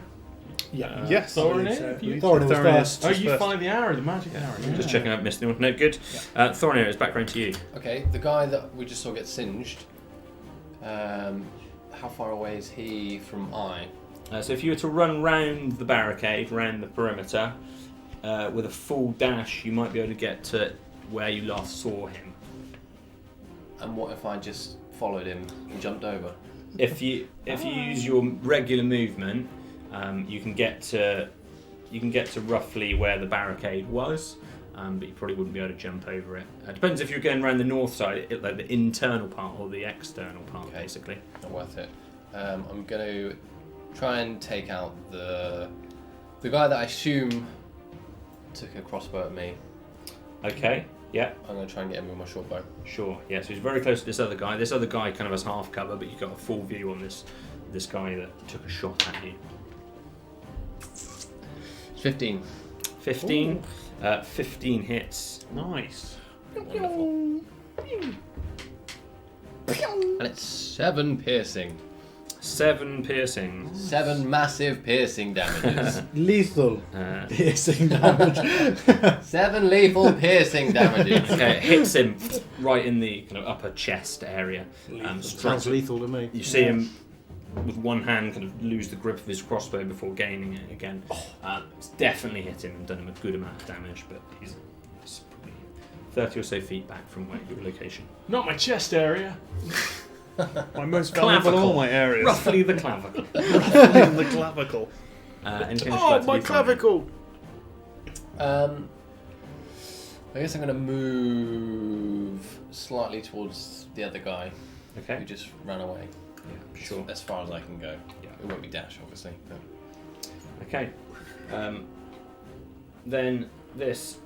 Speaker 3: Yeah.
Speaker 6: Yes.
Speaker 4: Thorin
Speaker 3: So,
Speaker 4: here? You-
Speaker 3: Thorin was
Speaker 6: Thorin
Speaker 3: first.
Speaker 4: Oh,
Speaker 6: Just
Speaker 4: you
Speaker 6: first.
Speaker 4: fired the arrow, the magic arrow. Yeah.
Speaker 1: Just checking out, missed anyone? No, good. Thorin, it's back round to you.
Speaker 5: Okay, the guy that we just saw get singed, how far away is he from I?
Speaker 1: So if you were to run round the barricade, round the perimeter, with a full dash, you might be able to get to where you last saw him.
Speaker 5: And what if I just followed him and jumped over?
Speaker 1: If you use your regular movement, you can get to roughly where the barricade was. but you probably wouldn't be able to jump over it. Depends if you're going around the north side, like the internal part or the external part, basically.
Speaker 5: Not worth it. I'm going to try and take out the guy that I assume took a crossbow at me.
Speaker 1: Okay, yeah.
Speaker 5: I'm going to try and get him with my short bow.
Speaker 1: Sure, yeah, so he's very close to this other guy. This other guy kind of has half cover, but you've got a full view on this guy that took a shot at you.
Speaker 5: 15.
Speaker 1: 15. 15 hits.
Speaker 6: Nice.
Speaker 5: Wonderful. And it's 7 piercing.
Speaker 1: 7 piercing.
Speaker 5: 7 massive piercing damages.
Speaker 3: Lethal
Speaker 1: Uh,
Speaker 3: piercing damage.
Speaker 5: 7 lethal piercing damages.
Speaker 1: Okay, it hits him right in the kind of upper chest area.
Speaker 7: Sounds lethal to me.
Speaker 1: You see him with one hand kind of lose the grip of his crossbow before gaining it again. It's definitely hit him and done him a good amount of damage, but he's probably 30 or so feet back from where your location.
Speaker 4: Not my chest area.
Speaker 6: My most valuable of all my areas.
Speaker 1: Roughly the clavicle.
Speaker 6: Roughly in the clavicle.
Speaker 1: Anything
Speaker 7: Oh,
Speaker 1: else
Speaker 7: my
Speaker 1: you'd like to do,
Speaker 7: clavicle!
Speaker 5: I guess I'm going to move slightly towards the other guy
Speaker 1: Simon?
Speaker 5: who
Speaker 1: Okay.
Speaker 5: just ran away.
Speaker 1: Yeah, sure.
Speaker 5: As far as I can go.
Speaker 1: Yeah.
Speaker 5: It won't be dash, obviously. But
Speaker 1: Okay. Then this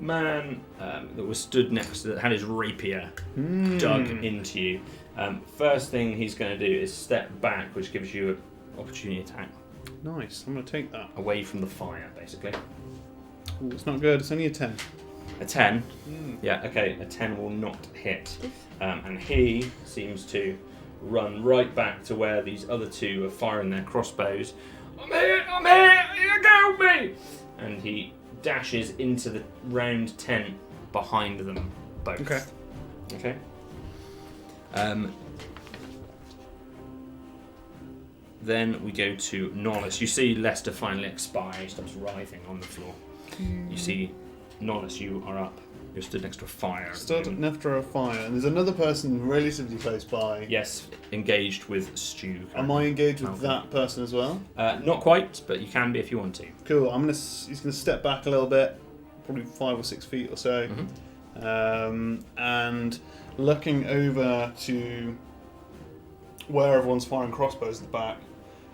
Speaker 1: man that was stood next to that had his rapier dug into you. First thing he's going to do is step back, which gives you an opportunity attack
Speaker 6: Nice. I'm going to take that.
Speaker 1: away from the fire, basically.
Speaker 6: Ooh, it's not good. It's only a 10.
Speaker 1: A 10. Yeah, okay, a 10 will not hit. And he seems to run right back to where these other two are firing their crossbows. I'm here, you got me! And he dashes into the round tent behind them both.
Speaker 6: Okay.
Speaker 1: Okay. Then we go to Nollis. You see Lester finally expire. He stops writhing on the floor. You see Nollis, you are up. You're stood next to a fire. at the
Speaker 6: Stood
Speaker 1: moment.
Speaker 6: after a fire, and there's another person relatively close by.
Speaker 1: Yes, engaged with Stu.
Speaker 6: Am I engaged with
Speaker 1: Okay.
Speaker 6: that person as well?
Speaker 1: Not quite, but you can be if you want to.
Speaker 6: Cool. He's gonna step back a little bit, probably 5 or 6 feet or so, and looking over to where everyone's firing crossbows at the back.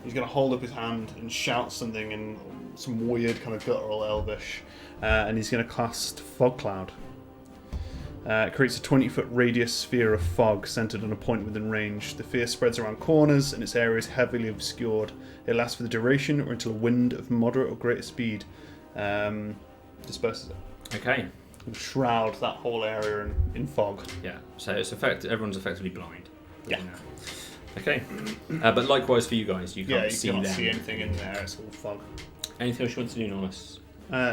Speaker 6: He's gonna hold up his hand and shout something in some weird kind of guttural Elvish, and he's gonna cast Fog Cloud. It creates a 20-foot radius sphere of fog centered on a point within range. The sphere spreads around corners and its area is heavily obscured. It lasts for the duration or until a wind of moderate or greater speed disperses it.
Speaker 1: Okay.
Speaker 6: And shroud that whole area in fog.
Speaker 1: Yeah. So it's everyone's effectively blind.
Speaker 6: Yeah.
Speaker 1: Okay. But likewise for you guys, you can't
Speaker 6: You
Speaker 1: see
Speaker 6: can't
Speaker 1: them.
Speaker 6: see anything in there. It's all fog.
Speaker 1: Anything else you want to do, Nollis?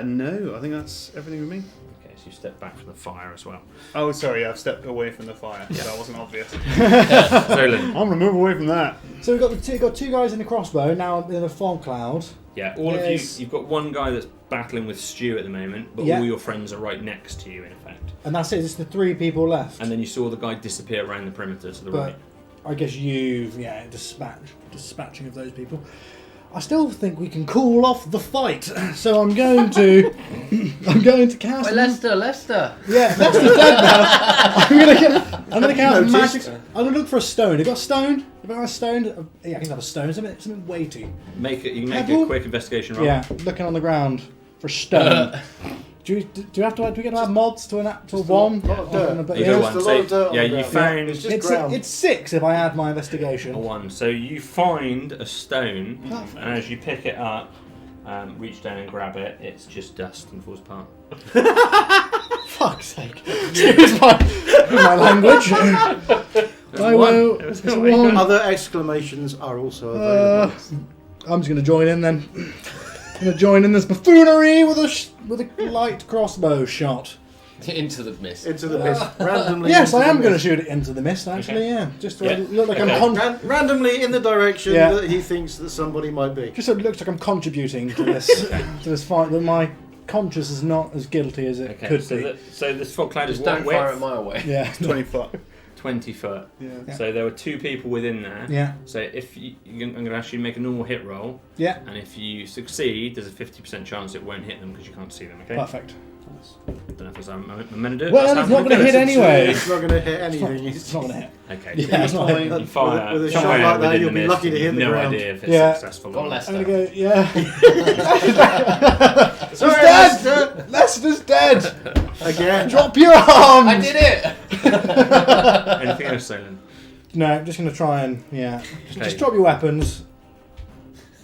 Speaker 6: No, I think that's everything with me.
Speaker 1: Okay, so you step back from the fire as well.
Speaker 6: Oh, sorry, I've stepped away from the fire.
Speaker 1: Yeah.
Speaker 6: That wasn't obvious.
Speaker 1: Zolan.
Speaker 6: I'm gonna move away from that.
Speaker 3: So we've got two guys in the crossbow, now in a fog cloud.
Speaker 1: Yeah, all of
Speaker 3: Yes.
Speaker 1: you've got one guy that's battling with Stu at the moment, but
Speaker 3: Yeah.
Speaker 1: all your friends are right next to you, in effect.
Speaker 3: And that's it, it's the 3 people left.
Speaker 1: And then you saw the guy disappear around the perimeter to the
Speaker 3: But
Speaker 1: right.
Speaker 3: I guess dispatching of those people. I still think we can call off the fight, so I'm going to cast.
Speaker 5: Wait, Lester!
Speaker 3: Yeah, Lester's dead now. I'm gonna cast magic. I'm gonna look for a stone. You got a stone? Have I got a stone? Yeah, I can have a stone. Something weighty.
Speaker 1: You can make a
Speaker 3: Pebble?
Speaker 1: quick investigation roll.
Speaker 3: Yeah, looking on the ground for a stone. Do we get to have mods to a 1?
Speaker 7: A lot of dirt.
Speaker 3: But
Speaker 1: You
Speaker 3: yeah.
Speaker 1: go
Speaker 7: Just
Speaker 1: one.
Speaker 7: a lot of
Speaker 1: So,
Speaker 7: dirt on
Speaker 1: yeah,
Speaker 7: the
Speaker 1: you
Speaker 7: ground.
Speaker 1: found
Speaker 7: It's just ground.
Speaker 3: It's 6 if I add my investigation.
Speaker 1: a 1. So you find a stone,
Speaker 3: Perfect.
Speaker 1: and as you pick it up, reach down and grab it, it's just dust and falls apart.
Speaker 3: Fuck's sake. Excuse my language. I will.
Speaker 1: It was
Speaker 3: It's a
Speaker 1: all right.
Speaker 3: 1.
Speaker 7: Other exclamations are also available.
Speaker 3: I'm just going to join in then. I'm going to join in this buffoonery with a light crossbow shot.
Speaker 5: Into the mist.
Speaker 7: Into the mist. Randomly.
Speaker 3: Yes,
Speaker 7: into
Speaker 3: I am
Speaker 7: the
Speaker 3: going to
Speaker 7: mist.
Speaker 3: shoot it into the mist, actually, yeah. Just to
Speaker 1: Yeah.
Speaker 3: look like
Speaker 1: Okay.
Speaker 3: I'm
Speaker 7: Randomly in the direction
Speaker 3: Yeah.
Speaker 7: that he thinks that somebody might be.
Speaker 3: just so it looks like I'm contributing to this fight, that my conscience is not as guilty as it
Speaker 1: Okay,
Speaker 3: could
Speaker 1: so,
Speaker 3: be.
Speaker 1: so this fog cloud is
Speaker 5: Just
Speaker 1: what
Speaker 5: don't fire
Speaker 1: width?
Speaker 5: it my way.
Speaker 3: Yeah.
Speaker 6: 20 foot.
Speaker 1: 20 foot.
Speaker 6: Yeah.
Speaker 1: So there were 2 people within there.
Speaker 3: Yeah.
Speaker 1: So if I'm going to ask you to make a normal hit roll,
Speaker 3: Yeah.
Speaker 1: and if you succeed, there's a 50% chance it won't hit them because you can't see them. Okay.
Speaker 3: Perfect.
Speaker 1: Don't know if that's how I'm meant to do it.
Speaker 3: Well,
Speaker 1: That's
Speaker 3: it's
Speaker 1: how
Speaker 3: not
Speaker 1: I'm
Speaker 3: going to hit anyway.
Speaker 7: It's not going to hit anything.
Speaker 3: It's not going to hit.
Speaker 1: Okay.
Speaker 3: Yeah, it's not
Speaker 1: You
Speaker 3: hitting.
Speaker 1: fire
Speaker 7: With a
Speaker 1: somewhere
Speaker 7: shot like that,
Speaker 1: within
Speaker 7: you'll
Speaker 1: the
Speaker 7: be
Speaker 1: mist,
Speaker 7: lucky to hit
Speaker 1: you've
Speaker 7: the
Speaker 1: no
Speaker 7: ground.
Speaker 1: idea if it's
Speaker 3: Yeah.
Speaker 1: successful
Speaker 5: Got
Speaker 1: or not.
Speaker 5: Leicester.
Speaker 3: I'm going to go, yeah. He's
Speaker 7: Sorry,
Speaker 3: dead!
Speaker 7: Leicester.
Speaker 3: Leicester's dead!
Speaker 7: Again.
Speaker 3: Drop your arms!
Speaker 5: I did it!
Speaker 1: Anything else, Solon?
Speaker 3: No, I'm just going to try and,
Speaker 1: Okay.
Speaker 3: Just drop your weapons.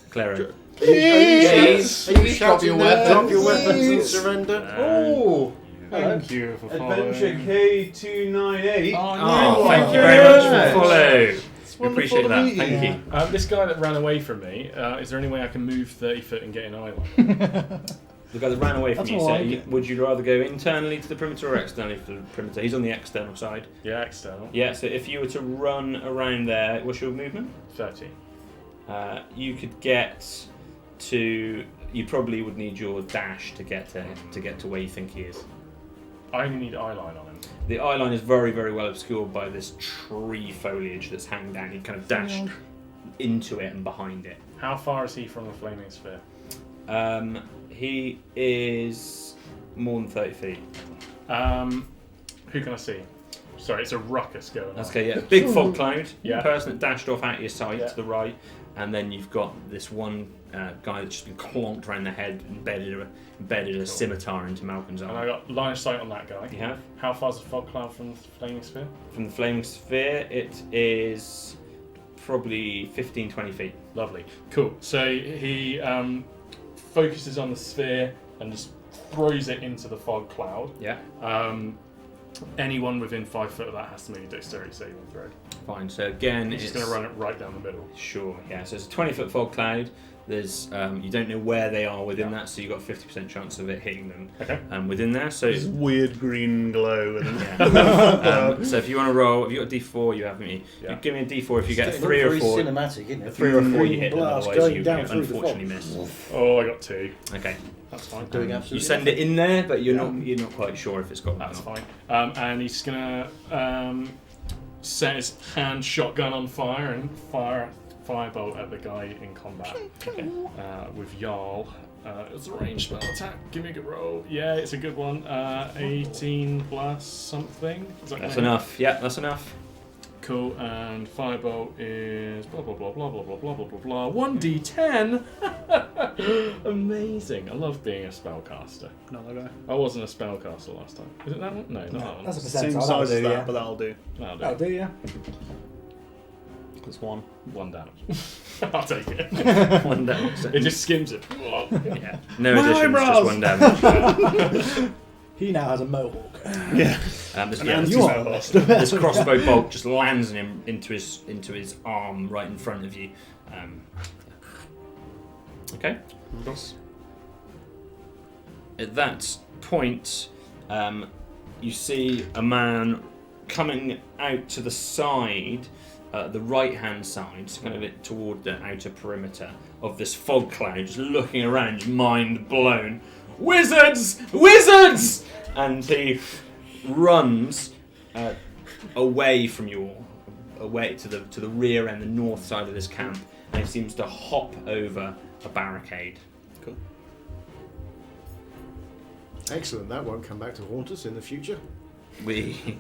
Speaker 1: Claro.
Speaker 5: Please.
Speaker 7: Are you
Speaker 5: Please drop your
Speaker 7: shouting there?
Speaker 5: weapons.
Speaker 7: Drop your weapons and
Speaker 3: Please.
Speaker 7: surrender.
Speaker 6: Oh,
Speaker 4: Thank you for
Speaker 6: Adventure
Speaker 4: following.
Speaker 6: K298.
Speaker 1: Oh, thank you
Speaker 6: you
Speaker 1: very
Speaker 6: very
Speaker 1: much for
Speaker 6: much.
Speaker 1: the follow.
Speaker 6: It's
Speaker 1: We appreciate
Speaker 6: wonderful to
Speaker 1: that.
Speaker 6: meet
Speaker 1: Thank
Speaker 3: you.
Speaker 1: you.
Speaker 4: This guy that ran away from me, is there any way I can move 30 foot and get an island?
Speaker 1: The guy that ran away from
Speaker 3: That's
Speaker 1: you,
Speaker 3: all
Speaker 1: so
Speaker 3: right.
Speaker 1: would you rather go internally to the perimeter or externally to the perimeter? He's on the external side.
Speaker 4: Yeah, external.
Speaker 1: Yeah, so if you were to run around there, what's your movement?
Speaker 4: 30.
Speaker 1: You could get to. You probably would need your dash to get to where you think he is.
Speaker 4: I only need eye line on him.
Speaker 1: The eye line is very, very well obscured by this tree foliage that's hanging down. You kind of dash into it and behind it.
Speaker 4: How far is he from the flaming sphere?
Speaker 1: He is more than 30 feet.
Speaker 4: Who can I see? Sorry, it's a ruckus going on.
Speaker 1: That's okay, yeah. Big fog cloud.
Speaker 4: Yeah.
Speaker 1: The person that dashed off out of your sight
Speaker 4: Yeah.
Speaker 1: to the right. And then you've got this one guy that's just been clonked around the head, embedded a scimitar into Malcolm's
Speaker 4: And I
Speaker 1: arm.
Speaker 4: got line of sight on that guy.
Speaker 1: You have?
Speaker 4: How far's the fog cloud from the flaming sphere?
Speaker 1: From the flaming sphere, it is probably 15-20 feet.
Speaker 4: Lovely. Cool. So he focuses on the sphere and just throws it into the fog cloud.
Speaker 1: Yeah.
Speaker 4: Anyone within 5 foot of that has to make a dexterity saving throw.
Speaker 1: Fine. So again,
Speaker 4: He's just going to run it right down the middle.
Speaker 1: Sure, yeah. So it's a 20-foot fog cloud. There's you don't know where they are within
Speaker 4: Yeah.
Speaker 1: that, so you've got a 50% chance of it hitting them
Speaker 4: Okay.
Speaker 1: within there. So
Speaker 6: This weird green glow. And
Speaker 1: yeah. So if you want to roll, if you got a D4, you haven't you?
Speaker 4: Yeah.
Speaker 1: Give me a D4 if you get
Speaker 7: It's
Speaker 1: 3 or
Speaker 7: very
Speaker 1: 4.
Speaker 7: cinematic, isn't
Speaker 1: A
Speaker 7: it?
Speaker 1: 3 or 4 you
Speaker 7: Green
Speaker 1: hit them,
Speaker 7: blast
Speaker 1: otherwise
Speaker 7: going
Speaker 1: you
Speaker 7: down through the
Speaker 1: unfortunately
Speaker 7: fog.
Speaker 1: miss.
Speaker 4: Oh, I got 2.
Speaker 1: Okay.
Speaker 4: That's fine.
Speaker 7: Doing absolutely
Speaker 1: You send it in there, but you're not quite sure if it's got
Speaker 4: That's
Speaker 1: that.
Speaker 4: fine. And he's going to set his hand shotgun on fire and fire a firebolt at the guy in combat.
Speaker 1: Okay.
Speaker 4: With Jarl. It's a ranged spell attack. Give me a good roll. Yeah, it's a good one. 18 plus something. Is that
Speaker 1: That's
Speaker 4: gonna hit?
Speaker 1: enough. Yeah, that's enough.
Speaker 4: Cool. And firebolt is blah blah blah blah blah blah blah blah blah blah. 1d10. Amazing. I love being a spellcaster.
Speaker 6: another guy.
Speaker 4: I wasn't a spellcaster last time. Is it that one? No, not that one.
Speaker 3: That's a
Speaker 6: Same
Speaker 3: percentile.
Speaker 6: size
Speaker 3: That'll
Speaker 6: as
Speaker 3: do,
Speaker 6: that,
Speaker 3: yeah.
Speaker 6: but that'll do.
Speaker 4: That'll do.
Speaker 3: That'll do, yeah.
Speaker 6: That's one.
Speaker 4: 1 damage. I'll take it.
Speaker 1: 1 damage.
Speaker 4: It just skims it.
Speaker 1: Yeah. No
Speaker 6: My
Speaker 1: additions,
Speaker 6: eyebrows!
Speaker 1: just 1 damage.
Speaker 3: He now has a mohawk.
Speaker 6: Yeah.
Speaker 1: This,
Speaker 6: An
Speaker 1: yeah,
Speaker 3: You are
Speaker 6: anti-spell.
Speaker 1: this crossbow bolt just lands in him into his arm right in front of you. Okay. At that point, you see a man coming out to the side, the right-hand side, so kind of it toward the outer perimeter of this fog cloud, just looking around, mind blown. Wizards! Wizards! And he runs away from you all, away to the rear end, the north side of this camp, and he seems to hop over a barricade.
Speaker 6: Cool.
Speaker 7: Excellent. That won't come back to haunt us in the future.
Speaker 1: We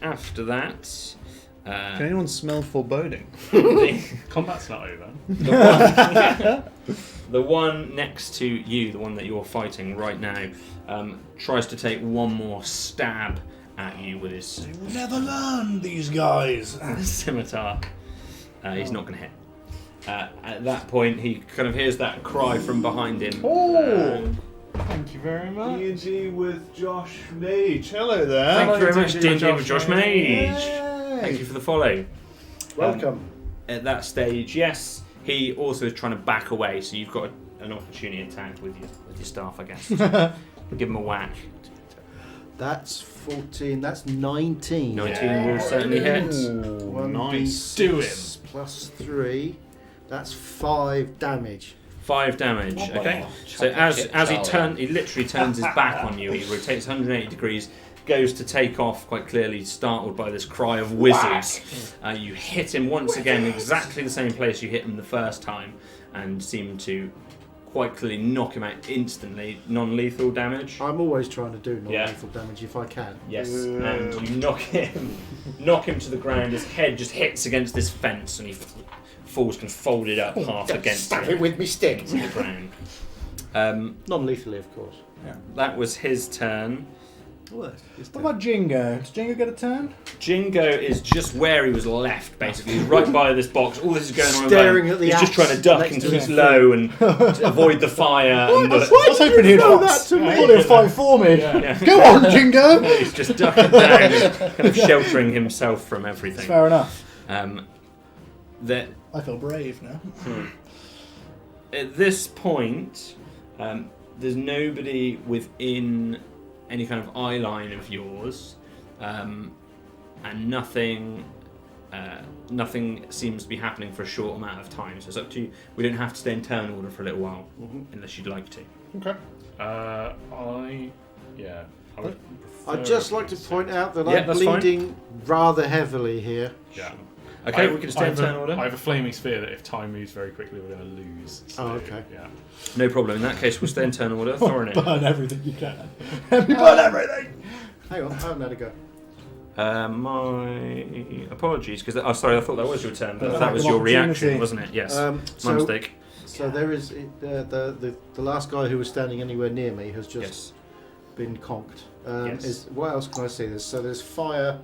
Speaker 1: after that.
Speaker 6: Can anyone smell foreboding?
Speaker 4: Combat's not over.
Speaker 1: The one next to you, the one that you're fighting right now, tries to take one more stab at you with his
Speaker 3: They will never learn, these guys.
Speaker 1: scimitar. He's not going to hit. At that point, he kind of hears that cry from behind him.
Speaker 6: Oh!
Speaker 4: Thank you very much.
Speaker 6: D&D with Josh Mage. Hello there.
Speaker 1: Thank you very much,
Speaker 4: D&D with
Speaker 1: D&D with Josh
Speaker 4: Josh
Speaker 1: Mage.
Speaker 6: Yay.
Speaker 1: Thank you for the follow.
Speaker 7: Welcome.
Speaker 1: At that stage, yes, he also is trying to back away, so you've got an opportunity attack with your staff, I guess. Give him a whack.
Speaker 7: That's 14. That's 19.
Speaker 1: 19 will certainly hit.
Speaker 6: Ooh,
Speaker 7: One
Speaker 6: nice.
Speaker 4: Do
Speaker 7: D6 plus 3. That's 5 damage.
Speaker 1: 5 damage. Okay. So as he literally turns his back on you, he rotates 180 degrees, goes to take off, quite clearly startled by this cry of wizards. You hit him once again, exactly the same place you hit him the first time, and seem to quite clearly knock him out instantly, non-lethal damage.
Speaker 7: I'm always trying to do
Speaker 1: Yeah.
Speaker 7: non-lethal damage if I can.
Speaker 1: Yes, and you knock him to the ground. His head just hits against this fence, and he falls kind of folded up half against
Speaker 7: Stab it with me stick.
Speaker 1: the ground.
Speaker 7: Non-lethally, of course.
Speaker 1: That was his turn.
Speaker 3: What about Jingo? Does Jingo get a turn?
Speaker 1: Jingo is just where he was left, basically. He's right by this box. All this is going on
Speaker 7: Staring
Speaker 1: around.
Speaker 7: at the
Speaker 1: He's just
Speaker 7: axe
Speaker 1: trying to duck
Speaker 7: next
Speaker 1: and
Speaker 7: to
Speaker 1: keep
Speaker 7: his
Speaker 1: low and avoid the fire. And
Speaker 3: I was hoping he'd box. I thought he'd fight for me.
Speaker 1: Yeah.
Speaker 3: Go on, Jingo!
Speaker 1: He's just ducking down and kind of sheltering himself from everything.
Speaker 3: Fair enough.
Speaker 1: That
Speaker 3: I feel brave now.
Speaker 1: at this point, there's nobody within any kind of eye line of yours, and nothing seems to be happening for a short amount of time. So it's up to you. We don't have to stay in turn order for a little while, unless you'd like to.
Speaker 4: Okay. I would
Speaker 7: I'd just like to point out that
Speaker 1: Yeah,
Speaker 7: I'm
Speaker 1: that's fine.
Speaker 7: bleeding rather heavily here.
Speaker 4: Yeah.
Speaker 1: Okay, we can stay in turn order.
Speaker 4: I have a flaming sphere that if time moves very quickly, we're going to lose. So,
Speaker 7: Oh, okay.
Speaker 4: Yeah.
Speaker 1: No problem. In that case, we'll stay in turn order. Thorin.
Speaker 3: Burn everything you can. Burn everything!
Speaker 7: Hang on, I haven't had a go.
Speaker 1: My apologies, because sorry, I thought that was your turn, but
Speaker 3: Lack
Speaker 1: that was
Speaker 3: of
Speaker 1: your reaction,
Speaker 3: opportunity.
Speaker 1: wasn't it? Yes,
Speaker 7: So-
Speaker 1: my mistake.
Speaker 7: So there is the last guy who was standing anywhere near me has just
Speaker 1: Yes.
Speaker 7: been conked.
Speaker 1: Yes.
Speaker 7: What else can I see? There's fire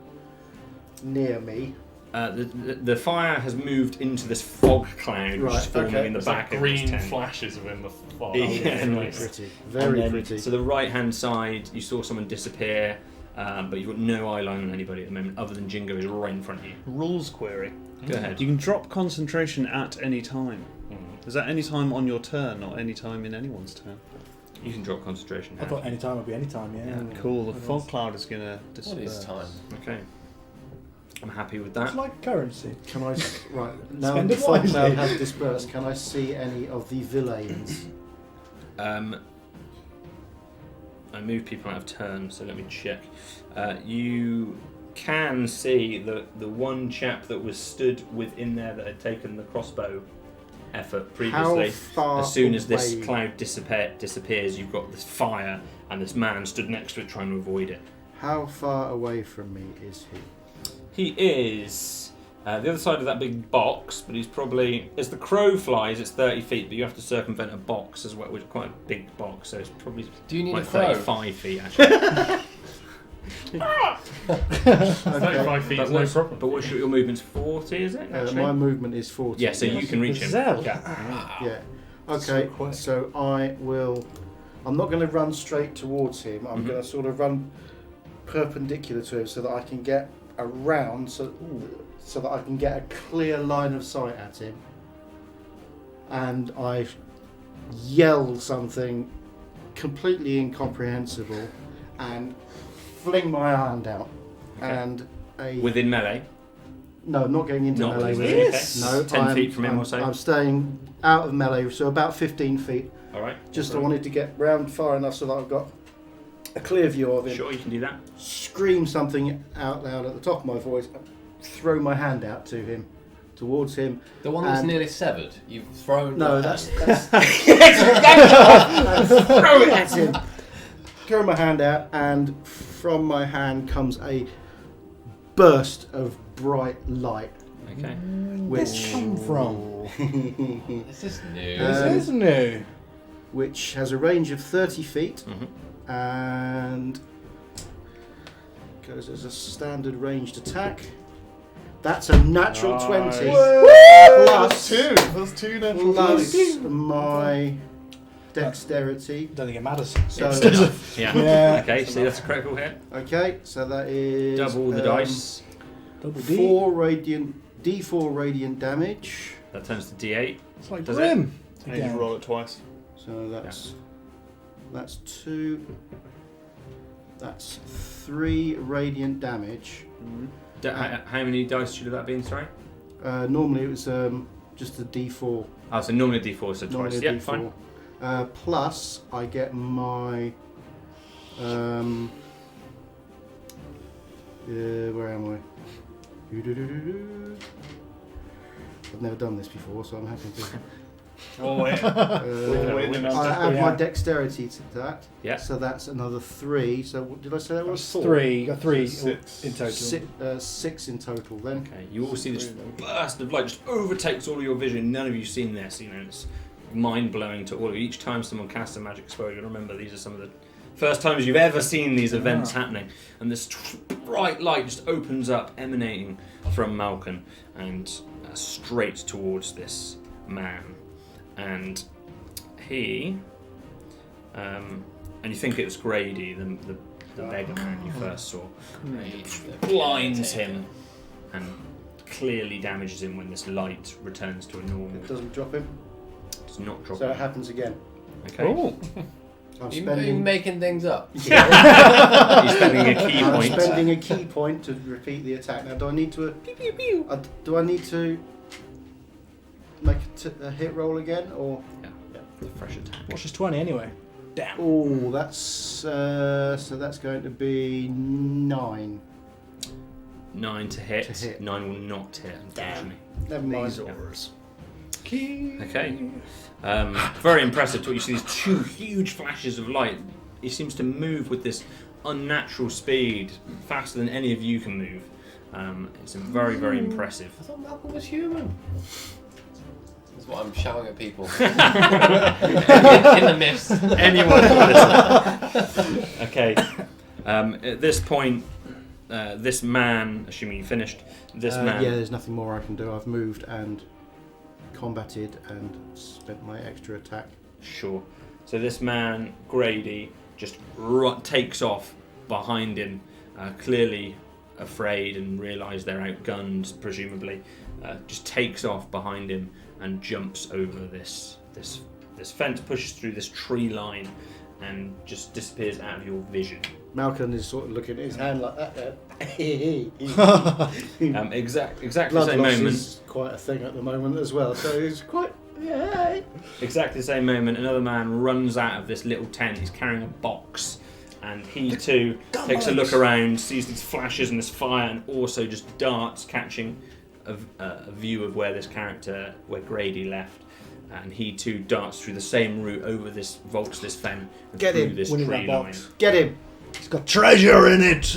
Speaker 7: near me.
Speaker 1: The fire has moved into this fog cloud, which is
Speaker 7: Right,
Speaker 1: forming
Speaker 7: okay.
Speaker 1: in the
Speaker 4: There's
Speaker 1: back
Speaker 4: like
Speaker 1: of this
Speaker 4: green
Speaker 1: tent.
Speaker 4: flashes within the fire.
Speaker 1: Yeah,
Speaker 4: It's
Speaker 1: nice.
Speaker 4: nice.
Speaker 7: Pretty,
Speaker 1: And
Speaker 7: very
Speaker 1: then
Speaker 7: pretty.
Speaker 1: to the right-hand side, you saw someone disappear, but you've got no eye line on anybody at the moment, other than Jingo is right in front of you.
Speaker 6: Rules query.
Speaker 1: Go ahead.
Speaker 6: You can drop concentration at any time.
Speaker 4: Mhm.
Speaker 6: Is that any time on your turn, or any time in anyone's turn?
Speaker 1: You can drop concentration.
Speaker 3: I thought any time would be any time, yeah.
Speaker 6: Cool. The fog cloud is going to
Speaker 5: What
Speaker 6: disperse.
Speaker 5: is time?
Speaker 1: Okay. I'm happy with
Speaker 3: It's
Speaker 1: that.
Speaker 3: like currency.
Speaker 7: Can I right now?
Speaker 3: Spend
Speaker 7: The
Speaker 3: it
Speaker 7: fog
Speaker 3: wisely.
Speaker 7: cloud has dispersed. Can I see any of the villains?
Speaker 1: I move people out of turn, so let me check. You can see the one chap that was stood within there that had taken the crossbow effort previously.
Speaker 7: How far
Speaker 1: As soon as this
Speaker 7: away-
Speaker 1: cloud disappears, you've got this fire, and this man stood next to it trying to avoid it.
Speaker 7: How far away from me is he?
Speaker 1: He is the other side of that big box, but he's probably, as the crow flies, it's 30 feet, but you have to circumvent a box as well, which is quite a big box, so it's probably
Speaker 5: Do you need
Speaker 1: like
Speaker 5: a crow?
Speaker 1: 35 feet actually.
Speaker 4: 35 feet is no problem.
Speaker 1: But what's your movement's 40, is it? Actually?
Speaker 7: My movement is 40.
Speaker 1: Yeah, so you can reach him.
Speaker 3: Gazelle.
Speaker 1: Yeah.
Speaker 7: Yeah. Okay,
Speaker 3: quick.
Speaker 7: so I will. I'm not going to run straight towards him. I'm going to sort of run perpendicular to him so that I can get around, so that I can get a clear line of sight at him. And I yell something completely incomprehensible and fling my hand out.
Speaker 1: Okay.
Speaker 7: And a
Speaker 1: Within melee.
Speaker 7: no, not getting into
Speaker 1: Not
Speaker 7: melee
Speaker 1: within
Speaker 7: with
Speaker 1: melee,
Speaker 7: it.
Speaker 1: okay.
Speaker 7: No,
Speaker 1: 10 feet from him or so?
Speaker 7: I'm staying out of melee, so about 15 feet.
Speaker 1: Alright.
Speaker 7: Just I wanted to get round far enough so that I've got a clear view of him.
Speaker 1: Sure, you can do that.
Speaker 7: Scream something out loud at the top of my voice. Throw my hand out to him, towards him.
Speaker 5: The one that's
Speaker 7: And-
Speaker 5: nearly severed. You've thrown.
Speaker 7: No,
Speaker 5: your
Speaker 7: that's
Speaker 5: hand.
Speaker 7: throw it at him. Throw my hand out, and from my hand comes a burst of bright light,
Speaker 1: Okay.
Speaker 3: Where's this come from?
Speaker 5: This is new.
Speaker 3: This is new.
Speaker 7: which has a range of 30 feet
Speaker 1: Mhm.
Speaker 7: and goes as a standard ranged attack. That's a natural 20
Speaker 4: That's two natural
Speaker 7: plus
Speaker 4: 20s.
Speaker 7: my dexterity.
Speaker 3: Don't think it matters.
Speaker 7: So
Speaker 1: Yeah.
Speaker 3: Yeah.
Speaker 1: Okay, so that's a critical hit.
Speaker 7: okay, so that is
Speaker 1: Double the dice.
Speaker 3: Double D.
Speaker 7: D4 radiant damage.
Speaker 1: That turns to D8.
Speaker 3: It's like
Speaker 1: Does
Speaker 3: Grim.
Speaker 6: And you roll it twice.
Speaker 7: So that's 2. That's 3 radiant damage.
Speaker 1: How many dice should have that been, sorry?
Speaker 7: Normally it was just a D4.
Speaker 1: Oh, so normally a D4, so
Speaker 7: Normally
Speaker 1: twice.
Speaker 7: a
Speaker 1: Yep,
Speaker 7: D4.
Speaker 1: fine.
Speaker 7: Plus I get my where am I? I've never done this before, so I'm happy to.
Speaker 6: Oh, wait.
Speaker 7: I add my dexterity to that.
Speaker 1: Yeah.
Speaker 7: So that's another 3. So what did I say that was? 4?
Speaker 3: 3
Speaker 6: Six.
Speaker 3: in total.
Speaker 7: 6 in total then.
Speaker 1: Okay, you all see this burst of light just overtakes all of your vision. None of you seen this. You know, it's mind-blowing to all of you. Each time someone casts a magic spell, you remember these are some of the first times you've ever seen these events happening. And this bright light just opens up, emanating from Malcolm, and straight towards this man. And he, and you think it was Grady, the beggar man you first saw, blinds him and clearly damages him when this light returns to a normal.
Speaker 7: It doesn't drop him.
Speaker 1: Does not drop
Speaker 7: So
Speaker 1: him.
Speaker 7: it happens again.
Speaker 1: Okay.
Speaker 6: Oh.
Speaker 7: I'm
Speaker 5: Are you
Speaker 7: spending.
Speaker 5: making things up?
Speaker 1: He's spending a key
Speaker 7: I'm
Speaker 1: point.
Speaker 7: spending a key point to repeat the attack. Now, do I need to? Do I need to make a hit roll again, or?
Speaker 1: The fresh attack.
Speaker 3: What's his 20 anyway? Damn.
Speaker 7: Oh, that's so that's going to be 9.
Speaker 1: 9 to hit.
Speaker 7: To hit.
Speaker 1: 9 will not hit, unfortunately.
Speaker 7: Never mind.
Speaker 6: These auras.
Speaker 1: Okay. Very impressive. You see these 2 huge flashes of light. He seems to move with this unnatural speed, faster than any of you can move. It's very, very impressive.
Speaker 5: I thought Malcolm was human. That's what I'm shouting at people. in the mist.
Speaker 1: Anyone can listen. Okay. At this point, this man, assuming you finished, this man.
Speaker 7: Yeah, there's nothing more I can do. I've moved and combated and spent my extra attack.
Speaker 1: Sure. So this man, Grady, just takes off behind him, clearly afraid and realised they're outgunned, presumably. Just takes off behind him and jumps over this fence, pushes through this tree line, and just disappears out of your vision.
Speaker 7: Malcolm is sort of looking at his hand like that.
Speaker 1: Exactly the
Speaker 7: Blood
Speaker 1: same
Speaker 7: loss
Speaker 1: moment.
Speaker 7: is quite a thing at the moment as well, so he's quite.
Speaker 1: Exactly the same moment, another man runs out of this little tent. He's carrying a box, and he too takes a look around, sees these flashes and this fire, and also just darts, catching a view of where Grady left. And he too darts through the same route over this vaults this fen and
Speaker 7: Get
Speaker 1: through
Speaker 7: him,
Speaker 1: this
Speaker 3: winning
Speaker 1: tree
Speaker 3: that
Speaker 1: line.
Speaker 3: box.
Speaker 7: Get him!
Speaker 3: It's got treasure in it.
Speaker 7: It's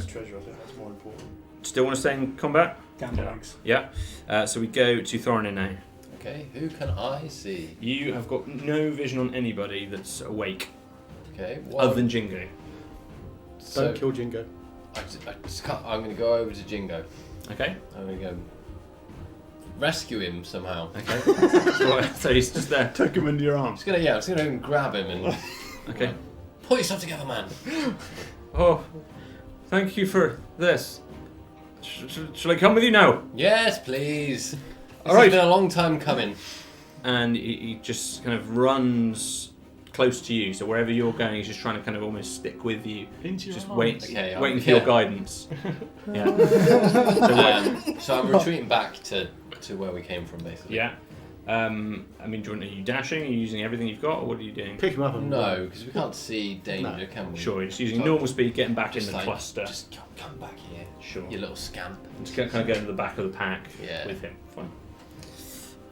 Speaker 7: treasure, I think that's more important.
Speaker 1: Still want to stay in combat?
Speaker 3: Gamble eggs.
Speaker 1: Yeah. So we go to Thorin now.
Speaker 5: Okay, who can I see?
Speaker 1: You have got no vision on anybody that's awake,
Speaker 5: Okay,
Speaker 1: other than Jingo.
Speaker 5: So
Speaker 7: Don't kill Jingo.
Speaker 5: I just can't, I'm going to go over to Jingo.
Speaker 1: Okay.
Speaker 5: I'm going to go rescue him somehow.
Speaker 1: Okay. So he's just there.
Speaker 6: Tuck him into your
Speaker 5: I'm
Speaker 6: arms.
Speaker 5: just going to grab him and
Speaker 1: Okay.
Speaker 5: pull yourself together, man.
Speaker 1: Oh, thank you for this. Shall I come with you now?
Speaker 5: Yes, please. This
Speaker 1: All right.
Speaker 5: has been a long time coming.
Speaker 1: And he just kind of runs close to you. So wherever you're going, he's just trying to kind of almost stick with you.
Speaker 6: Into your
Speaker 1: Just
Speaker 6: arms.
Speaker 1: waiting for your guidance. Yeah.
Speaker 5: So I'm retreating back to where we came from, basically.
Speaker 1: Yeah. I mean, are you dashing? Are you using everything you've got, or what are you doing?
Speaker 7: Pick him up and
Speaker 5: No, because we can't see danger,
Speaker 7: No.
Speaker 5: can we?
Speaker 1: Sure, you're just using
Speaker 5: So
Speaker 1: normal speed, getting back in
Speaker 5: just
Speaker 1: the
Speaker 5: like,
Speaker 1: cluster.
Speaker 5: Just come back here,
Speaker 1: Sure.
Speaker 5: you little scamp.
Speaker 1: Just kind of go into the back of the pack
Speaker 5: Yeah.
Speaker 1: with him. Fine.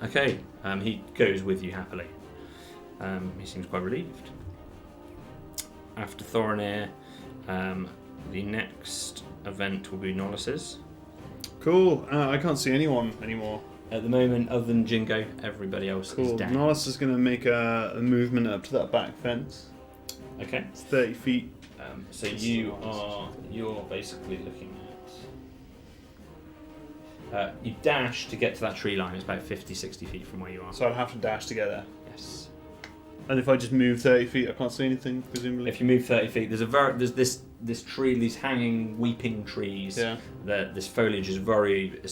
Speaker 1: Okay. He goes with you happily. He seems quite relieved. After Thorinir, the next event will be Nollis's.
Speaker 6: Cool. I can't see anyone anymore.
Speaker 1: At the moment, other than Jingo, everybody else is
Speaker 6: Cool.
Speaker 1: down.
Speaker 6: Nollis is going to make a movement up to that back fence.
Speaker 1: Okay.
Speaker 6: It's 30 feet.
Speaker 1: So you're basically looking at... you dash to get to that tree line. It's about 50, 60 feet from where you are.
Speaker 6: So I'd have to dash to get there.
Speaker 1: Yes.
Speaker 6: And if I just move 30 feet, I can't see anything, presumably.
Speaker 1: If you move 30 feet, there's this tree, these hanging, weeping trees.
Speaker 6: Yeah.
Speaker 1: This foliage is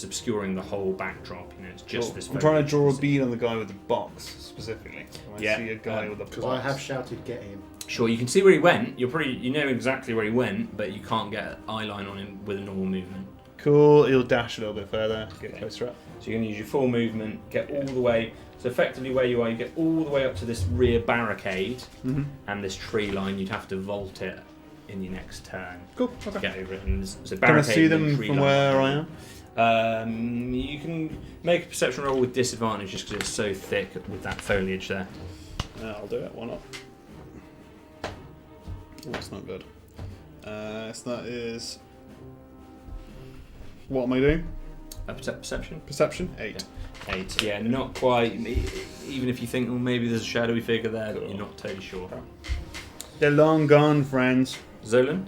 Speaker 1: obscuring the whole backdrop. You know, it's just
Speaker 6: Cool.
Speaker 1: this.
Speaker 6: I'm trying to draw a
Speaker 1: foliage.
Speaker 6: bead on the guy with the box, specifically. So I
Speaker 1: Yeah.
Speaker 6: see a guy with a box.
Speaker 7: Because I have shouted, get him.
Speaker 1: Sure, you can see where he went. You know exactly where he went, but you can't get an eye line on him with a normal movement.
Speaker 6: Cool, he'll dash a little bit further, get
Speaker 1: Okay.
Speaker 6: closer up.
Speaker 1: So you're going to use your full movement, get all the way. So effectively, where you are, you get all the way up to this rear barricade
Speaker 6: Mm-hmm.
Speaker 1: and this tree line. You'd have to vault it in your next turn
Speaker 6: Cool,
Speaker 1: to
Speaker 6: okay.
Speaker 1: get over it. And there's a
Speaker 6: Can I
Speaker 1: barricade
Speaker 6: see
Speaker 1: and a
Speaker 6: them
Speaker 1: tree
Speaker 6: from
Speaker 1: line.
Speaker 6: where I am?
Speaker 1: You can make a perception roll with disadvantage just because it's so thick with that foliage there.
Speaker 6: I'll do it. Why not? Oh, that's not good. So that is. What am I doing?
Speaker 1: Perception?
Speaker 6: Perception? 8.
Speaker 1: Yeah. 8. Yeah, not quite. Even if you think, well, maybe there's a shadowy figure there, but you're not totally sure.
Speaker 6: They're long gone, friends.
Speaker 1: Zolan?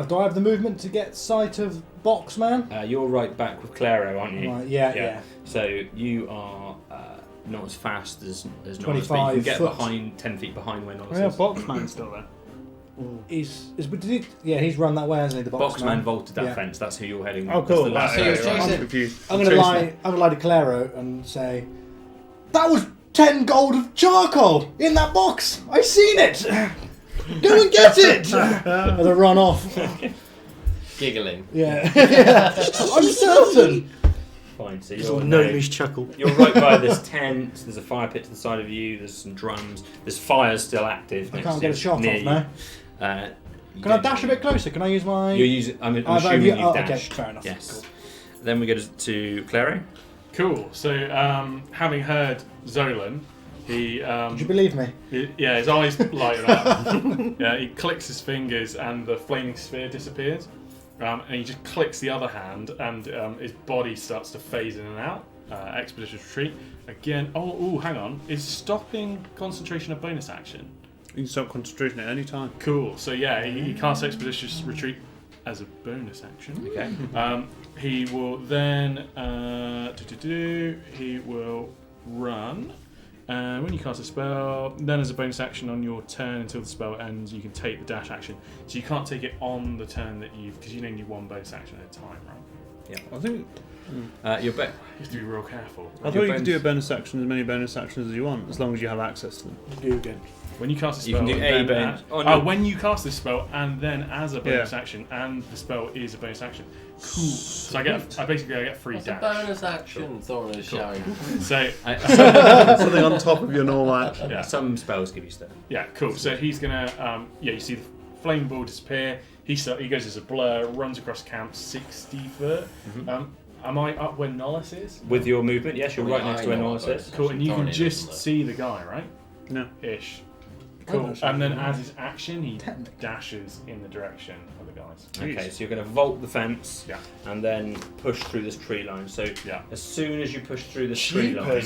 Speaker 3: Do I have the movement to get sight of Boxman?
Speaker 1: You're right back with Claro, aren't you?
Speaker 3: Right, yeah.
Speaker 1: So you are not as fast as Norris, but
Speaker 3: 25
Speaker 1: you can get
Speaker 3: foot.
Speaker 1: behind 10 feet behind where Norris
Speaker 6: Yeah,
Speaker 1: is.
Speaker 6: Boxman's still there.
Speaker 3: He's run that way, hasn't he? The
Speaker 1: Boxman vaulted that
Speaker 3: Yeah.
Speaker 1: fence. That's who you're heading.
Speaker 6: Oh, cool.
Speaker 1: That's the
Speaker 5: That's
Speaker 1: last
Speaker 5: who you're
Speaker 1: area.
Speaker 5: chasing.
Speaker 6: I'm confused.
Speaker 3: I'm gonna lie to Claro and say, that was 10 gold of charcoal in that box. I seen it. Go and get it. And they run off.
Speaker 5: Giggling.
Speaker 3: Yeah, I'm certain.
Speaker 1: Fine. So
Speaker 7: Just
Speaker 1: you're,
Speaker 7: a
Speaker 1: no,
Speaker 7: gnomish chuckle.
Speaker 1: you're right by this tent. There's a fire pit to the side of you. There's some drums. There's fires still active.
Speaker 3: I
Speaker 1: next
Speaker 3: can't
Speaker 1: to
Speaker 3: get a
Speaker 1: you,
Speaker 3: shot
Speaker 1: near
Speaker 3: off
Speaker 1: you.
Speaker 3: now.
Speaker 1: You
Speaker 3: Can I
Speaker 1: don't-
Speaker 3: dash a bit closer? Can I use my?
Speaker 1: You're using. I'm
Speaker 3: I've-
Speaker 1: assuming you've
Speaker 3: okay,
Speaker 1: dashed.
Speaker 3: fair enough.
Speaker 1: Yes.
Speaker 3: Cool.
Speaker 1: Then we go to Claro.
Speaker 4: Cool. So, having heard Zolan, he,
Speaker 3: Did you believe me?
Speaker 4: his eyes light up. Yeah, he clicks his fingers, and the flaming sphere disappears. And he just clicks the other hand, and his body starts to phase in and out. Expeditious retreat again. Oh, hang on. Is stopping concentration a bonus action?
Speaker 6: You can stop concentration at any time.
Speaker 4: Cool. So yeah, he casts expeditious retreat as a bonus action.
Speaker 1: Okay.
Speaker 4: He will then he will run. When you cast a spell, then as a bonus action on your turn until the spell ends, you can take the dash action. So you can't take it on the turn that because you only need one bonus action at a time, right?
Speaker 6: I think.
Speaker 1: You're
Speaker 4: You have to be real careful.
Speaker 6: I thought you could do a bonus action, as many bonus actions as you want, as long as you have access to them.
Speaker 3: Do good.
Speaker 4: When you cast a
Speaker 1: You
Speaker 4: spell,
Speaker 1: can do
Speaker 4: and
Speaker 1: a
Speaker 4: then
Speaker 1: bonus- oh, no.
Speaker 4: when you cast this spell and then as a bonus
Speaker 6: Yeah.
Speaker 4: action, and the spell is a bonus action. Cool. So I get free
Speaker 5: That's a
Speaker 4: dash.
Speaker 5: bonus action, Thorin is shouting.
Speaker 4: So
Speaker 6: Something on top of your normal action.
Speaker 4: yeah,
Speaker 1: Some spells give you stuff.
Speaker 4: yeah, cool. So he's gonna you see the flame ball disappear. He goes as a blur, runs across camp 60 foot. Am I up where Nollis is?
Speaker 1: With your movement, yes, you're
Speaker 5: Well,
Speaker 1: right next
Speaker 5: I
Speaker 1: to where
Speaker 5: know
Speaker 1: Norris
Speaker 5: what
Speaker 1: is.
Speaker 4: Cool, and you can
Speaker 5: Thorin is
Speaker 4: just
Speaker 5: blur.
Speaker 4: see the guy, right?
Speaker 6: No.
Speaker 4: Ish.
Speaker 3: I
Speaker 4: Cool.
Speaker 3: know
Speaker 4: And then
Speaker 3: something.
Speaker 4: as his action, he dashes in the direction of the guys.
Speaker 1: Okay, so you're going to vault the fence
Speaker 4: Yeah.
Speaker 1: and then push through this tree line. So
Speaker 4: Yeah.
Speaker 1: as soon as you push through this tree line,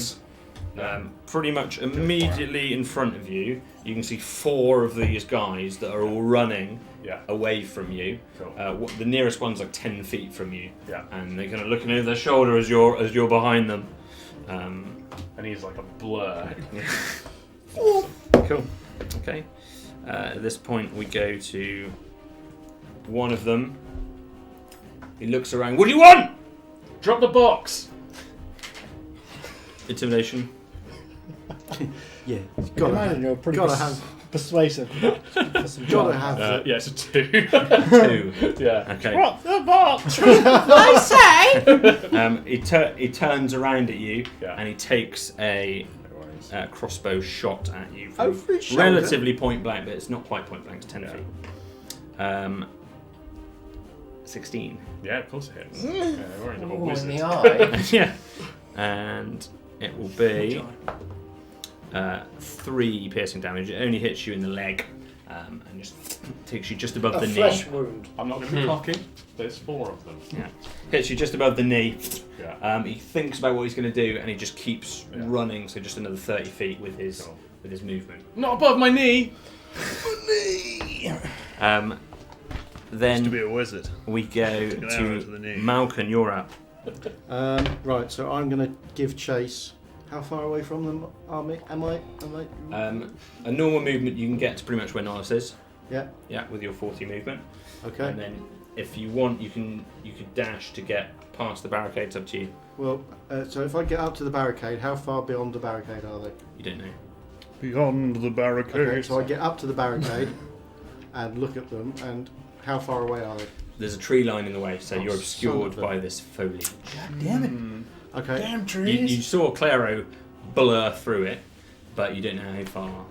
Speaker 1: pretty much immediately in front of you, you can see 4 of these guys that are all running
Speaker 4: Yeah.
Speaker 1: away from you.
Speaker 4: Cool.
Speaker 1: The nearest one's like 10 feet from you,
Speaker 4: Yeah.
Speaker 1: and they're kind of looking over their shoulder as you're behind them.
Speaker 4: And he's like a blur.
Speaker 1: Cool. Okay. At this point, we go to one of them. He looks around. What do you want?
Speaker 4: Drop the box!
Speaker 1: Intimidation.
Speaker 7: Yeah,
Speaker 3: I can imagine you're pretty
Speaker 7: gotta have,
Speaker 3: persuasive.
Speaker 7: gotta have.
Speaker 4: Yeah, it's a 2.
Speaker 1: 2.
Speaker 4: Yeah.
Speaker 1: Okay.
Speaker 4: Drop the box!
Speaker 1: He turns around at you
Speaker 4: Yeah.
Speaker 1: and he takes a crossbow shot at you. From
Speaker 7: Over his shoulder?
Speaker 1: relatively point blank, but it's not quite point blank. It's 10
Speaker 4: Yeah.
Speaker 1: feet. 16.
Speaker 4: Yeah, of course it hits. Yeah, we're in double
Speaker 5: Oh, in
Speaker 4: wizard.
Speaker 5: the eye.
Speaker 1: Yeah. And it will be 3 piercing damage. It only hits you in the leg and just takes you just above
Speaker 7: A
Speaker 1: the knee.
Speaker 7: flesh wound.
Speaker 4: I'm not going to be cocky. There's 4 of them.
Speaker 1: Yeah. Hits you just above the knee.
Speaker 4: Yeah.
Speaker 1: He thinks about what he's going to do and he just keeps
Speaker 4: Yeah.
Speaker 1: running, so just another 30 feet with his
Speaker 4: Cool.
Speaker 1: with his movement.
Speaker 4: Not above my knee!
Speaker 1: Then
Speaker 6: To be a wizard.
Speaker 1: we go
Speaker 6: an arrow
Speaker 1: to
Speaker 6: to the knee.
Speaker 1: Malcolm, you're up.
Speaker 7: Right, so I'm going to give chase. How far away from them am I?
Speaker 1: A normal movement you can get to pretty much where Norris is.
Speaker 7: Yeah.
Speaker 1: Yeah, with your 40 movement.
Speaker 7: Okay.
Speaker 1: And then if you want, you could dash to get past the barricades. Up to you.
Speaker 7: Well, so if I get up to the barricade, how far beyond the barricade are they?
Speaker 1: You don't know.
Speaker 6: Beyond the barricade.
Speaker 7: Okay, so I get up to the barricade and look at them, and how far away are they?
Speaker 1: There's a tree line in the way, so
Speaker 7: Oh,
Speaker 1: you're
Speaker 7: son
Speaker 1: obscured
Speaker 7: of a-
Speaker 1: by this foliage.
Speaker 3: God damn it!
Speaker 7: Okay.
Speaker 3: Damn
Speaker 1: You
Speaker 3: trees!
Speaker 1: saw Claro blur through it, but you don't know how far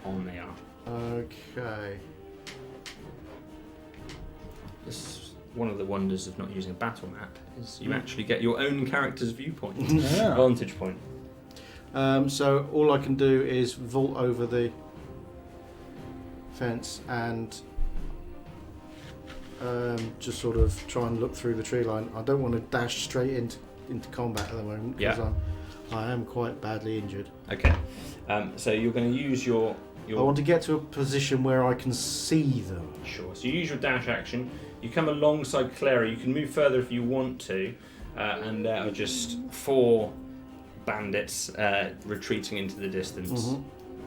Speaker 1: on they are.
Speaker 7: Okay.
Speaker 1: one of the wonders of not using a battle map is you actually get your own character's viewpoint,
Speaker 3: Yeah.
Speaker 1: vantage point.
Speaker 7: So all I can do is vault over the fence and just sort of try and look through the tree line. I don't want to dash straight into combat at the moment because I am quite badly injured.
Speaker 1: Okay, so you're going to use your.
Speaker 7: I want to get to a position where I can see them.
Speaker 1: Sure. So you use your dash action. You come alongside Clara. You can move further if you want to, and there are just 4 bandits retreating into the distance.
Speaker 7: Mm-hmm.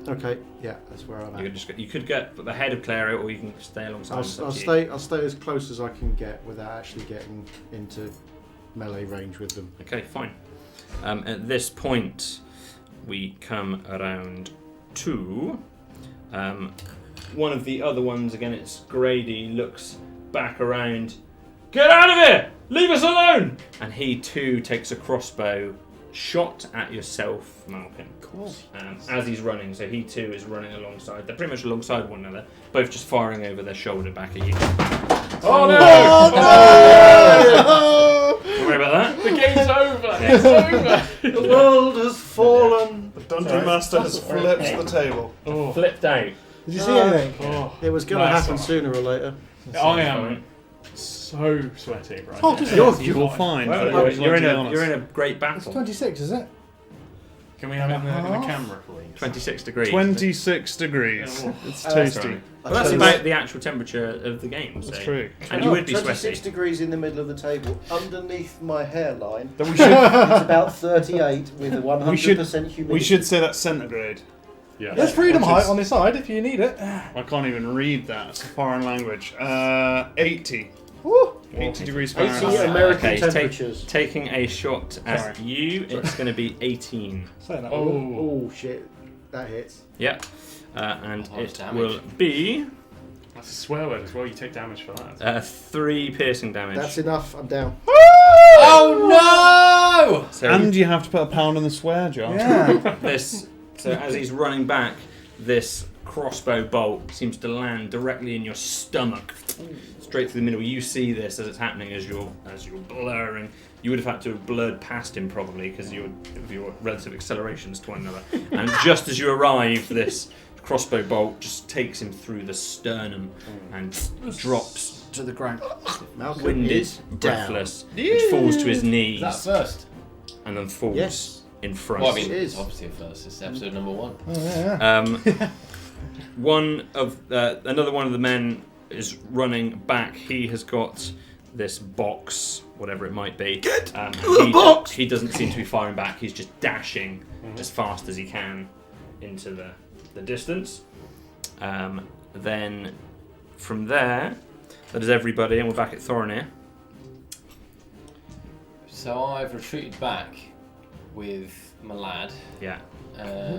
Speaker 7: Okay, yeah, that's where I'm at.
Speaker 1: You could get ahead of Clara, or you can stay alongside.
Speaker 7: I'll stay as close as I can get without actually getting into melee range with them.
Speaker 1: Okay, fine. At this point, we come around to one of the other ones. Again, it's Grady. Looks back around. Get out of here! Leave us alone! And he too takes a crossbow shot at yourself, Malcolm.
Speaker 3: Cool.
Speaker 1: As he's running, so he too is running alongside. They're pretty much alongside one another, both just firing over their shoulder back at you.
Speaker 4: Oh no!
Speaker 1: Don't worry about that.
Speaker 4: The game's over! It's over!
Speaker 7: The world has fallen.
Speaker 6: The dungeon master has flipped the table.
Speaker 4: Oh.
Speaker 1: Flipped out.
Speaker 3: Did you see anything?
Speaker 4: Oh.
Speaker 7: It was going to
Speaker 4: Nice
Speaker 7: happen
Speaker 4: one.
Speaker 7: sooner or later.
Speaker 4: I am so sweaty right
Speaker 3: Oh,
Speaker 4: now.
Speaker 3: just yours.
Speaker 6: You're fine.
Speaker 1: Well, you're in
Speaker 6: honest.
Speaker 1: a great
Speaker 3: It's
Speaker 1: battle.
Speaker 3: 26, is it?
Speaker 4: Can we have it in the camera, please?
Speaker 1: 26 degrees.
Speaker 6: 26 degrees.
Speaker 4: Oh.
Speaker 6: It's tasty.
Speaker 1: Well, that's about the actual temperature of the game. So.
Speaker 6: That's true.
Speaker 1: And you would be
Speaker 7: 26
Speaker 1: sweaty.
Speaker 7: degrees in the middle of the table, underneath my hairline.
Speaker 6: Then we should
Speaker 7: It's about 38 with a 100% humidity.
Speaker 6: we should say that's centigrade.
Speaker 4: Yeah.
Speaker 3: There's freedom
Speaker 6: Which
Speaker 3: height
Speaker 6: is-
Speaker 3: on this side if you need it.
Speaker 6: I can't even read that. It's a foreign language. 80.
Speaker 3: Woo.
Speaker 6: 80 degrees
Speaker 7: 80
Speaker 6: Fahrenheit.
Speaker 7: American
Speaker 1: Okay,
Speaker 7: temperatures.
Speaker 1: Taking a shot at
Speaker 6: Sorry.
Speaker 1: you, it's going to be 18.
Speaker 3: Say that.
Speaker 4: Oh,
Speaker 7: Oh shit, that hits.
Speaker 1: Yep. And
Speaker 5: Oh,
Speaker 1: it
Speaker 5: damage.
Speaker 1: will be
Speaker 4: that's a swear word as well. You take damage for that.
Speaker 1: 3 piercing damage.
Speaker 7: That's enough. I'm down.
Speaker 5: Oh no!
Speaker 1: So
Speaker 6: And you have to put a pound on the swear jar.
Speaker 3: Yeah.
Speaker 1: so as he's running back, this crossbow bolt seems to land directly in your stomach, straight through the middle. You see this as it's happening as you're blurring. You would have had to have blurred past him probably because of your relative accelerations to one another. And just as you arrive, this crossbow bolt just takes him through the sternum and drops to the ground,
Speaker 7: Malcolm
Speaker 1: winded,
Speaker 7: is
Speaker 1: breathless, and falls to his knees
Speaker 5: Is that first?
Speaker 1: and then falls
Speaker 7: Yes.
Speaker 1: in front.
Speaker 5: Well, I mean,
Speaker 7: It is.
Speaker 5: it's obviously a first. It's episode number 1.
Speaker 3: Oh, yeah.
Speaker 1: Another one of the men is running back. He has got this box, whatever it might be. He doesn't seem to be firing back. He's just dashing as fast as he can into the distance. Then from there, that is everybody, and we're back at Thorinir.
Speaker 5: So I've retreated back with my lad.
Speaker 1: Yeah.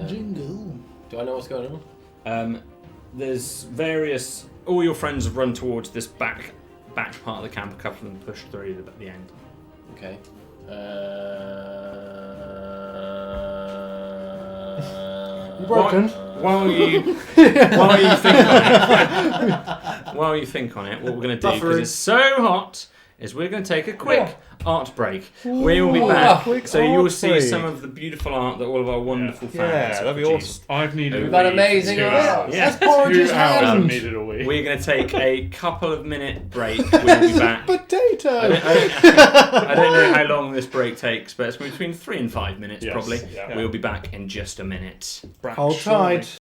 Speaker 3: Jingle.
Speaker 5: Do I know what's going on?
Speaker 1: There's various. All your friends have run towards this back part of the camp. A couple of them pushed through the end.
Speaker 5: Okay.
Speaker 3: You broken?
Speaker 1: While you think on it, what we're going to do, because it's so hot, is we're going to take a quick art break. We will be back,
Speaker 6: quick
Speaker 1: so you will
Speaker 6: art
Speaker 1: see
Speaker 6: break.
Speaker 1: some of the beautiful art that all of our wonderful fans
Speaker 6: Yeah,
Speaker 1: have
Speaker 6: that'd be
Speaker 1: produced.
Speaker 4: I've needed
Speaker 1: We've
Speaker 4: a
Speaker 5: got
Speaker 4: week.
Speaker 5: amazing
Speaker 4: 2
Speaker 5: art.
Speaker 4: hours.
Speaker 1: Yeah.
Speaker 3: That's Porridge's
Speaker 4: 2 hours I've
Speaker 3: hand.
Speaker 4: needed a week.
Speaker 1: We're going to take a couple of minute break. We'll be back.
Speaker 3: Potato.
Speaker 1: I don't know how long this break takes, but it's between 3 and 5 minutes
Speaker 4: Yes,
Speaker 1: probably.
Speaker 4: yeah.
Speaker 1: We'll be back in just a minute.
Speaker 3: Hold tight.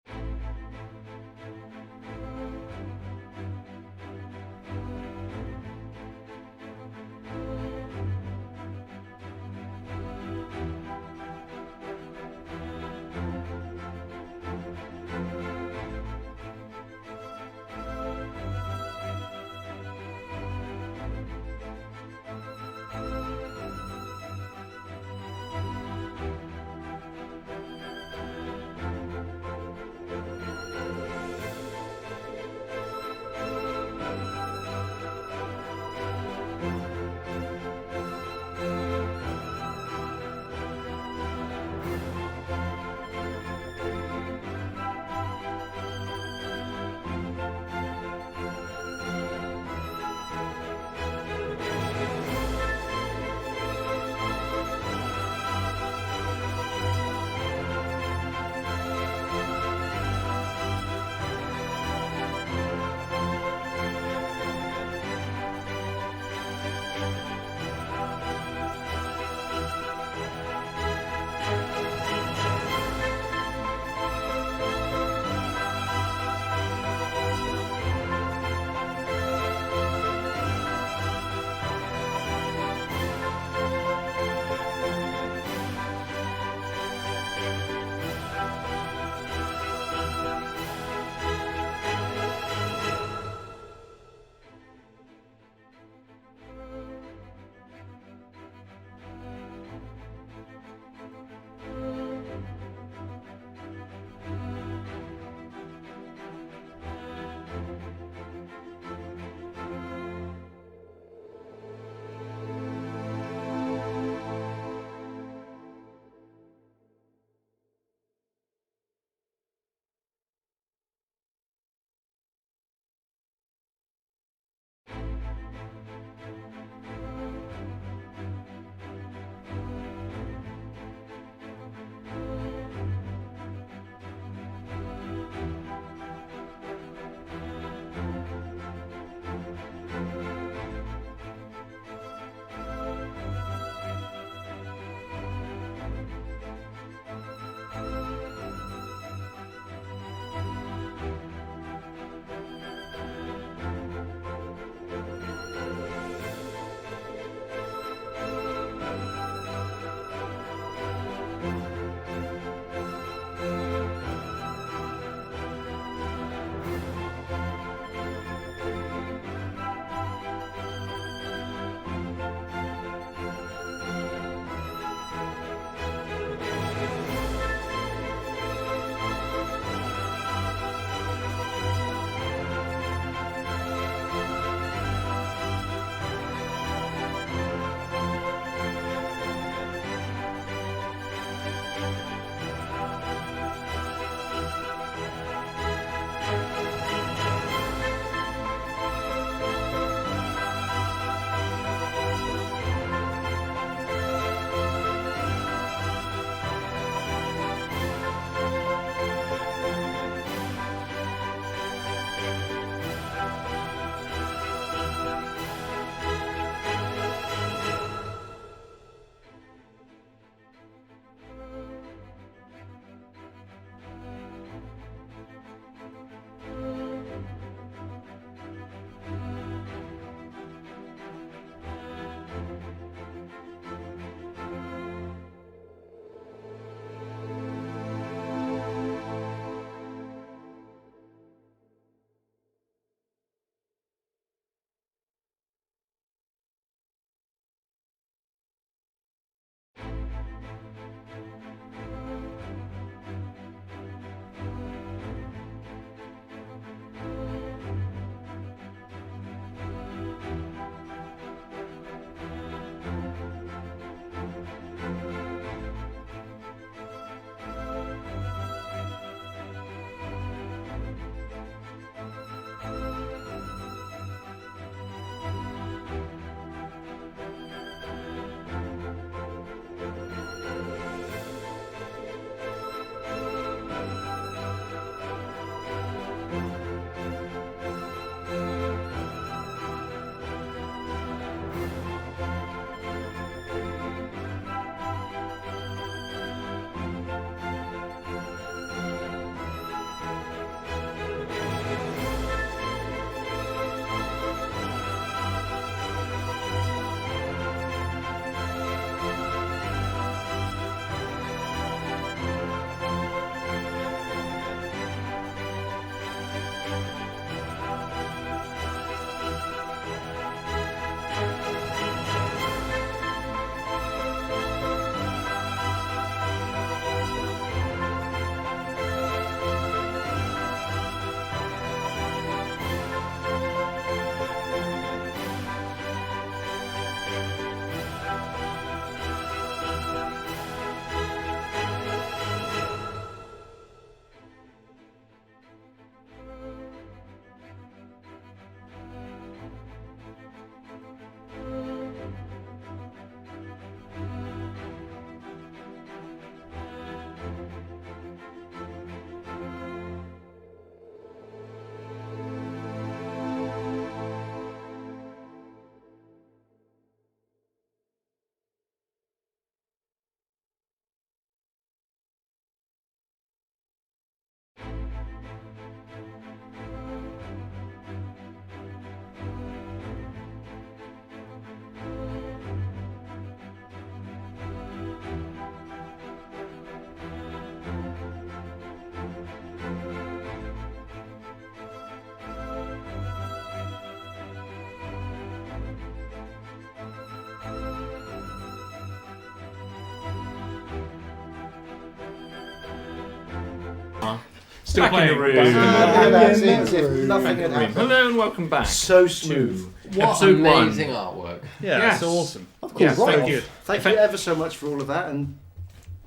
Speaker 4: Still
Speaker 1: Back in
Speaker 4: playing.
Speaker 1: the room.
Speaker 7: That's it, as if
Speaker 3: Back
Speaker 7: nothing
Speaker 1: Back in
Speaker 7: had
Speaker 1: the room.
Speaker 7: happened.
Speaker 1: Hello and welcome back.
Speaker 7: So smooth.
Speaker 1: to
Speaker 5: What
Speaker 1: episode
Speaker 5: amazing
Speaker 1: 1.
Speaker 5: artwork.
Speaker 6: Yeah,
Speaker 1: Yes.
Speaker 6: that's awesome.
Speaker 7: Of course,
Speaker 1: Yes,
Speaker 7: right.
Speaker 1: thank you.
Speaker 7: Thank you ever so much for all of that, and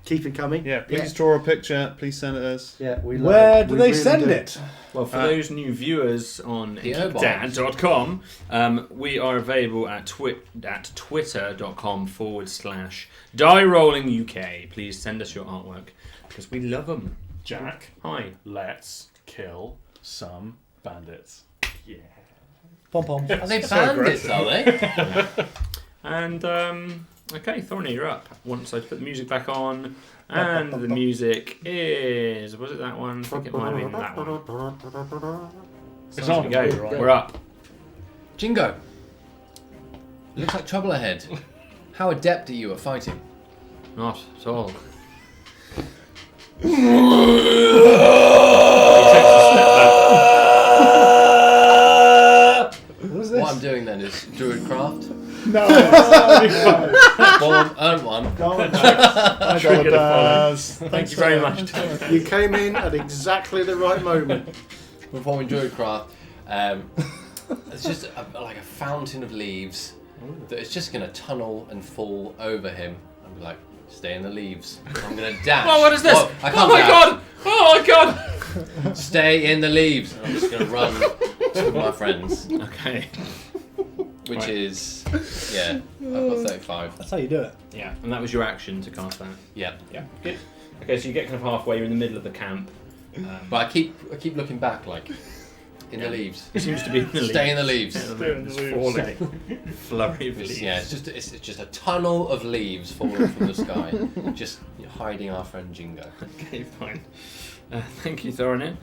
Speaker 7: keep it coming.
Speaker 6: Yeah, please draw a picture. Please send it us.
Speaker 7: Yeah, we love
Speaker 3: Where
Speaker 7: it.
Speaker 3: do
Speaker 7: We
Speaker 3: they
Speaker 7: really
Speaker 3: send
Speaker 7: do.
Speaker 3: it?
Speaker 1: Well, for those new viewers on
Speaker 5: The O-Bombs.
Speaker 1: GeekDad.com, we are available at twitter.com/DieRolling UK. Please send us your artwork because we love them.
Speaker 4: Jack,
Speaker 1: Hi.
Speaker 4: let's kill some bandits. Yeah.
Speaker 3: Pom poms.
Speaker 5: Are they bandits, are they?
Speaker 1: And, okay, Thorny, you're up. Once I put the music back on, and the music is... Was it that one? I think it might have been that one.
Speaker 4: It's
Speaker 1: There
Speaker 4: on.
Speaker 1: we go. We're up.
Speaker 5: Jingo. Looks like trouble ahead. How adept are you at fighting?
Speaker 1: Not at all.
Speaker 3: What is
Speaker 5: What I'm
Speaker 3: this?
Speaker 5: doing then is Druidcraft.
Speaker 3: No.
Speaker 5: Bomb, earn one.
Speaker 1: Trigger the Thank you very much.
Speaker 7: You came in at exactly the right moment.
Speaker 5: Performing Druidcraft. It's just like a fountain of leaves that is just going to tunnel and fall over him. I'm like, stay in the leaves. I'm going to dash.
Speaker 1: Oh, what is this?
Speaker 5: Whoa, I
Speaker 1: Oh
Speaker 5: can't
Speaker 1: my
Speaker 5: dash.
Speaker 1: god! Oh my god!
Speaker 5: Stay in the leaves. And I'm just going to run to my friends,
Speaker 1: Okay.
Speaker 5: which
Speaker 1: Right.
Speaker 5: is, yeah, I've got 35.
Speaker 3: That's how you do it.
Speaker 1: Yeah, and that was your action to cast that.
Speaker 5: Yeah.
Speaker 1: Yeah, good. Okay, so you get kind of halfway, you're in the middle of the camp.
Speaker 5: But I keep looking back, like, in the leaves.
Speaker 1: It seems to be in the
Speaker 5: Stay in the leaves.
Speaker 1: It's falling. Flurry of leaves.
Speaker 5: Yeah, it's just a tunnel of leaves falling from the sky, just hiding our friend Jingo.
Speaker 1: Okay, fine. Thank you, Thorinir.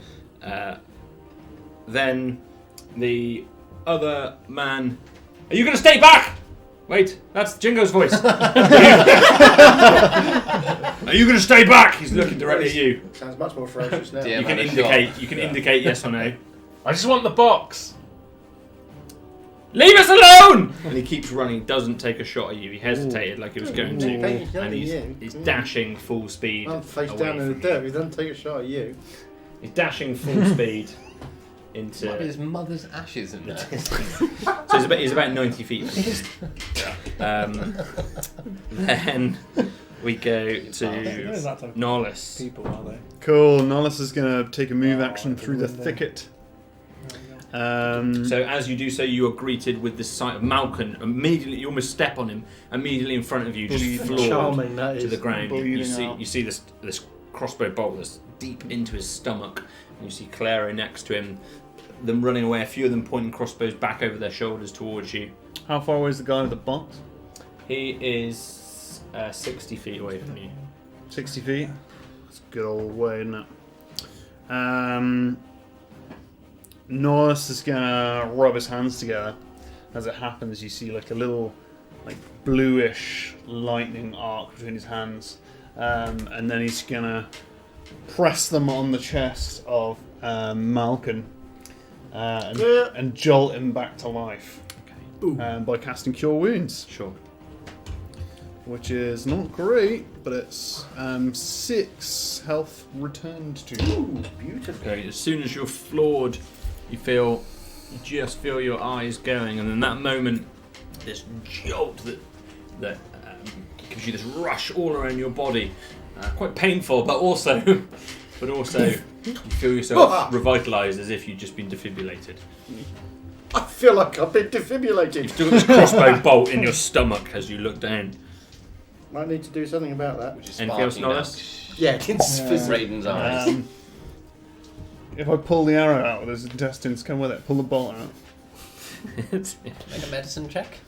Speaker 1: Then the other man. Are you going to stay back? Wait, that's Jingo's voice. Are you going to stay back? He's looking directly at you.
Speaker 7: Sounds much more ferocious now.
Speaker 5: Yeah.
Speaker 1: You can
Speaker 5: man, a
Speaker 1: indicate.
Speaker 5: shot.
Speaker 1: You can indicate yes or no.
Speaker 4: I just want the box.
Speaker 1: Leave us alone! And he keeps running. Doesn't take a shot at you. He hesitated like he was going to, and he's dashing full speed.
Speaker 7: I'm face
Speaker 1: away
Speaker 7: down in the
Speaker 1: from
Speaker 7: dirt. He doesn't take a shot at you.
Speaker 1: He's dashing full speed into.
Speaker 5: Might be his mother's ashes in there.
Speaker 1: So he's about 90 feet. Then we go to Nollis.
Speaker 3: People, are they?
Speaker 6: Cool. Nollis is going to take a move action through the thicket.
Speaker 1: So as you do so, you are greeted with the sight of Malcolm. Immediately, you almost step on him. Immediately in front of you, just floored
Speaker 7: Charming, that
Speaker 1: to
Speaker 7: is.
Speaker 1: the ground. You
Speaker 6: bleeding
Speaker 1: see,
Speaker 6: out.
Speaker 1: you see this crossbow bolt that's deep into his stomach. And you see Clara next to him. Them running away. A few of them pointing crossbows back over their shoulders towards you.
Speaker 6: How far away is the guy with the box?
Speaker 1: He is 60 feet away from you.
Speaker 6: 60 feet. That's a good old way, isn't it? Norris is gonna rub his hands together. As it happens, you see like a little, like bluish lightning arc between his hands, and then he's gonna press them on the chest of Malcolm and jolt him back to life by casting Cure Wounds,
Speaker 1: Sure.
Speaker 6: which is not great, but it's 6 health returned to you.
Speaker 7: Beautiful.
Speaker 1: Okay, as soon as you're floored, you just feel your eyes going, and in that moment, this jolt that gives you this rush all around your body, quite painful, but also you feel yourself revitalised as if you'd just been defibrillated.
Speaker 7: I feel like I've been defibrillated.
Speaker 1: You've still got this crossbow bolt in your stomach as you look down.
Speaker 7: Might need to do something about that.
Speaker 5: Which is
Speaker 1: Anything else,
Speaker 5: sparking now.
Speaker 1: Norris?
Speaker 7: Yeah, it's
Speaker 5: Raiden's eyes.
Speaker 6: If I pull the arrow out, there's intestines come with it. Pull the bolt out.
Speaker 5: Make a medicine check.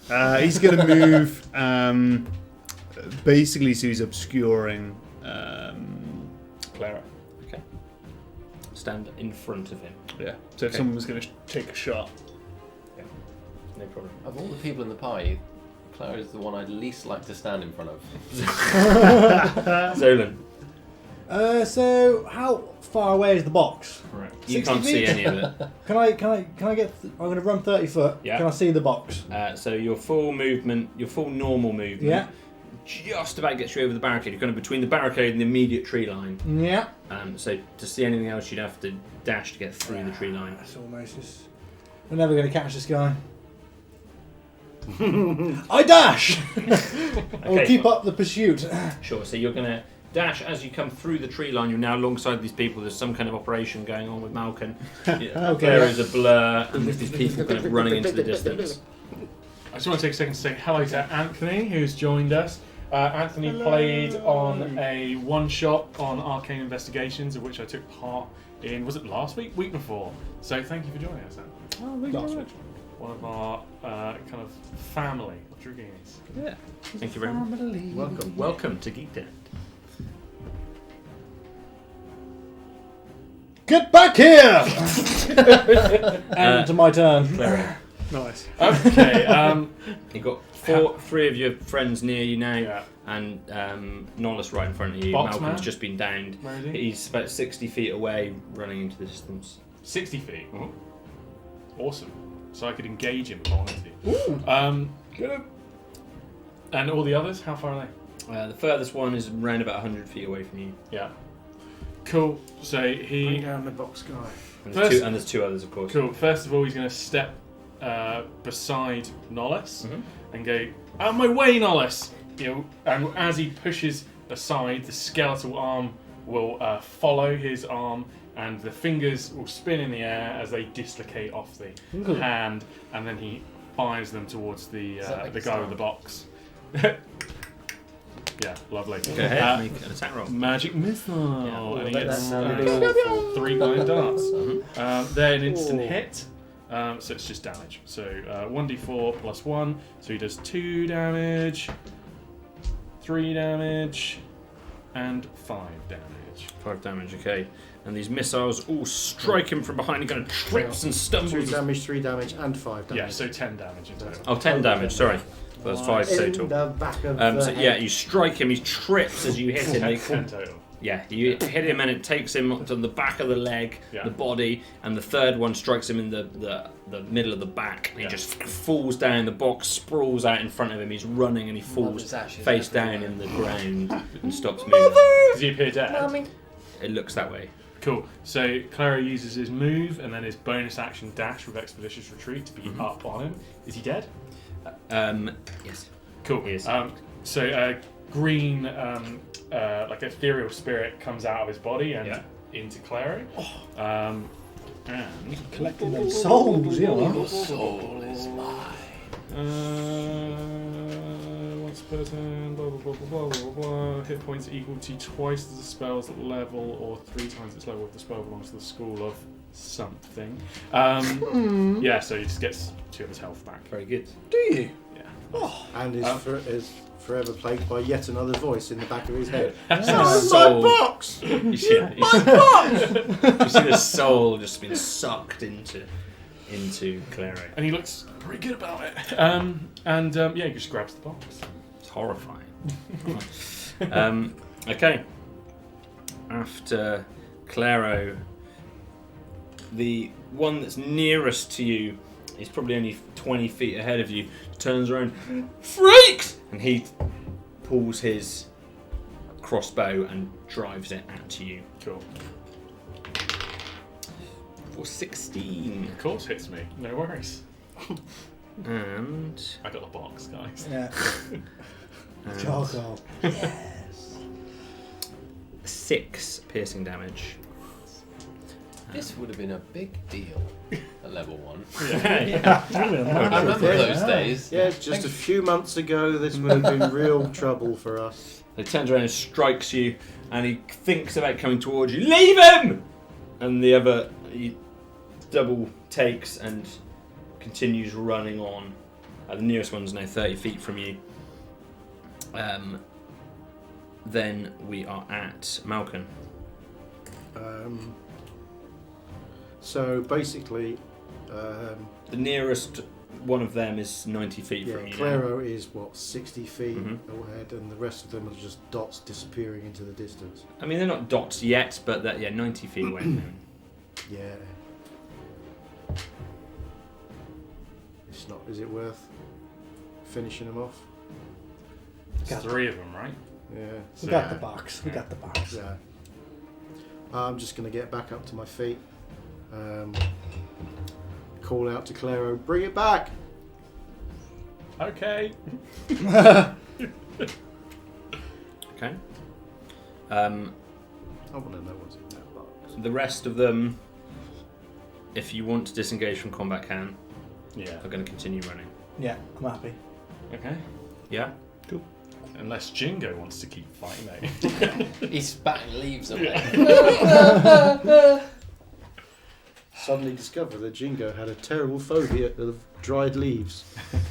Speaker 6: He's going to move basically so he's obscuring Clara.
Speaker 1: Okay. Stand in front of him.
Speaker 6: Yeah. So if
Speaker 1: Okay.
Speaker 6: someone was going to take a shot.
Speaker 1: No problem.
Speaker 5: Of all the people in the party, Clara is the one I'd least like to stand in front of.
Speaker 1: Zolan.
Speaker 3: So how far away is the box?
Speaker 1: Correct. You
Speaker 3: 60
Speaker 1: can't see
Speaker 3: feet?
Speaker 1: any of it.
Speaker 3: Can I get? I'm going to run 30 foot.
Speaker 1: Yeah.
Speaker 3: Can I see the box?
Speaker 1: So your full normal movement.
Speaker 3: Yeah.
Speaker 1: just about gets you over the barricade. You're kind of between the barricade and the immediate tree line.
Speaker 3: Yeah.
Speaker 1: So to see anything else, you'd have to dash to get through the tree line.
Speaker 3: That's almost just... We're never going to catch this guy. I dash! I'll keep up the pursuit.
Speaker 1: Sure, so you're going to dash as you come through the tree line. You're now alongside these people. There's some kind of operation going on with Malkin. There is a blur, and there's these people kind of running into the distance.
Speaker 4: I just want to take a second to say hello to Anthony, who's joined us. Anthony played on a one-shot on Arcane Investigations, of which I took part in, was it last week? Week before. So thank you for joining us, Anthony.
Speaker 1: Oh, thank you very much.
Speaker 4: One of our kind of family of Dragoons.
Speaker 1: Yeah. Thank you very much.
Speaker 6: Welcome.
Speaker 1: Welcome to GeekDad.
Speaker 3: Get back here! And to my turn.
Speaker 1: Cleric.
Speaker 3: Nice.
Speaker 4: Okay,
Speaker 1: You've got three of your friends near you now, and Nollis right in front of you.
Speaker 4: Box
Speaker 1: Malcolm's
Speaker 4: man?
Speaker 1: just been downed.
Speaker 4: Where is he?
Speaker 1: He's about 60 feet away, running into the distance.
Speaker 4: 60 feet.
Speaker 1: Mhm.
Speaker 4: Awesome. So I could engage him if I wanted to.
Speaker 3: Get him.
Speaker 4: And all the others, how far are they?
Speaker 1: The furthest one is around about 100 feet away from you.
Speaker 4: Yeah. Cool. So he...
Speaker 7: down the box guy.
Speaker 1: And
Speaker 4: First-
Speaker 1: there's two others, of course.
Speaker 4: Cool. First of all, he's going to step beside Nollis
Speaker 1: Mhm.
Speaker 4: and go, "Out of my way, Nollis!" You know, and as he pushes aside, the skeletal arm will follow his arm, and the fingers will spin in the air as they dislocate off the hand, and then he fires them towards the
Speaker 5: that like a
Speaker 4: guy with
Speaker 5: sound?
Speaker 4: the box. Yeah, lovely.
Speaker 1: Go ahead, make an attack roll.
Speaker 4: Magic missile,
Speaker 1: Yeah,
Speaker 4: and he
Speaker 7: that
Speaker 4: gets
Speaker 7: sounded awful.
Speaker 4: 3 glowing darts.
Speaker 1: Mhm.
Speaker 4: They're an instant
Speaker 7: Oh.
Speaker 4: hit, so it's just damage. So 1d4 plus 1, so he does 2 damage, 3 damage, and 5 damage.
Speaker 1: 5 damage, okay. And these missiles all strike him from behind. He kind of trips and
Speaker 7: 2
Speaker 1: stumbles.
Speaker 7: damage, 3 damage, and 5 damage.
Speaker 4: Yeah, so 10 damage in total.
Speaker 1: Oh, 10 damage, sorry. So that's 5
Speaker 7: In
Speaker 1: total.
Speaker 7: the back of
Speaker 1: So
Speaker 7: the
Speaker 1: yeah,
Speaker 7: head.
Speaker 1: you strike him, he trips as you hit him.
Speaker 4: 10 total.
Speaker 1: Yeah, you hit him and it takes him up to the back of the leg,
Speaker 4: Yeah.
Speaker 1: the body, and the third one strikes him in the middle of the back. And he just falls down, the box sprawls out in front of him, he's running and he falls
Speaker 5: Mother's ashes
Speaker 1: face down
Speaker 5: everywhere.
Speaker 1: in the ground and stops moving.
Speaker 4: Does he appear dead?
Speaker 1: It looks that way.
Speaker 4: Cool. So Clara uses his move and then his bonus action dash with Expeditious Retreat to be
Speaker 1: Mhm.
Speaker 4: up on him. Is he dead?
Speaker 1: Yes.
Speaker 4: Cool.
Speaker 1: He is.
Speaker 4: So green, like ethereal spirit comes out of his body and
Speaker 1: Yeah.
Speaker 4: into Clary. And
Speaker 3: Collecting them souls, you know.
Speaker 5: Soul is mine.
Speaker 4: once per turn, blah blah blah blah blah blah blah. Hit points equal to twice the spell's level or 3 times its level if the spell belongs to the school of something. Yeah, so he just gets 2 of his health back.
Speaker 1: Very good.
Speaker 3: Do you?
Speaker 4: Yeah.
Speaker 7: And is forever plagued by yet another voice in the back of his head.
Speaker 1: Soul. You see the soul just been sucked into Clary.
Speaker 4: And he looks pretty good about it. Yeah, he just grabs the box.
Speaker 1: It's horrifying. Okay. After Claro, the one that's nearest to you is probably only 20 feet ahead of you, turns around, freaks! And he pulls his crossbow and drives it at you.
Speaker 4: Cool.
Speaker 1: For 16.
Speaker 4: Of course, hits me. No worries.
Speaker 1: And...
Speaker 4: I got the box, guys.
Speaker 3: Yeah.
Speaker 1: and
Speaker 3: Charcoal.
Speaker 1: 6 piercing damage.
Speaker 5: This would have been a big deal at level 1.
Speaker 1: Yeah.
Speaker 5: I remember those days.
Speaker 7: Yeah, just a few months ago, this would have been real trouble for us.
Speaker 1: He turns around and strikes you, and he thinks about coming towards you. Leave him! And the other, he double takes and continues running on. The nearest one's now 30 feet from you. Then we are at Malkin.
Speaker 7: So basically,
Speaker 1: The nearest one of them is 90 feet
Speaker 7: yeah,
Speaker 1: from you. now.
Speaker 7: Claro is what, 60 feet
Speaker 1: Mhm.
Speaker 7: ahead, and the rest of them are just dots disappearing into the distance.
Speaker 1: I mean, they're not dots yet, but that 90 feet away from him.
Speaker 7: Yeah. It's not. Is it worth finishing them off?
Speaker 4: There's 3 of them, right?
Speaker 7: Yeah.
Speaker 3: We got the box. We got the box.
Speaker 7: Yeah. I'm just going to get back up to my feet. Call out to Claro, bring it back!
Speaker 4: Okay.
Speaker 1: Okay.
Speaker 7: I want to know what's in that box.
Speaker 1: The rest of them, if you want to disengage from combat, can
Speaker 4: Yeah.
Speaker 1: are going to continue running.
Speaker 3: Yeah, I'm happy.
Speaker 4: Okay.
Speaker 1: Yeah.
Speaker 4: Unless Jingo wants to keep fighting, mate.
Speaker 5: He's spatting leaves away.
Speaker 7: Suddenly discover that Jingo had a terrible phobia of dried leaves.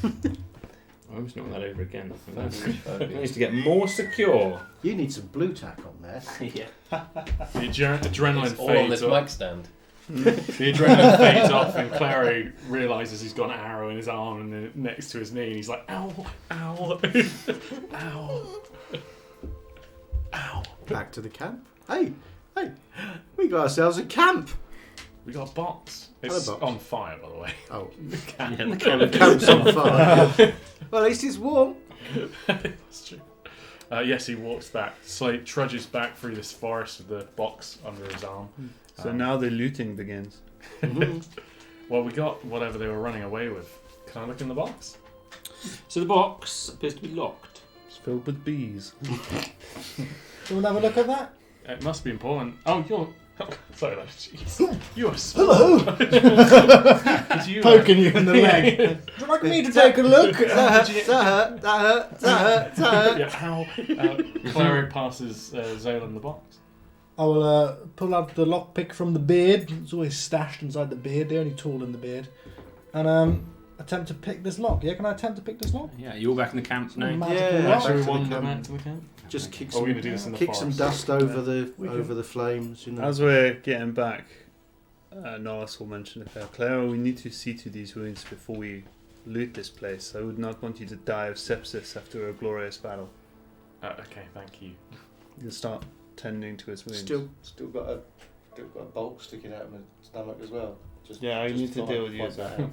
Speaker 1: I almost not that over again. It needs to get more secure.
Speaker 7: You need some blue tack on there.
Speaker 1: Yeah.
Speaker 4: The adrenaline
Speaker 5: It's all on this
Speaker 4: fades
Speaker 5: mic
Speaker 4: off.
Speaker 5: stand.
Speaker 4: The adrenaline fades off, and Claro realises he's got an arrow in his arm and then next to his knee, and he's like, "Ow, ow, ow, ow."
Speaker 7: Back to the camp. Hey, we got ourselves a camp.
Speaker 4: We got a box.
Speaker 7: Hello,
Speaker 4: It's
Speaker 7: box.
Speaker 4: on fire, by the way.
Speaker 7: Oh,
Speaker 1: Yeah, the
Speaker 7: the camp's on fire. Well, at least it's warm.
Speaker 4: That's true. Yes, he walks back, trudges back through this forest with the box under his arm.
Speaker 6: So now the looting begins.
Speaker 4: Well, we got whatever they were running away with. Can I look in the box?
Speaker 1: So the box appears to be locked.
Speaker 6: It's filled with bees.
Speaker 3: Do you want to have a look at that?
Speaker 4: It must be important. Oh, you're... Sorry, jeez. You are so...
Speaker 3: Hello!
Speaker 4: You
Speaker 3: Poking you in the leg. Would you like me to take a look?
Speaker 7: That hurt.
Speaker 4: Yeah, how... Claro passes Zolan the box.
Speaker 3: I will pull out the lockpick from the beard. It's always stashed inside the beard. The only tool in the beard. And attempt to pick this lock. Yeah, can I attempt to pick this lock?
Speaker 1: Yeah, you're all back in the camp now.
Speaker 3: Magical
Speaker 7: Yeah,
Speaker 3: lock.
Speaker 4: Should we
Speaker 7: back to the
Speaker 4: wander
Speaker 7: camp.
Speaker 4: back to the camp?
Speaker 7: Just kick
Speaker 4: Or
Speaker 7: some,
Speaker 4: we're going to do this in the
Speaker 7: kick some
Speaker 4: forest?
Speaker 7: dust over
Speaker 3: We
Speaker 7: the flames. You know.
Speaker 6: As we're getting back, Norris will mention it there. Clara, we need to see to these wounds before we loot this place. I would not want you to die of sepsis after a glorious battle.
Speaker 4: Okay, thank you.
Speaker 6: You'll start tending to his wounds.
Speaker 7: Still got a bulk sticking out of my stomach as well.
Speaker 6: Yeah, I need to deal with you.
Speaker 7: point that out.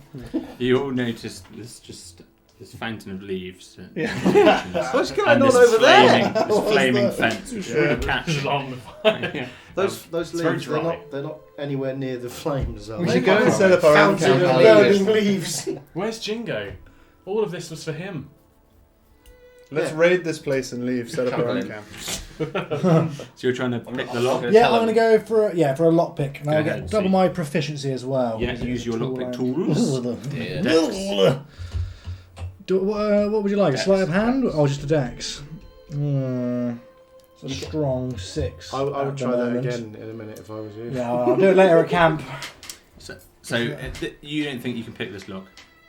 Speaker 1: You all notice this fountain of leaves.
Speaker 7: What's going
Speaker 1: and
Speaker 7: on
Speaker 1: this
Speaker 7: over there?
Speaker 1: This
Speaker 3: What's
Speaker 1: flaming
Speaker 3: that?
Speaker 1: fence, which
Speaker 6: Yeah.
Speaker 1: really catches
Speaker 4: Just
Speaker 1: on.
Speaker 4: on the fire.
Speaker 1: Yeah.
Speaker 7: Those
Speaker 4: It's very
Speaker 7: leaves,
Speaker 4: dry.
Speaker 7: they're not anywhere near the flames, are
Speaker 6: We
Speaker 7: they?
Speaker 6: should go and set up our own
Speaker 7: Fountain
Speaker 6: camp.
Speaker 7: of burning leaves.
Speaker 4: Where's Jingo? All of this was for him.
Speaker 6: Let's
Speaker 7: Yeah.
Speaker 6: raid this place and leave. Set up our own camp.
Speaker 1: So you're trying to pick the lock?
Speaker 3: Yeah, I'm going to go for a lockpick. And
Speaker 1: Go
Speaker 3: I'll
Speaker 1: ahead,
Speaker 3: get double
Speaker 1: see.
Speaker 3: my proficiency as well.
Speaker 1: Yeah,
Speaker 3: Is it
Speaker 1: use
Speaker 3: the
Speaker 1: your
Speaker 3: tool
Speaker 1: lockpick
Speaker 3: I-
Speaker 1: tools.
Speaker 5: Yeah.
Speaker 1: Dex.
Speaker 3: What would you like?
Speaker 1: Dex.
Speaker 3: A sleight of hand? Oh, just a dex. It's a strong 6.
Speaker 7: I
Speaker 3: at
Speaker 7: would
Speaker 3: the
Speaker 7: try that
Speaker 3: moment.
Speaker 7: again in a minute if I was you.
Speaker 3: Yeah, I'll do it later at camp.
Speaker 1: So you don't think you can pick this lock?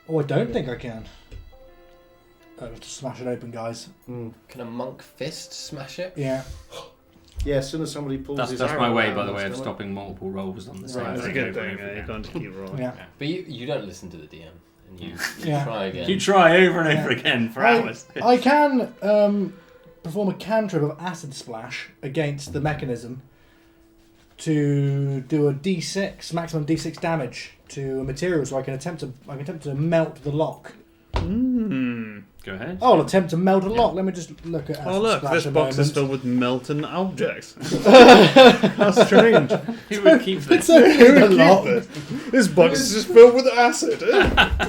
Speaker 3: Oh, I don't think I can. To smash it open, guys.
Speaker 7: Mm.
Speaker 5: Can a monk fist smash it?
Speaker 3: Yeah.
Speaker 7: Yeah, as soon as somebody pulls
Speaker 1: That's
Speaker 7: his
Speaker 1: my
Speaker 7: arrow
Speaker 1: way,
Speaker 7: out
Speaker 1: by the
Speaker 7: of
Speaker 1: way,
Speaker 7: his
Speaker 1: of
Speaker 7: stomach.
Speaker 1: stopping multiple rolls on the same
Speaker 3: Right,
Speaker 6: That's a
Speaker 1: thing
Speaker 6: good
Speaker 1: over
Speaker 6: thing.
Speaker 1: and over
Speaker 6: You
Speaker 1: again.
Speaker 6: can't keep rolling.
Speaker 3: Yeah.
Speaker 5: But you don't listen to the DM, and you
Speaker 3: Yeah.
Speaker 5: try again.
Speaker 1: You try over and over again for hours.
Speaker 3: I can perform a cantrip of acid splash against the mechanism to do a d6 maximum d6 damage to a material, so I can attempt to melt the lock.
Speaker 1: Go ahead.
Speaker 3: Oh, I'll attempt to melt a lock. Let me just look at acid
Speaker 6: Oh look,
Speaker 3: splash
Speaker 6: this
Speaker 3: a
Speaker 6: box is
Speaker 3: moment.
Speaker 6: filled with melting objects. How strange.
Speaker 1: Who would keep this?
Speaker 3: It's only a lock.
Speaker 6: This box is just filled with acid.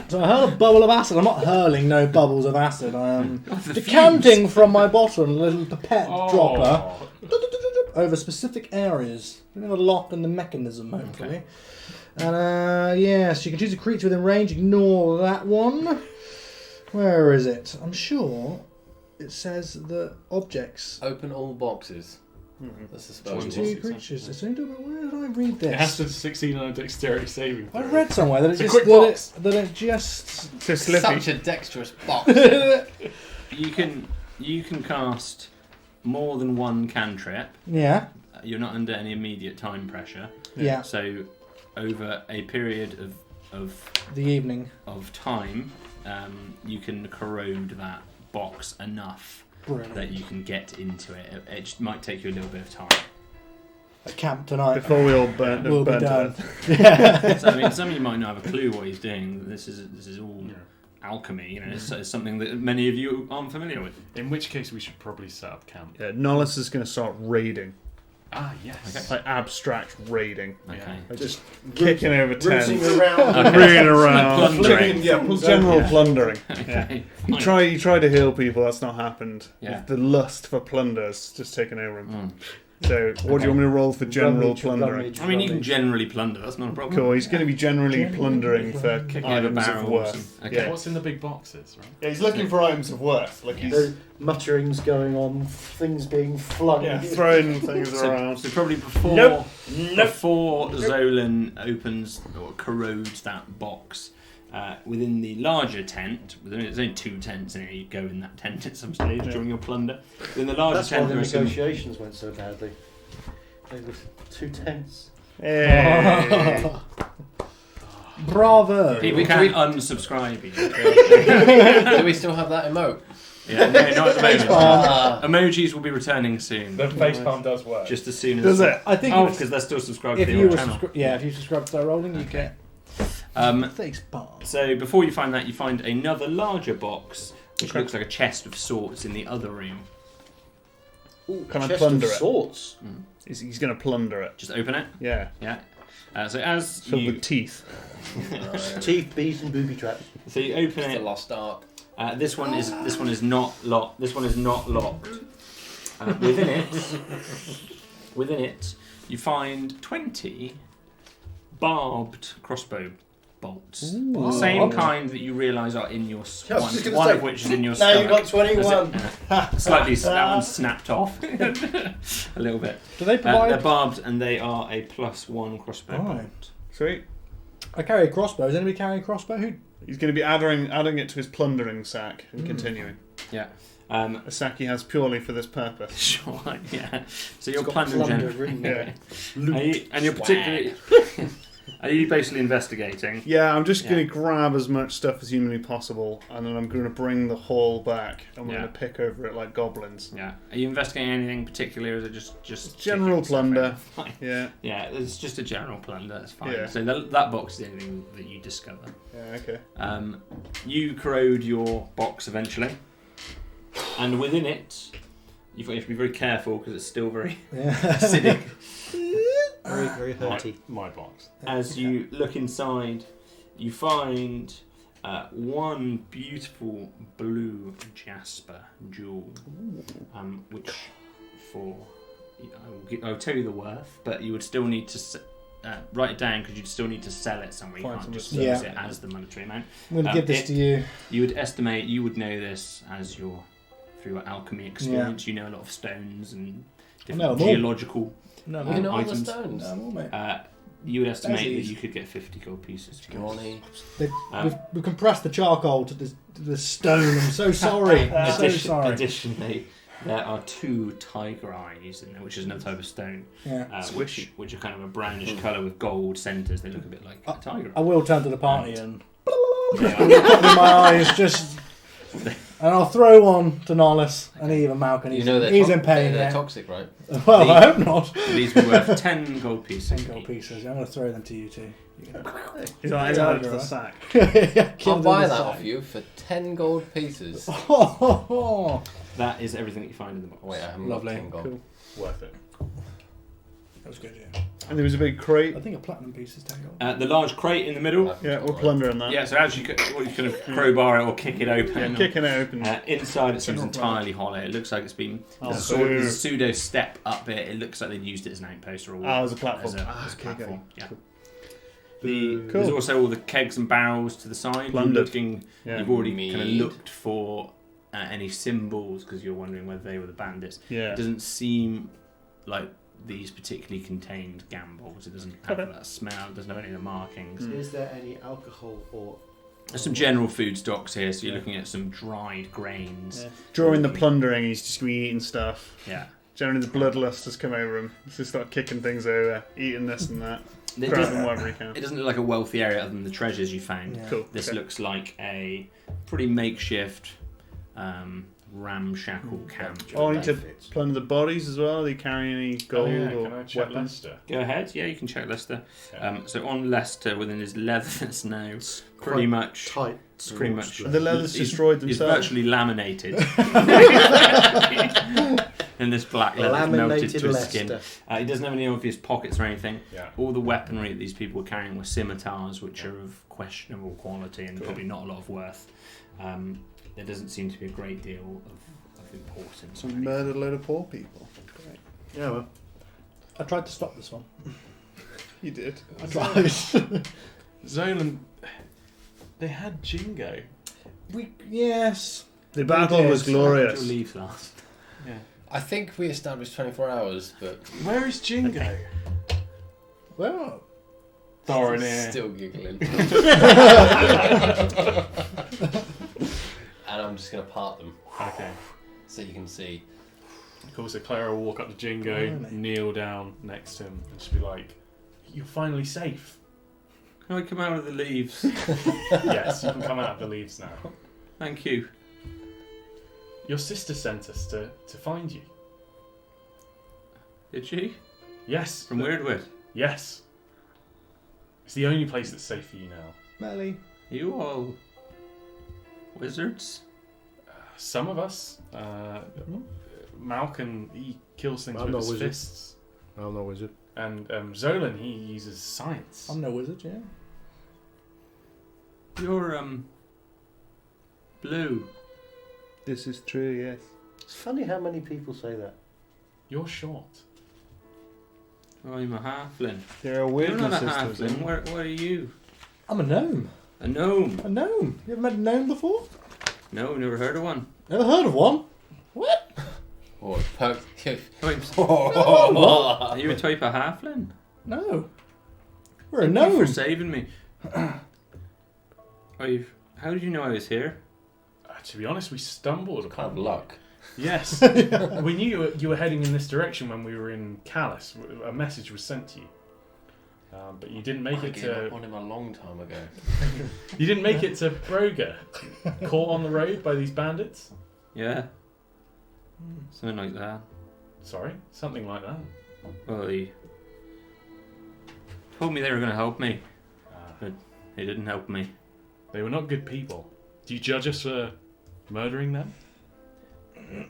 Speaker 3: So I hurl a bubble of acid. I'm not hurling no bubbles of acid. I am decanting from my bottle a little pipette dropper over specific areas. The lock and the mechanism, hopefully. And yes, you can choose a creature within range. Ignore that one. Where is it? I'm sure it says the objects.
Speaker 5: Open all boxes. That's the spell.
Speaker 1: One,
Speaker 3: Two
Speaker 1: two,
Speaker 3: creatures. Where did I read
Speaker 4: It has
Speaker 3: this?
Speaker 4: to succeed on a dexterity saving
Speaker 3: I
Speaker 4: throw.
Speaker 3: read somewhere that
Speaker 4: It's a quick box.
Speaker 3: that it just.
Speaker 6: So slippy.
Speaker 5: Such a dexterous box.
Speaker 1: You can cast more than one cantrip.
Speaker 3: Yeah.
Speaker 1: You're not under any immediate time pressure.
Speaker 3: Yeah.
Speaker 1: So over a period of
Speaker 3: The evening.
Speaker 1: time, you can corrode that box enough
Speaker 3: Brilliant.
Speaker 1: that you can get into it. It just might take you a little bit of time.
Speaker 3: At camp tonight.
Speaker 6: Before we all burn,
Speaker 3: We'll be
Speaker 6: burn to
Speaker 3: done.
Speaker 6: death.
Speaker 3: Yeah.
Speaker 1: So, I mean, some of you might not have a clue what he's doing. This is all alchemy. You know, it's something that many of you aren't familiar with.
Speaker 4: In which case, we should probably set up camp.
Speaker 6: Yeah, Nollis is going to start raiding.
Speaker 4: Ah, yes.
Speaker 6: Like abstract raiding.
Speaker 1: Okay.
Speaker 6: Like just kicking over
Speaker 7: Rooting
Speaker 6: tents.
Speaker 7: around.
Speaker 6: Ringing around.
Speaker 1: Plundering.
Speaker 6: General plundering.
Speaker 1: Okay.
Speaker 6: You try to heal people, that's not happened.
Speaker 1: Yeah.
Speaker 6: The lust for plunder's just taken over him.
Speaker 1: Mm.
Speaker 6: So, what do you want me to roll for general
Speaker 7: Rummage,
Speaker 6: plundering?
Speaker 7: rummage,
Speaker 1: I mean, you can
Speaker 7: rummage.
Speaker 1: generally plunder. That's not a problem.
Speaker 6: Cool, he's going to be generally plundering for
Speaker 1: Kicking over
Speaker 6: items of
Speaker 1: barrels.
Speaker 6: worth.
Speaker 1: Okay.
Speaker 6: Yeah.
Speaker 4: What's in the big boxes, right?
Speaker 6: Yeah, he's looking for items of worth. Like
Speaker 7: There's mutterings going on, things being flung.
Speaker 6: throwing things
Speaker 1: So
Speaker 6: around.
Speaker 1: probably before
Speaker 6: Nope.
Speaker 1: before Zolan opens or corrodes that box, within the larger tent, there's only 2 tents in here. You go in that tent at some stage during your plunder. Within the larger
Speaker 7: That's why
Speaker 1: tent,
Speaker 7: the
Speaker 1: there are some.
Speaker 7: negotiations went so badly. They were 2 tents.
Speaker 6: Hey.
Speaker 3: Bravo.
Speaker 1: People
Speaker 5: We-
Speaker 1: can
Speaker 5: we-
Speaker 1: unsubscribe you.
Speaker 5: Do we still have that emote?
Speaker 1: Yeah, no, not at the moment.
Speaker 5: Ah.
Speaker 1: Emojis will be returning soon.
Speaker 4: The facepalm does work.
Speaker 1: Just as soon as.
Speaker 6: Does it?
Speaker 3: I think
Speaker 1: Oh,
Speaker 3: if,
Speaker 1: because they're still subscribed to
Speaker 3: if
Speaker 1: the
Speaker 3: you
Speaker 1: old
Speaker 3: were
Speaker 1: channel.
Speaker 3: if you subscribe to DieRolling, you
Speaker 1: Okay.
Speaker 3: get face palm.
Speaker 1: So before you find that, you find another larger box, which
Speaker 6: Okay.
Speaker 1: looks like a chest of sorts in the other room.
Speaker 7: Ooh,
Speaker 6: Can I
Speaker 7: chest
Speaker 6: plunder
Speaker 7: of
Speaker 6: it?
Speaker 7: sorts.
Speaker 6: He's going to plunder it.
Speaker 1: Just open it.
Speaker 6: Yeah.
Speaker 1: Yeah. So as
Speaker 6: Filled
Speaker 1: you
Speaker 6: with teeth.
Speaker 7: Teeth, bees, and booby traps.
Speaker 1: so you open
Speaker 5: It's the
Speaker 1: it.
Speaker 5: lost art.
Speaker 1: This one is not locked. This one is not locked. Within it, you find 20 barbed crossbow bolts. The same kind that you realise are in your
Speaker 7: I was just gonna
Speaker 1: one
Speaker 7: say,
Speaker 1: of which is in your
Speaker 7: Now
Speaker 1: stomach.
Speaker 7: you've got 21.
Speaker 1: Slightly, that one's snapped off a little bit.
Speaker 3: Do they
Speaker 1: They're
Speaker 3: provide?
Speaker 1: barbed and they are a +1 crossbow
Speaker 3: Right.
Speaker 1: bolt.
Speaker 6: Sweet.
Speaker 3: I carry a crossbow. Does anybody carry a crossbow? Who?
Speaker 6: He's going to be adding it to his plundering sack and continuing.
Speaker 1: Yeah.
Speaker 6: A sack he has purely for this purpose.
Speaker 1: Sure. Yeah. So you're
Speaker 7: It's got
Speaker 1: plundering.
Speaker 7: plunder
Speaker 1: Gen-
Speaker 7: written
Speaker 6: Yeah.
Speaker 1: and you're particularly. Are you basically investigating?
Speaker 6: Yeah, I'm just
Speaker 1: Yeah.
Speaker 6: going to grab as much stuff as humanly possible, and then I'm going to bring the haul back, and we're
Speaker 1: Yeah.
Speaker 6: going to pick over it like goblins.
Speaker 1: Yeah. Are you investigating anything particular, or is it just
Speaker 6: General
Speaker 1: picking stuff
Speaker 6: plunder.
Speaker 1: over? Fine.
Speaker 6: Yeah.
Speaker 1: Yeah, it's just a general plunder. That's fine.
Speaker 6: Yeah.
Speaker 1: So that box is the only thing that you discover.
Speaker 6: Yeah. Okay.
Speaker 1: You corrode your box eventually, and within it, you have to be very careful because it's still very acidic.
Speaker 7: Very, very hurty.
Speaker 4: My box.
Speaker 1: As you look inside, you find one beautiful blue jasper jewel, which I'll tell you the worth, but you would still need to write it down because you'd still need to sell it somewhere. You
Speaker 6: Find
Speaker 1: can't
Speaker 6: some
Speaker 1: just
Speaker 6: stuff.
Speaker 1: use
Speaker 3: Yeah.
Speaker 1: it as the monetary amount.
Speaker 3: I'm going to give this to you.
Speaker 1: You would estimate, you would know this as through your alchemy experience. You know a lot of stones and different
Speaker 3: know them all.
Speaker 1: geological
Speaker 3: No,
Speaker 5: You know all the
Speaker 1: items.
Speaker 5: stones.
Speaker 3: mate.
Speaker 1: You would estimate that
Speaker 3: easy.
Speaker 1: you could get 50 gold pieces. for
Speaker 5: Johnny.
Speaker 3: We've compressed the charcoal to the stone. I'm so sorry. I'm so sorry.
Speaker 1: Additionally, there are 2 tiger eyes in there, which is another type of stone,
Speaker 3: Yeah.
Speaker 1: which are kind of a brownish colour with gold centres. They look a bit like a tiger
Speaker 3: I
Speaker 1: eye.
Speaker 3: will turn to the party and
Speaker 1: Yeah.
Speaker 3: put them in my eyes, and I'll throw one to Nollis and even Malcolm.
Speaker 5: You know
Speaker 3: He's in pain.
Speaker 5: they're
Speaker 3: Yeah.
Speaker 5: toxic, right?
Speaker 3: Well, I hope not.
Speaker 1: These were worth 10 gold pieces.
Speaker 3: 10 gold pieces. I'm going to throw them to you too. You can-
Speaker 6: He's like,
Speaker 3: Yeah,
Speaker 6: add it to the
Speaker 3: right.
Speaker 6: sack.
Speaker 3: Yeah, kill
Speaker 5: I'll
Speaker 3: them
Speaker 5: buy
Speaker 3: in the
Speaker 5: that
Speaker 3: side.
Speaker 5: off you for 10 gold pieces.
Speaker 1: That is everything that you find in the box.
Speaker 5: Wait, I haven't
Speaker 3: Lovely.
Speaker 5: got 10 gold.
Speaker 6: Cool. Worth it.
Speaker 3: That was good, yeah.
Speaker 6: And there was a big crate.
Speaker 3: I think a platinum piece is 10 gold.
Speaker 1: The large crate in the middle.
Speaker 6: Yeah, we're plundering that.
Speaker 1: Yeah, so as you kind of crowbar it or kick it open.
Speaker 6: Yeah, kicking it open.
Speaker 1: Inside it seems
Speaker 3: General
Speaker 1: entirely hollow. It looks like it's been
Speaker 6: Oh,
Speaker 1: there's a pseudo step up it. It looks like they've used it as an outpost or a wall.
Speaker 6: as a platform.
Speaker 1: As a
Speaker 6: Okay,
Speaker 1: platform.
Speaker 6: okay.
Speaker 1: Yeah.
Speaker 6: Cool.
Speaker 1: There's also all the kegs and barrels to the side.
Speaker 6: Plundered.
Speaker 1: You've already
Speaker 5: Mead.
Speaker 1: kind of looked for any symbols because you're wondering whether they were the bandits.
Speaker 6: Yeah.
Speaker 1: It doesn't seem like these particularly contained gambles. It doesn't have that smell. It doesn't have any of the markings.
Speaker 7: Is there any alcohol or...
Speaker 1: There's some general food stocks here, so you're looking at some dried grains.
Speaker 7: Yeah.
Speaker 6: During the plundering, he's just going to be eating stuff.
Speaker 1: Yeah.
Speaker 6: Generally, the bloodlust has come over him. He's just start kicking things over, eating this and that,
Speaker 1: It
Speaker 6: grabbing
Speaker 1: doesn't,
Speaker 6: whatever he can.
Speaker 1: it doesn't look like a wealthy area other than the treasures you found.
Speaker 3: Yeah.
Speaker 6: Cool.
Speaker 1: This
Speaker 6: okay.
Speaker 1: looks like a pretty makeshift ramshackle camp.
Speaker 6: Oh, I need to
Speaker 7: Benefits.
Speaker 6: plunder the bodies as well. Are they carrying any gold or
Speaker 4: Can I check
Speaker 6: weapons?
Speaker 4: Lester?
Speaker 1: Go ahead. Yeah, you can check Lester.
Speaker 4: Okay.
Speaker 1: So on Lester, within his leathers now, pretty
Speaker 7: Quite
Speaker 1: much.
Speaker 7: tight.
Speaker 1: Pretty much.
Speaker 7: scorched
Speaker 6: The
Speaker 7: leather.
Speaker 6: leather's destroyed
Speaker 1: He's
Speaker 6: themselves.
Speaker 1: virtually laminated. In this black leather melted
Speaker 7: Laminated
Speaker 1: to his skin.
Speaker 7: Leicester.
Speaker 1: He doesn't have any obvious pockets or anything.
Speaker 4: Yeah.
Speaker 1: All the weaponry that these people were carrying were scimitars, which are of questionable quality and probably not a lot of worth. There doesn't seem to be a great deal of importance. or
Speaker 6: Some
Speaker 1: anything.
Speaker 6: murdered a load of poor people.
Speaker 7: Yeah, well.
Speaker 3: I tried to stop this one.
Speaker 6: You did.
Speaker 3: I tried.
Speaker 4: Zolan, they had Jingo.
Speaker 3: Yes.
Speaker 6: The battle was
Speaker 1: How did your
Speaker 6: glorious.
Speaker 1: leave last?
Speaker 4: Yeah.
Speaker 5: I think we established 24 hours, but
Speaker 4: Where is Jingo?
Speaker 3: Well,
Speaker 4: Thorinir.
Speaker 5: still giggling. And I'm just going to part them
Speaker 4: Okay.
Speaker 5: so you can see.
Speaker 4: Of course, Clara will walk up to Jingo,
Speaker 3: Really?
Speaker 4: kneel down next to him, and just be like, "You're finally safe."
Speaker 1: Can I come out of the leaves?
Speaker 4: Yes, you can come out of the leaves now.
Speaker 1: Thank you.
Speaker 4: Your sister sent us to find you.
Speaker 1: Did she?
Speaker 4: Yes.
Speaker 1: From Weirdwit?
Speaker 4: Yes. It's the only place that's safe for you now.
Speaker 3: Melly.
Speaker 1: You all wizards?
Speaker 4: Some of us. Malcolm, he kills things
Speaker 7: I'm
Speaker 4: with
Speaker 7: not
Speaker 4: his
Speaker 7: wizard.
Speaker 4: fists.
Speaker 7: I'm no wizard.
Speaker 4: And Zolan, he uses science.
Speaker 3: I'm no wizard, yeah.
Speaker 1: You're blue.
Speaker 6: This is true, yes.
Speaker 7: It's funny how many people say that.
Speaker 4: You're short.
Speaker 1: Oh, I'm a halfling.
Speaker 6: There are
Speaker 1: You're not
Speaker 6: weirdnesses
Speaker 1: a
Speaker 6: to
Speaker 1: halfling.
Speaker 6: them.
Speaker 1: What are you?
Speaker 3: I'm a gnome.
Speaker 1: A gnome?
Speaker 3: A gnome. You ever met a gnome before?
Speaker 1: No, never heard of one.
Speaker 3: Never heard of one? What?
Speaker 5: Or poke.
Speaker 1: Are you a type of halfling?
Speaker 3: No. We're a
Speaker 1: Thank you
Speaker 3: gnome.
Speaker 1: for saving me. How did you know I was here?
Speaker 4: To be honest, we stumbled
Speaker 5: Kind
Speaker 4: upon
Speaker 5: of
Speaker 4: you.
Speaker 5: luck.
Speaker 4: Yes. We knew you were heading in this direction when we were in Callus. A message was sent to you. But you didn't make
Speaker 5: I
Speaker 4: it
Speaker 5: gave up
Speaker 4: to...
Speaker 5: on him a long time ago.
Speaker 4: You didn't make it to Broga. Caught on the road by these bandits?
Speaker 1: Yeah. Something like that.
Speaker 4: Sorry? Something like that.
Speaker 1: Well, they told me they were going to help me.
Speaker 4: Ah,
Speaker 1: They didn't help me.
Speaker 4: they were not good people. Do you judge us for murdering them?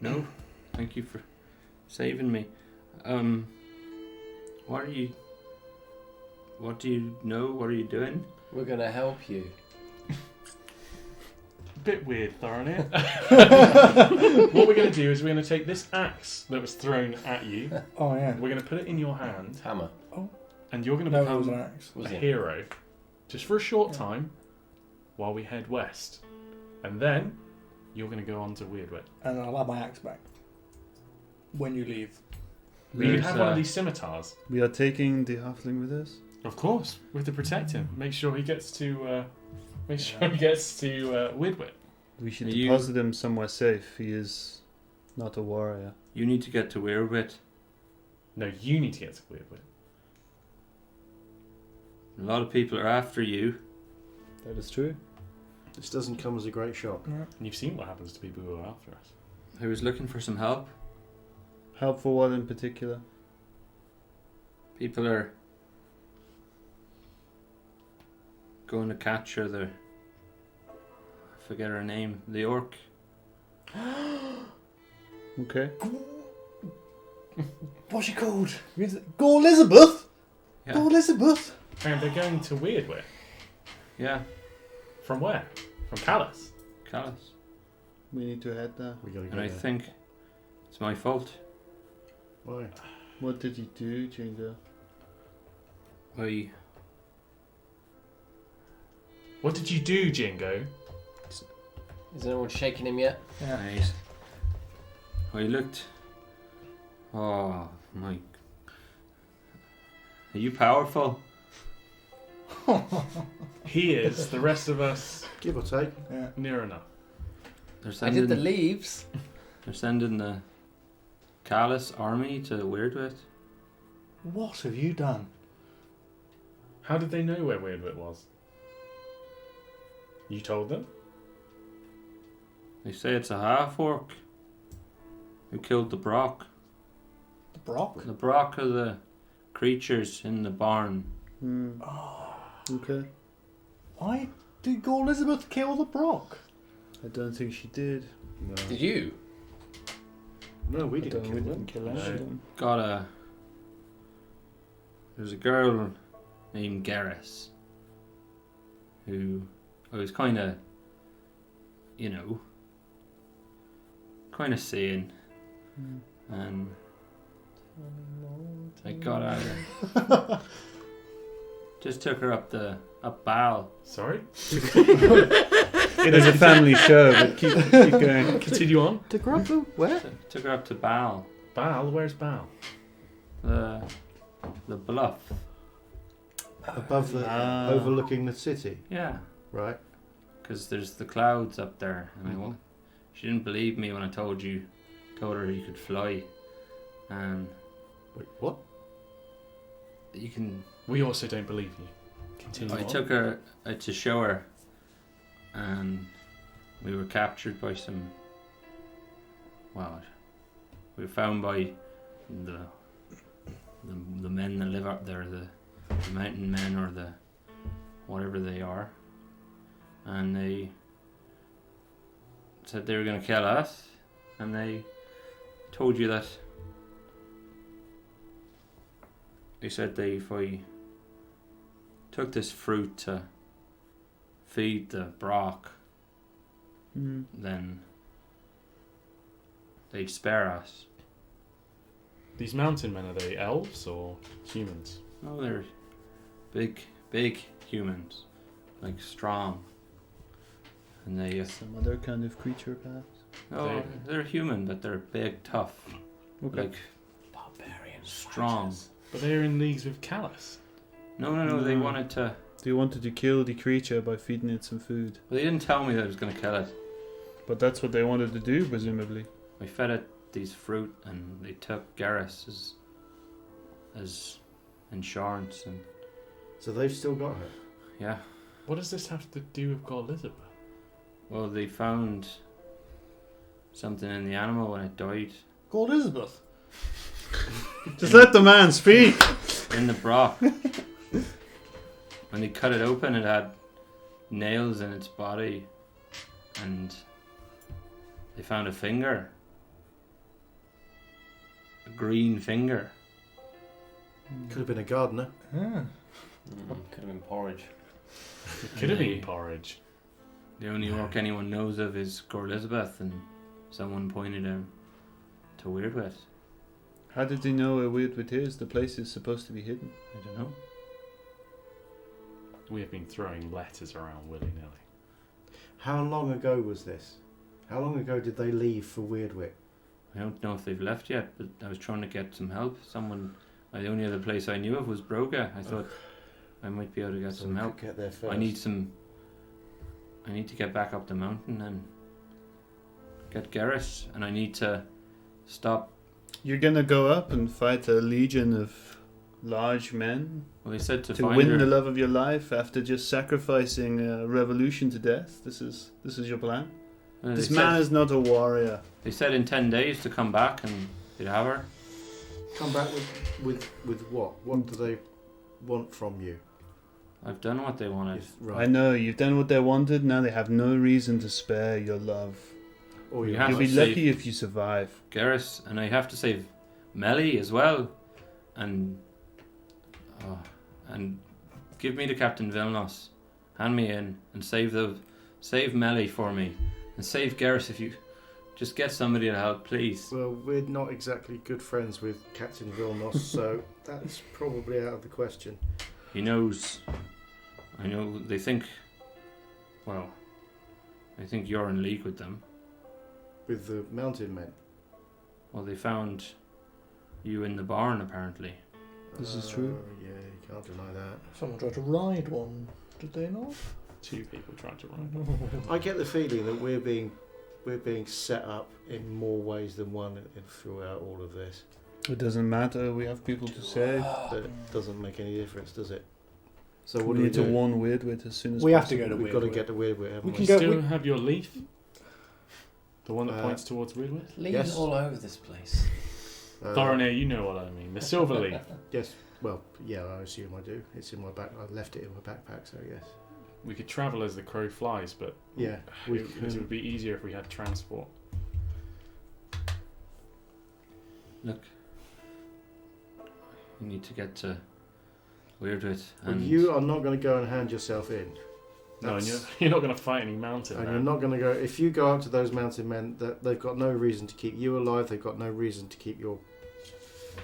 Speaker 1: No. Thank you for saving me. What do you know? What are you doing?
Speaker 5: We're going to help you.
Speaker 4: Bit weird, Thorinir. What we're going to do is we're going to take this axe that was thrown at you.
Speaker 3: Oh, yeah.
Speaker 4: We're going to put it in your hand,
Speaker 5: Hammer.
Speaker 4: and you're going to
Speaker 3: No, it was an
Speaker 4: become
Speaker 3: axe.
Speaker 5: Was
Speaker 4: a
Speaker 5: it?
Speaker 4: hero, just for a short time, while we head west, and then you're going to go on to Weirdwit.
Speaker 3: And I'll have my axe back. When you leave.
Speaker 4: You can
Speaker 1: There's,
Speaker 4: have one of these scimitars,
Speaker 6: We are taking the halfling with us.
Speaker 4: of course. We have to protect him. Make sure he gets to. Weirdwit.
Speaker 6: We should
Speaker 1: Are you-
Speaker 6: deposit him somewhere safe. He is not a warrior.
Speaker 1: You need to get to Weirdwit.
Speaker 4: No, you need to get to Weirdwit.
Speaker 1: A lot of people are after you.
Speaker 6: That is true.
Speaker 7: This doesn't come as a great shock.
Speaker 4: And you've seen what happens to people who are after us.
Speaker 1: I was looking for some help.
Speaker 6: Help for what in particular?
Speaker 1: People are going to catch her. I forget her name. The orc.
Speaker 6: Okay.
Speaker 3: What's she called? Go Elizabeth?
Speaker 1: Yeah.
Speaker 3: Go Elizabeth?
Speaker 4: And they're going to Weirdwit.
Speaker 1: Yeah.
Speaker 4: From where? From Callus.
Speaker 1: Callus.
Speaker 6: We need to head there.
Speaker 7: We gotta go
Speaker 1: And I
Speaker 7: there.
Speaker 1: think it's my fault.
Speaker 7: Why?
Speaker 6: What did you do, Jingo?
Speaker 4: What did you do, Jingo?
Speaker 5: Is anyone shaking him yet?
Speaker 1: Nice. I looked. Oh my. Are you powerful?
Speaker 4: He is. The rest of us,
Speaker 7: Give or take.
Speaker 3: Yeah.
Speaker 4: near enough.
Speaker 1: They're
Speaker 5: I did the
Speaker 1: sending.
Speaker 5: leaves.
Speaker 1: They're sending the Callus army to Weirdwit.
Speaker 3: What have you done?
Speaker 4: How did they know where Weirdwit was? You told them?
Speaker 1: They say it's a half orc. Who killed the Brock?
Speaker 3: The Brock?
Speaker 1: The Brock are the creatures in the barn.
Speaker 6: Okay.
Speaker 3: Why did Gore Elizabeth kill the Brock?
Speaker 6: I don't think she did.
Speaker 7: No,
Speaker 5: Did you?
Speaker 7: no we
Speaker 6: I
Speaker 7: didn't
Speaker 6: don't-
Speaker 7: kill
Speaker 6: we
Speaker 7: them.
Speaker 6: didn't kill any of them.
Speaker 1: There's a girl named Garrus who I was kind of, seeing, and I got her. Just took her up Baal.
Speaker 4: Sorry?
Speaker 6: It is a family show, but keep going.
Speaker 4: Continue on.
Speaker 7: To grab them? Where?
Speaker 1: Took her up to Baal.
Speaker 4: Baal? Where's Baal?
Speaker 1: The bluff.
Speaker 7: Above the, overlooking the city,
Speaker 1: Yeah,
Speaker 7: right?
Speaker 1: because there's the clouds up there, and she didn't believe me when I told her you could fly, and
Speaker 7: Wait, what?
Speaker 1: you can.
Speaker 4: We also don't believe you. Continue
Speaker 1: I
Speaker 4: on.
Speaker 1: took her to show her, and we were captured by some. Well, we were found by the men that live up there, the mountain men or the whatever they are, and they said they were going to kill us, and they told you that. They said if I took this fruit to feed the Brock, then they'd spare us.
Speaker 4: These mountain men, are they elves or humans?
Speaker 1: No, they're big humans, like strong. And they
Speaker 6: Some other kind of creature, perhaps.
Speaker 1: no, they're human, but they're big, tough,
Speaker 6: Okay.
Speaker 1: like
Speaker 5: Barbarian.
Speaker 1: strong.
Speaker 4: But they're in leagues with Callus.
Speaker 1: No. They
Speaker 6: No.
Speaker 1: wanted to.
Speaker 6: They wanted to kill the creature by feeding it some food.
Speaker 1: Well, they didn't tell me that I was going to kill it.
Speaker 6: But that's what they wanted to do, presumably.
Speaker 1: I fed it these fruit, and they took Garrus as insurance, and
Speaker 7: So they've still got her.
Speaker 1: yeah.
Speaker 4: What does this have to do with God Elizabeth?
Speaker 1: Well, they found something in the animal when it died
Speaker 3: Gore Elizabeth?
Speaker 6: Just let the man speak!
Speaker 1: in the broth. When they cut it open, it had nails in its body, and they found a finger, a green finger.
Speaker 7: Could have been a gardener.
Speaker 3: Yeah.
Speaker 5: Could have been porridge.
Speaker 4: Could have been porridge.
Speaker 1: The only work anyone knows of is Gore Elizabeth, and someone pointed him to Weirdwit.
Speaker 6: How did they know where Weirdwit is? The place is supposed to be hidden.
Speaker 1: I don't know.
Speaker 4: We have been throwing letters around willy-nilly.
Speaker 7: How long ago was this? How long ago did they leave for Weirdwit?
Speaker 1: I don't know if they've left yet, but I was trying to get some help. The only other place I knew of was Broga. I thought I might be able to get
Speaker 7: So
Speaker 1: some
Speaker 7: we
Speaker 1: help.
Speaker 7: could get there first.
Speaker 1: I need to get back up the mountain and get Garrus, and I need to stop.
Speaker 6: You're gonna go up and fight a legion of large men
Speaker 1: Well, they said to
Speaker 6: to
Speaker 1: find
Speaker 6: win
Speaker 1: her.
Speaker 6: the love of your life after just sacrificing a revolution to death. This is your plan.
Speaker 1: They
Speaker 6: This
Speaker 1: said-
Speaker 6: man is not a warrior.
Speaker 1: They said in 10 days to come back and they'd have her.
Speaker 7: Come back with what? What do they want from you?
Speaker 1: I've done what they wanted.
Speaker 7: Yes,
Speaker 6: I
Speaker 7: right.
Speaker 6: know you've done what they wanted. Now they have no reason to spare your love.
Speaker 7: Or
Speaker 1: You
Speaker 7: you
Speaker 1: have
Speaker 6: You'll
Speaker 1: to
Speaker 6: be
Speaker 1: save
Speaker 6: lucky if you survive.
Speaker 1: Garrus, and I have to save Melly as well, and give me to Captain Vilnos, hand me in, and save Melly for me, and save Garrus if you just get somebody to help, please.
Speaker 7: Well, we're not exactly good friends with Captain Vilnos, so that's probably out of the question.
Speaker 1: He knows. I know they think. Well, I think you're in league with them.
Speaker 7: With the mountain men.
Speaker 1: Well, they found you in the barn apparently.
Speaker 6: This is true.
Speaker 7: Yeah, you can't deny that.
Speaker 3: Someone tried to ride one, did they not?
Speaker 4: 2 people trying to run.
Speaker 7: I get the feeling that we're being set up in more ways than one throughout all of this.
Speaker 6: It doesn't matter. We have people to save.
Speaker 7: That doesn't make any difference, does it? So
Speaker 6: We
Speaker 7: what do we
Speaker 6: need to
Speaker 7: do?
Speaker 6: warn Weirdwit as soon as
Speaker 3: We have to
Speaker 6: possible.
Speaker 3: go to
Speaker 7: We've got to
Speaker 3: Weirdwit.
Speaker 7: get to Weirdwit, haven't
Speaker 3: We
Speaker 7: we?
Speaker 3: can
Speaker 4: You
Speaker 3: go-
Speaker 4: still
Speaker 3: we-
Speaker 4: have your leaf? The one that points towards Weirdwood?
Speaker 5: Leaves
Speaker 7: Yes.
Speaker 5: all over this place.
Speaker 4: Thorinir, you know what I mean. The silver leaf.
Speaker 7: Yes. Well, yeah, I assume I do. It's in my back. I left it in my backpack, so yes.
Speaker 4: We could travel as the crow flies, but
Speaker 7: Yeah.
Speaker 4: it would be easier if we had transport.
Speaker 1: Look, you need to get to Weirdwood.
Speaker 7: Well,
Speaker 1: And
Speaker 7: you are not going to go and hand yourself in.
Speaker 4: No, and
Speaker 7: That's-
Speaker 4: you're not going to fight any mountain
Speaker 7: And
Speaker 4: man.
Speaker 7: you're not going to go. If you go up to those mountain men, that they've got no reason to keep you alive. They've got no reason to keep your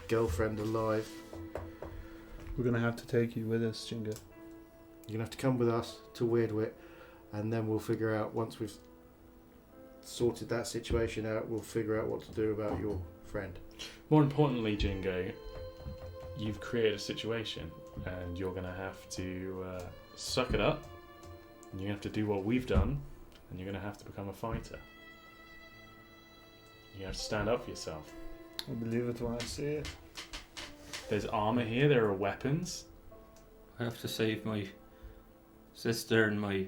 Speaker 7: girlfriend alive.
Speaker 6: We're going to have to take you with us, Jingo.
Speaker 7: You're going to have to come with us to Weirdwit, and then we'll figure out, once we've sorted that situation out, we'll figure out what to do about your friend.
Speaker 4: More importantly, Jingo, you've created a situation, and you're going to have to suck it up, and you're going to have to do what we've done, and you're going to have to become a fighter. You have to stand up for yourself.
Speaker 6: I believe it when I see it.
Speaker 4: There's armor here, there are weapons.
Speaker 1: I have to save my sister and my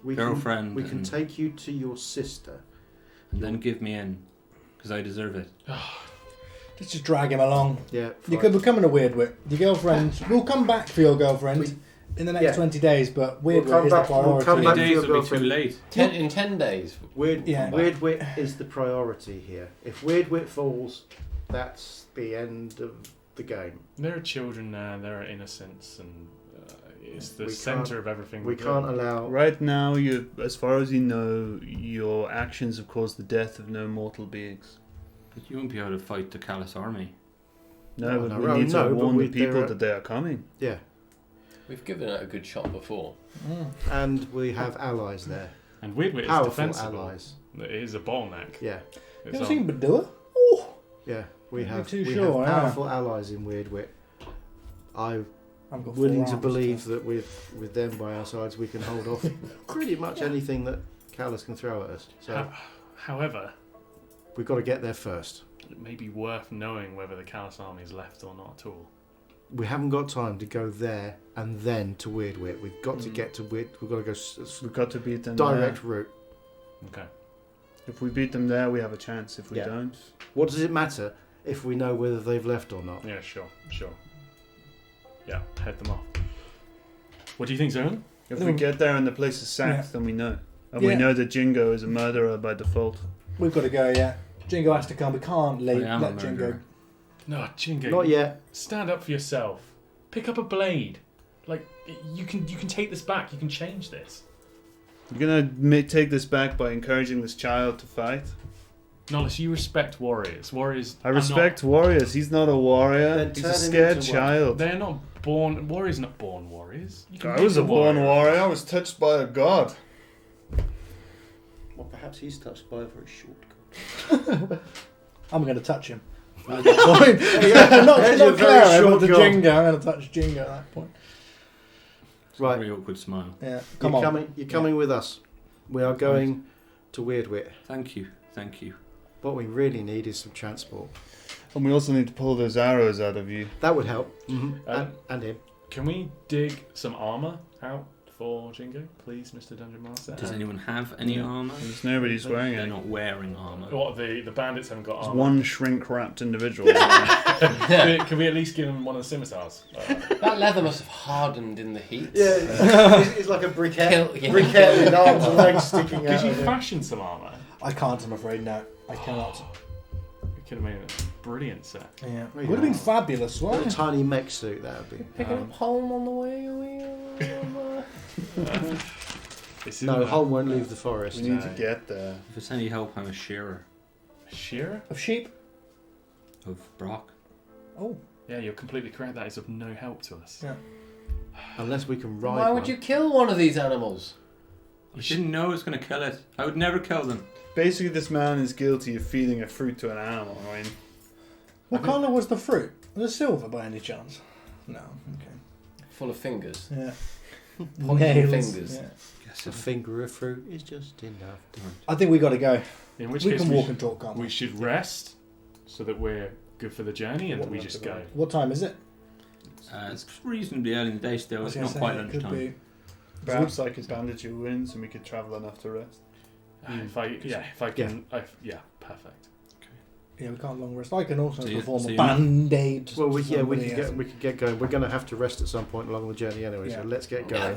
Speaker 7: We
Speaker 1: girlfriend.
Speaker 7: we can
Speaker 1: and,
Speaker 7: take you to your sister.
Speaker 1: and then give me in, because I deserve it.
Speaker 3: Let's just drag him along.
Speaker 7: Yeah.
Speaker 3: You
Speaker 7: fine.
Speaker 3: could become a Weirdwit. Your girlfriend. We'll come back for your girlfriend in the next
Speaker 7: Yeah.
Speaker 3: 20 days, but
Speaker 7: We'll
Speaker 3: Weirdwit
Speaker 7: come
Speaker 3: is the
Speaker 7: back- we'll
Speaker 3: priority.
Speaker 7: come back to
Speaker 1: days
Speaker 7: your
Speaker 1: will be too
Speaker 7: girlfriend.
Speaker 1: late.
Speaker 5: In 10 days.
Speaker 3: Yeah.
Speaker 7: Weirdwit is the priority here. If Weirdwit falls, that's the end of the game.
Speaker 4: There are children there, there are innocents, and it's the
Speaker 7: We
Speaker 4: centre
Speaker 7: can't-
Speaker 4: of everything
Speaker 7: We
Speaker 4: do.
Speaker 7: can't allow.
Speaker 6: Right now, you, as far as you know, your actions have caused the death of no mortal beings.
Speaker 1: But you won't be able to fight the Callous army.
Speaker 6: No, but
Speaker 7: no,
Speaker 6: we need to
Speaker 7: no, but
Speaker 6: warn the
Speaker 7: they're
Speaker 6: people
Speaker 7: a-
Speaker 6: that they are coming.
Speaker 7: Yeah.
Speaker 5: We've given it a good shot before.
Speaker 7: And we have allies there.
Speaker 4: And Weirdwit is
Speaker 7: Powerful
Speaker 4: defensible.
Speaker 7: allies.
Speaker 4: It is a bottleneck.
Speaker 7: Yeah.
Speaker 3: You
Speaker 4: It's
Speaker 3: ever
Speaker 4: on-
Speaker 3: seen Badua? Oh,
Speaker 7: Yeah. We
Speaker 3: Not
Speaker 7: have
Speaker 3: too
Speaker 7: we
Speaker 3: sure,
Speaker 7: have
Speaker 3: yeah.
Speaker 7: powerful allies in Weirdwit. I'm
Speaker 3: I've got
Speaker 7: willing
Speaker 3: 4
Speaker 7: to
Speaker 3: arms,
Speaker 7: believe that with them by our sides, we can hold off pretty much anything that Callus can throw at us. So
Speaker 4: However,
Speaker 7: we've got to get there first.
Speaker 4: it may be worth knowing whether the Callous army is left or not at all.
Speaker 7: We haven't got time to go there and then to Weirdwit. We've got to
Speaker 4: Mm.
Speaker 7: get to Weird. We've got to go
Speaker 6: We've got to beat them
Speaker 7: direct
Speaker 6: there.
Speaker 7: route.
Speaker 4: Okay.
Speaker 6: If we beat them there, we have a chance. If we
Speaker 7: Yeah.
Speaker 6: don't,
Speaker 7: What does it matter if we know whether they've left or not?
Speaker 4: Yeah, sure. Yeah, head them off. What do you think, Zolan?
Speaker 6: if we get there and the place is sacked,
Speaker 3: Yeah.
Speaker 6: then we know. And we
Speaker 3: Yeah.
Speaker 6: know that Jingo is a murderer by default.
Speaker 3: We've got to go, yeah. Jingo has to come. We can't leave.
Speaker 1: I am a
Speaker 3: Let Jingo.
Speaker 1: murderer.
Speaker 4: No, Jingo.
Speaker 7: Not yet.
Speaker 4: Stand up for yourself. Pick up a blade. Like you can take this back. You can change this.
Speaker 6: You're gonna take this back by encouraging this child to fight.
Speaker 4: Nollis, you respect warriors. Warriors.
Speaker 6: I
Speaker 4: are
Speaker 6: respect warriors. He's not a warrior.
Speaker 7: Then
Speaker 6: He's
Speaker 7: turn
Speaker 6: a
Speaker 7: him
Speaker 6: scared
Speaker 7: into one.
Speaker 6: child.
Speaker 4: They're not born. Warriors are not born warriors. You can
Speaker 6: I
Speaker 4: make
Speaker 6: was a born
Speaker 4: warrior.
Speaker 6: warrior. I was touched by a god.
Speaker 7: Well, perhaps he's touched by a very short god.
Speaker 3: I'm going to touch him.
Speaker 1: Well,
Speaker 3: Point.
Speaker 7: There's
Speaker 3: not
Speaker 7: your very
Speaker 3: Clara, but
Speaker 7: short
Speaker 3: the
Speaker 7: god.
Speaker 3: Jingo. I'm going to touch Jingo at that point.
Speaker 7: Right.
Speaker 1: Very awkward smile.
Speaker 3: Yeah.
Speaker 7: You're
Speaker 3: Come on.
Speaker 7: coming with us. We are going to Weirdwit.
Speaker 1: Thank you. Thank you.
Speaker 7: What we really need is some transport.
Speaker 6: And we also need to pull those arrows out of you.
Speaker 7: That would help. Mm-hmm.
Speaker 4: Um,
Speaker 7: And him.
Speaker 4: Can we dig some armor out for Jingo, please, Mr. Dungeon Master?
Speaker 1: Does anyone have any
Speaker 6: Yeah.
Speaker 1: armour?
Speaker 6: There's nobody's wearing
Speaker 1: They're
Speaker 6: it.
Speaker 1: not wearing armour.
Speaker 4: What the bandits haven't got
Speaker 6: There's
Speaker 4: armor.
Speaker 6: one shrink-wrapped individual.
Speaker 4: Can we at least give them one of the scimitars?
Speaker 5: That leather must have hardened in the heat.
Speaker 7: It's like a briquette.
Speaker 5: Kill-
Speaker 7: Briquette with arms and legs sticking
Speaker 4: Could
Speaker 7: out
Speaker 4: you
Speaker 7: of it.
Speaker 4: fashion some armor?
Speaker 3: I can't, I'm afraid. No. I cannot.
Speaker 4: We could have made a brilliant set.
Speaker 3: Yeah.
Speaker 7: Yeah.
Speaker 3: Would have been fabulous,
Speaker 7: A
Speaker 3: wouldn't
Speaker 7: little
Speaker 3: it?
Speaker 7: tiny mech suit, that would be.
Speaker 5: Picking up home on the way.
Speaker 4: It's in
Speaker 7: No,
Speaker 4: the-
Speaker 7: Holm won't leave the forest.
Speaker 6: We need to get there.
Speaker 1: If it's any help, I'm a shearer
Speaker 4: Shearer?
Speaker 3: Of sheep?
Speaker 1: of Brock.
Speaker 3: Oh.
Speaker 4: Yeah, you're completely correct. That is of no help to us.
Speaker 3: Yeah.
Speaker 7: Unless we can ride
Speaker 5: Why would
Speaker 7: one.
Speaker 5: you kill one of these animals?
Speaker 1: I didn't know I was going to kill it. I would never kill them.
Speaker 6: Basically, this man is guilty of feeding a fruit to an animal. I mean,
Speaker 3: What colour was the fruit? Was it silver by any chance? No. Okay.
Speaker 5: Full of fingers.
Speaker 3: Yeah.
Speaker 5: Pointy
Speaker 3: Nails.
Speaker 5: fingers.
Speaker 3: Yeah.
Speaker 7: A finger of fruit is just enough.
Speaker 3: I think we got to go.
Speaker 4: In which
Speaker 3: We
Speaker 4: case,
Speaker 3: can
Speaker 4: we,
Speaker 3: walk and talk, can't
Speaker 4: we
Speaker 3: we?
Speaker 4: should rest so that we're good for the journey, and we just go.
Speaker 3: What time is it?
Speaker 1: It's reasonably early in the day still.
Speaker 3: I was
Speaker 1: It's
Speaker 3: gonna
Speaker 1: not
Speaker 3: say,
Speaker 1: quite
Speaker 3: it could
Speaker 1: lunchtime.
Speaker 3: be-
Speaker 6: perhaps I could bandage your wounds and we could travel enough to rest.
Speaker 4: If I can, perfect.
Speaker 3: Yeah, we can't long rest. I can also
Speaker 1: So you-
Speaker 3: perform
Speaker 1: so
Speaker 3: a
Speaker 1: you-
Speaker 3: band-aid.
Speaker 7: Well, we
Speaker 3: to
Speaker 7: could get going. We're going to have to rest at some point along the journey anyway,
Speaker 3: Yeah.
Speaker 7: so let's get going.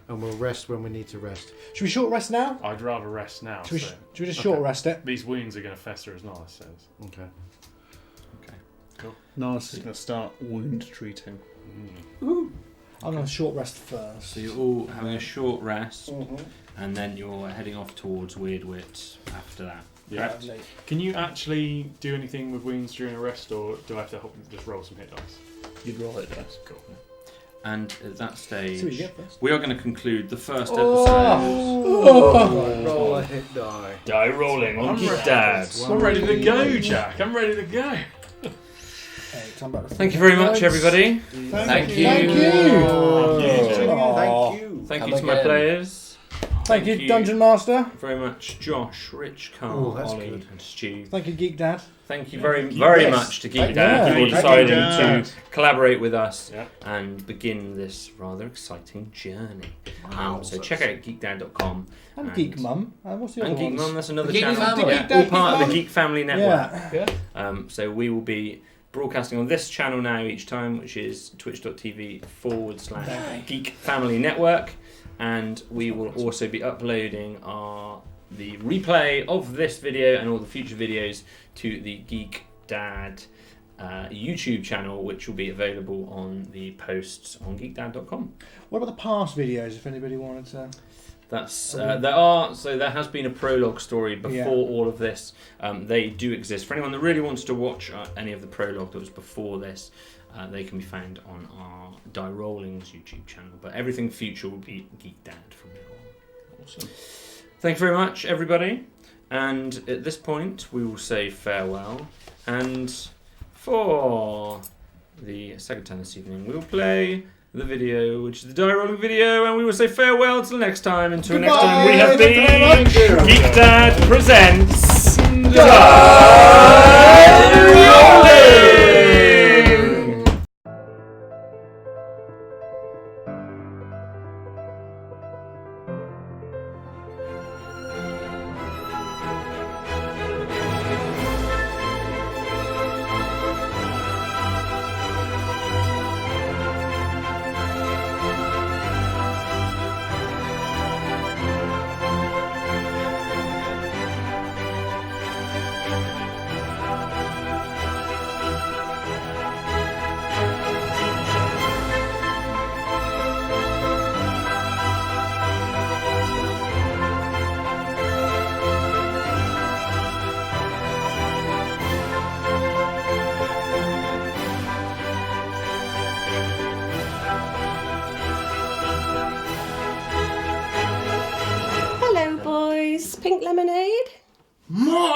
Speaker 7: And we'll rest when we need to rest.
Speaker 3: Should we short rest now?
Speaker 4: I'd rather rest now.
Speaker 3: Should we,
Speaker 4: so
Speaker 3: should we just short rest it?
Speaker 4: these wounds are going to fester as Nala says.
Speaker 7: Okay.
Speaker 6: Nice is going to start wound treating.
Speaker 3: I'm going to short rest first.
Speaker 1: So you're all having a short rest, and then you're heading off towards Weird Wit after that.
Speaker 4: Yeah.
Speaker 3: Lovely.
Speaker 4: Can you actually do anything with wounds during a rest, or do I have to just roll some hit dice?
Speaker 6: You'd roll it dice.
Speaker 4: Cool.
Speaker 1: And at that stage,
Speaker 3: See what you get first.
Speaker 1: we are going to conclude the first episode.
Speaker 7: Roll a hit die.
Speaker 1: Die rolling on GeekDad.
Speaker 4: I'm ready to go, Jack. I'm ready to go.
Speaker 1: Thank you very much, everybody.
Speaker 5: Thank you.
Speaker 3: Thank you.
Speaker 7: Thank you.
Speaker 1: Thank
Speaker 5: Come
Speaker 1: you to my
Speaker 5: again.
Speaker 1: players.
Speaker 3: Thank you, Dungeon Master.
Speaker 1: very much, Josh, Rich,
Speaker 7: Oh,
Speaker 1: Carl,
Speaker 7: that's
Speaker 1: Ollie,
Speaker 7: good.
Speaker 1: and Stu.
Speaker 3: Thank you, Geek Dad.
Speaker 1: Thank you very much to GeekDad
Speaker 3: Yeah.
Speaker 1: for
Speaker 6: Thank you,
Speaker 1: deciding
Speaker 6: Dad.
Speaker 1: to collaborate with us
Speaker 4: Yeah.
Speaker 1: and begin this rather exciting journey.
Speaker 3: Wow.
Speaker 1: So check out geekdad.com.
Speaker 3: And Geek Mum. What's the other
Speaker 1: And Geek
Speaker 3: ones?
Speaker 1: Mum, that's another
Speaker 5: The Geek
Speaker 1: channel.
Speaker 5: Family.
Speaker 1: Yeah,
Speaker 3: Geek
Speaker 1: all
Speaker 3: Dad,
Speaker 1: part
Speaker 3: Geek
Speaker 1: of the
Speaker 3: Mum.
Speaker 1: Geek Family Network.
Speaker 3: Yeah.
Speaker 1: So we will be broadcasting on this channel now each time, which is twitch.tv/Geek Family Network. And we will also be uploading the replay of this video and all the future videos to the Geek Dad YouTube channel, which will be available on the posts on geekdad.com.
Speaker 3: What about the past videos, if anybody wanted to?
Speaker 1: That's there has been a prologue story before all of this. They do exist. For anyone that really wants to watch any of the prologue that was before this, they can be found on our DieRolling's YouTube channel. But everything future will be Geek Dad from now on. Awesome. Thank you very much, everybody. And at this point, we will say farewell. And for the second time this evening, we will play the video, which is the DieRolling video, and we will say farewell until next time. Until next time, we have been Geek Dad presents DieRolling.
Speaker 2: Hello, boys. Pink lemonade?
Speaker 3: More!